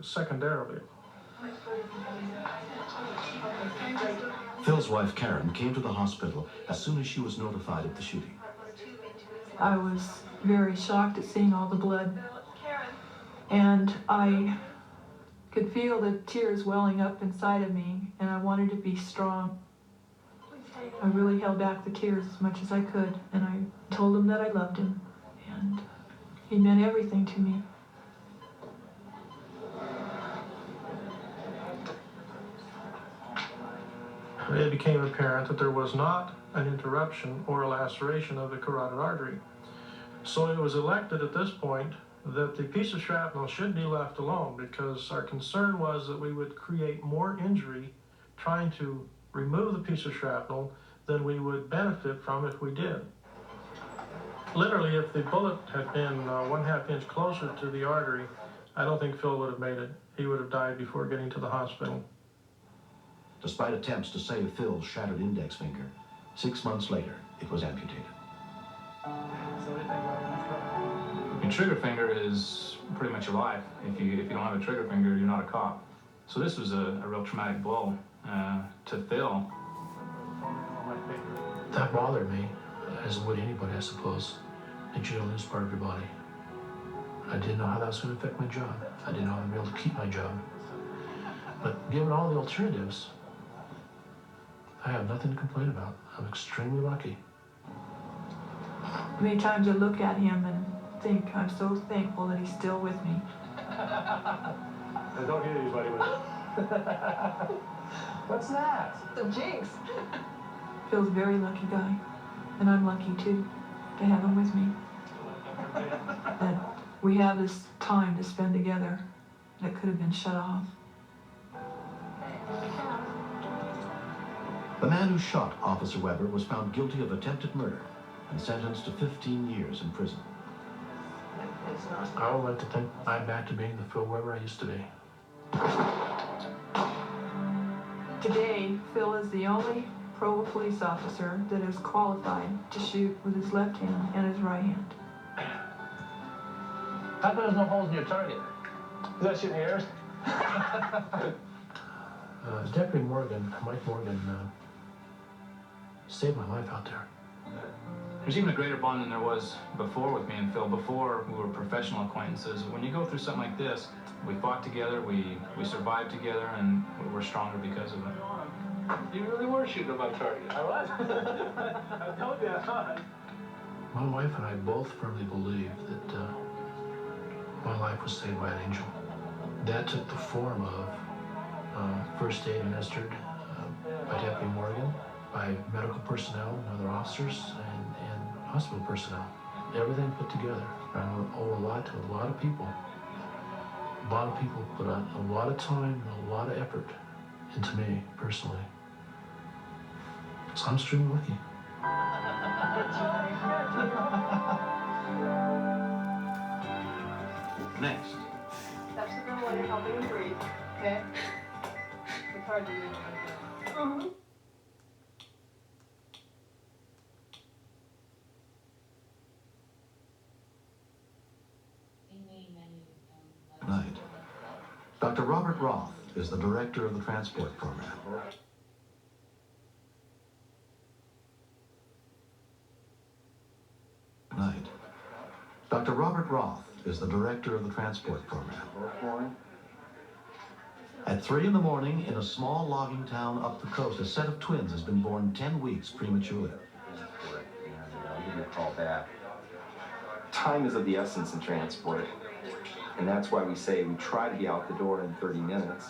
S18: secondarily.
S3: Phil's wife Karen came to the hospital as soon as she was notified of the shooting.
S9: I was very shocked at seeing all the blood, and I
S13: could feel the tears welling up inside of me, and I wanted to be strong. I really held back the tears as much as I could, and I told him that I loved him, and he meant everything to me.
S18: It became apparent that there was not an interruption or a laceration of the carotid artery. So it was elected at this point that the piece of shrapnel should be left alone, because our concern was that we would create more injury trying to remove the piece of shrapnel than we would benefit from if we did. Literally, if the bullet had been 1/2 inch closer to the artery, I don't think Phil would have made it. He would have died before getting to the hospital.
S3: Despite attempts to save Phil's shattered index finger, 6 months later, it was amputated.
S2: Your trigger finger is pretty much your life. If you don't have a trigger finger, you're not a cop. So this was a real traumatic blow to Phil.
S7: That bothered me, as would anybody, I suppose. That you lose part of your body. I didn't know how that was going to affect my job. I didn't know how I'd be able to keep my job. But given all the alternatives, I have nothing to complain about. I'm extremely lucky.
S13: Many times I look at him and think I'm so thankful that he's still with me.
S4: Don't hit anybody with it. What's that?
S9: The jinx.
S13: Phil's a very lucky guy, and I'm lucky too to have him with me. That we have this time to spend together that could have been shut off.
S3: The man who shot Officer Weber was found guilty of attempted murder and sentenced to 15 years in prison.
S7: I would like to think I'm back to being the Phil Weber I used to be.
S13: Today, Phil is the only pro police officer that is qualified to shoot with his left hand and his right hand.
S7: How come there's no holes in your target?
S4: Is that shooting yours?
S7: Deputy Morgan, Mike Morgan, saved my life out there.
S2: There's even a greater bond than there was before with me and Phil. Before, we were professional acquaintances. When you go through something like this, we fought together, we survived together, and we're stronger because of it.
S4: You really were shooting at my target. I was. I told you I was.
S7: My wife and I both firmly believe that my life was saved by an angel. That took the form of first aid administered by Deputy Morgan, by medical personnel and other officers, and hospital personnel. Everything put together. I owe a lot to a lot of people. A lot of people put on a lot of time and a lot of effort into me personally. So I'm extremely lucky.
S3: Next.
S9: Touch the girl while you're helping him breathe, okay? It's hard to do.
S3: Night. Dr. Robert Roth is the director of the transport program. Night. Dr. Robert Roth is the director of the transport program. At 3 in the morning, in a small logging town up the coast, a set of twins has been born 10 weeks prematurely.
S11: I'll give you a call back. Time is of the essence in transport. And that's why we say we try to be out the door in 30 minutes,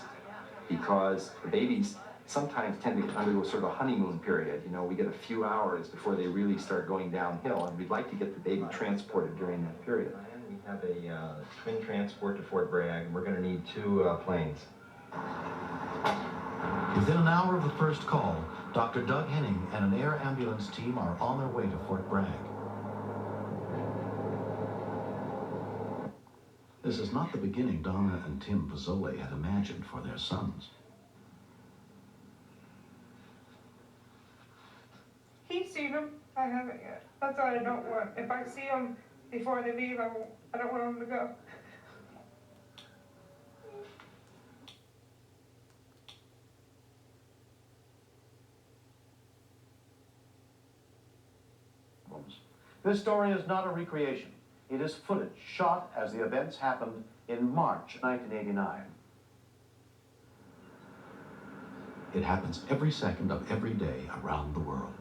S11: because the babies sometimes tend to undergo sort of a honeymoon period. You know, we get a few hours before they really start going downhill, and we'd like to get the baby transported during that period. We have a twin transport to Fort Bragg, and we're going to need 2 planes.
S3: Within an hour of the first call, Dr. Doug Henning and an air ambulance team are on their way to Fort Bragg. This is not the beginning Donna and Tim Pozzoli had imagined for their sons.
S1: He's seen them. I haven't yet. That's what I don't want. If I see them before they leave, I don't want them to go.
S6: This story is not a recreation. It is footage shot as the events happened in March 1989.
S3: It happens every second of every day around the world.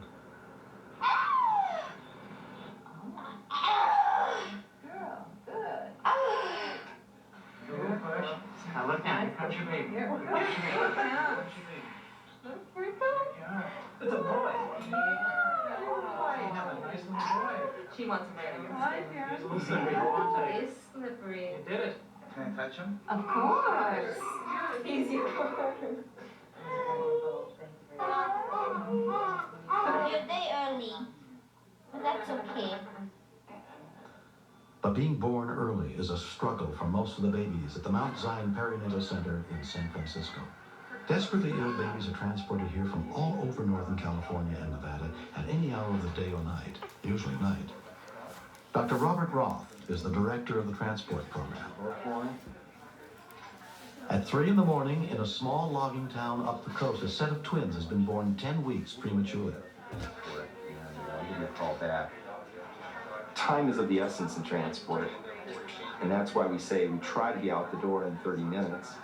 S17: Good push. Now look at here comes your baby. Here comes your baby. It's a boy. Have a nice little boy.
S9: She wants him ready.
S22: Hi,
S17: He's a little slippery. Hold on tight.
S22: He's slippery.
S17: You did it. Can I touch him?
S22: Of course. He's your
S8: You're day early, but that's okay.
S3: But being born early is a struggle for most of the babies at the Mount Zion Perinatal Center in San Francisco. Desperately ill babies are transported here from all over Northern California and Nevada at any hour of the day or night, usually night. Dr. Robert Roth is the director of the transport program. At 3 in the morning, in a small logging town up the coast, a set of twins has been born 10 weeks prematurely.
S11: I'll give you a call back. Time is of the essence in transport, and that's why we say we try to be out the door in 30 minutes,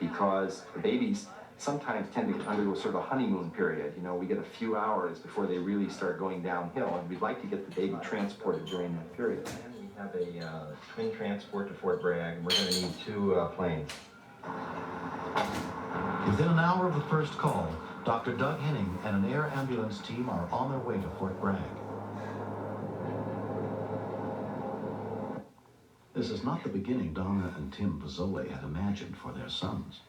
S11: because the babies sometimes tend to undergo sort of a honeymoon period. You know, we get a few hours before they really start going downhill, and we'd like to get the baby transported during that period. We have a twin transport to Fort Bragg, and we're going to need 2 planes.
S3: Within an hour of the first call, Dr. Doug Henning and an air ambulance team are on their way to Fort Bragg. This is not the beginning Donna and Tim Pozzoli had imagined for their sons.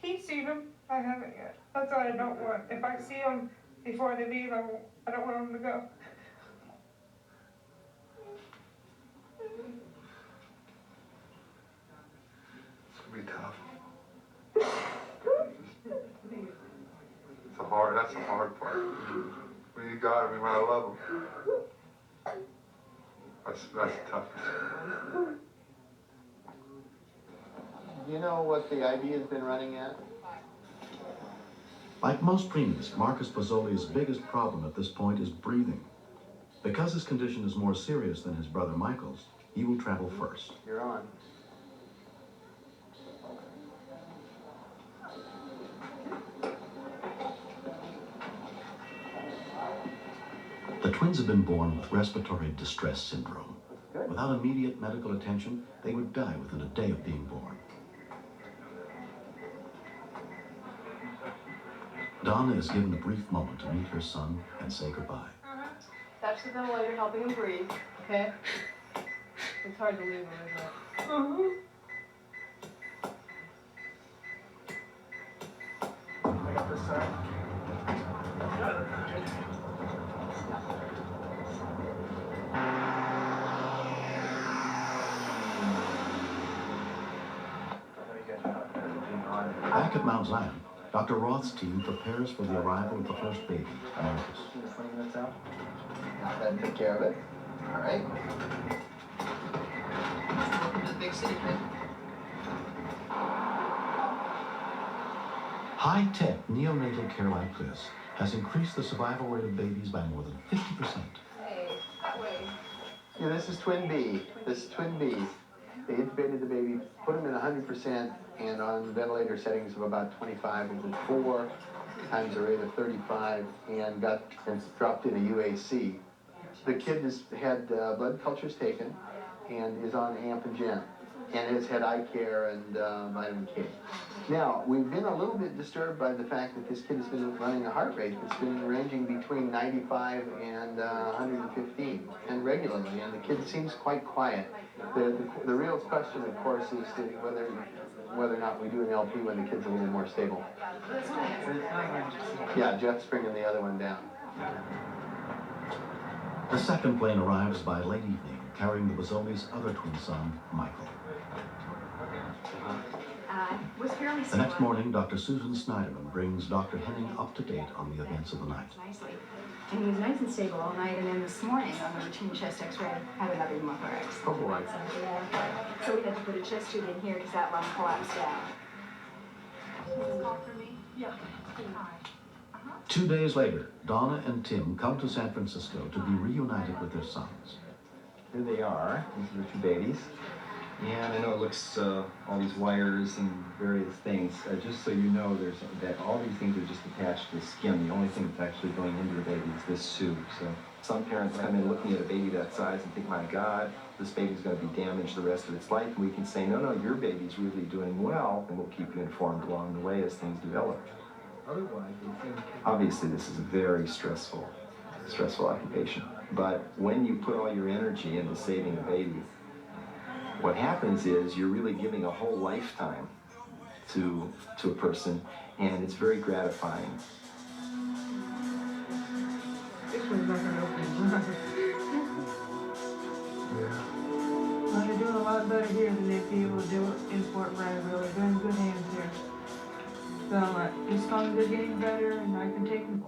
S1: He's seen them. I haven't yet. That's what I don't want. If I see them before they leave, I don't want them to go.
S14: It's gonna be tough. That's the hard part. When you got him, you might love him. That's tough.
S15: Do you know what the IV has been running at?
S3: Like most preemies, Marcus Pozzoli's biggest problem at this point is breathing. Because his condition is more serious than his brother Michael's, he will travel first.
S15: You're on.
S3: The twins have been born with respiratory distress syndrome. Without immediate medical attention, they would die within a day of being born. Donna is given a brief moment to meet her son and say goodbye.
S9: Touch the ventilator, helping him breathe, okay? It's hard to leave him, isn't it?
S17: I got this side.
S3: Back at Mount Zion, Dr. Roth's team prepares for the arrival of the first baby, Marcus.
S15: 20 minutes out. Got that, take care of it. All right.
S9: Welcome to the big city, kid.
S3: High-tech neonatal care like this has increased the survival rate of babies by more than 50%.
S9: Hey, that way.
S15: Yeah, this is twin B. This is twin B. They intubated the baby, put him in 100% and on ventilator settings of about 25 over 4 times the rate of 35 and dropped in a UAC. The kid has had blood cultures taken and is on AMP and GEN and has had eye care and vitamin K. Now, we've been a little bit disturbed by the fact that this kid has been running a heart rate that's been ranging between 95 and 115 and regularly, and the kid seems quite quiet. The real question, of course, is whether or not we do an LP when the kid's a little more stable. Yeah, Jeff's bringing the other one down.
S3: The second plane arrives by late evening, carrying the Pozzoli's other twin son, Michael.
S22: Was fairly
S3: The next morning, Dr. Susan Snyderman brings Dr. Henning up to date on the events of the night.
S22: nicely. And he was nice and stable all night, and then this morning on the routine chest x-ray, had another pneumothorax.
S15: Oh boy.
S22: So we had to put a chest tube in here because that lung collapsed down.
S24: Call for me?
S22: Yeah.
S3: 2 days later, Donna and Tim come to San Francisco to be reunited with their sons.
S11: Here they are. These are the 2 babies. Yeah, and I know it looks, all these wires and various things. Just so you know, that all these things are just attached to the skin. The only thing that's actually going into the baby is this tube. So some parents come in looking at a baby that size and think, my God, this baby's going to be damaged the rest of its life. And we can say, no, your baby's really doing well, and we'll keep you informed along the way as things develop. Obviously, this is a very stressful occupation. But when you put all your energy into saving a baby, what happens is you're really giving a whole lifetime to a person, and it's very gratifying.
S9: This one's not gonna open. Well, they're doing a lot better here than they'd be able to do it in Fort Bragg. They're in good hands here. So as long as they're getting better, and I can take them.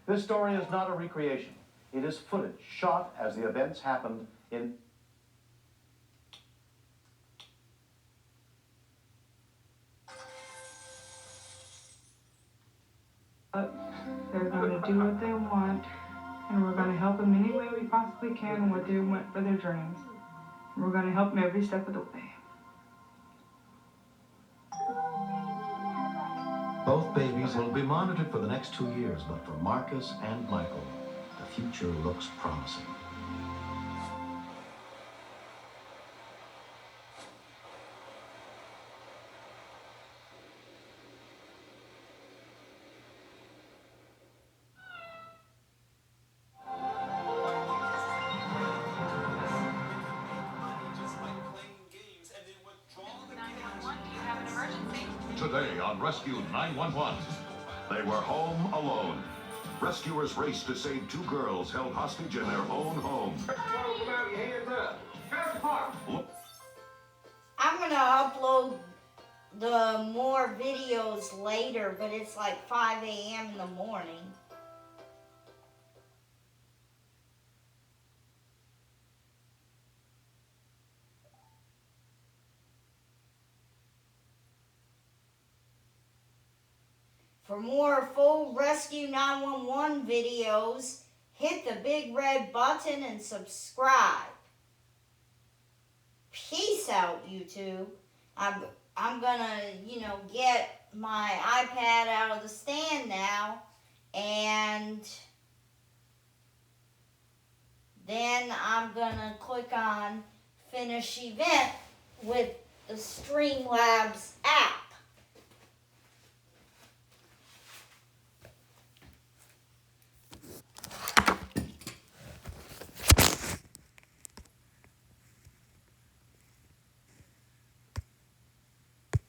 S6: This story is not a recreation. It is footage shot as the events happened in...
S9: They're going to do what they want, and we're going to help them any way we possibly can and what they want for their dreams. And we're going to help them every step of the way.
S3: Both babies will be monitored for the next 2 years, but for Marcus and Michael, the future looks promising.
S16: Today on Rescue 911, they were home alone. Rescuers raced to save 2 girls held hostage in their own home.
S8: I'm gonna upload the more videos later, but it's like 5 a.m. in the morning. For more full Rescue 911 videos, hit the big red button and subscribe. Peace out, YouTube. I'm gonna, get my iPad out of the stand now, and then I'm gonna click on Finish Event with the Streamlabs app.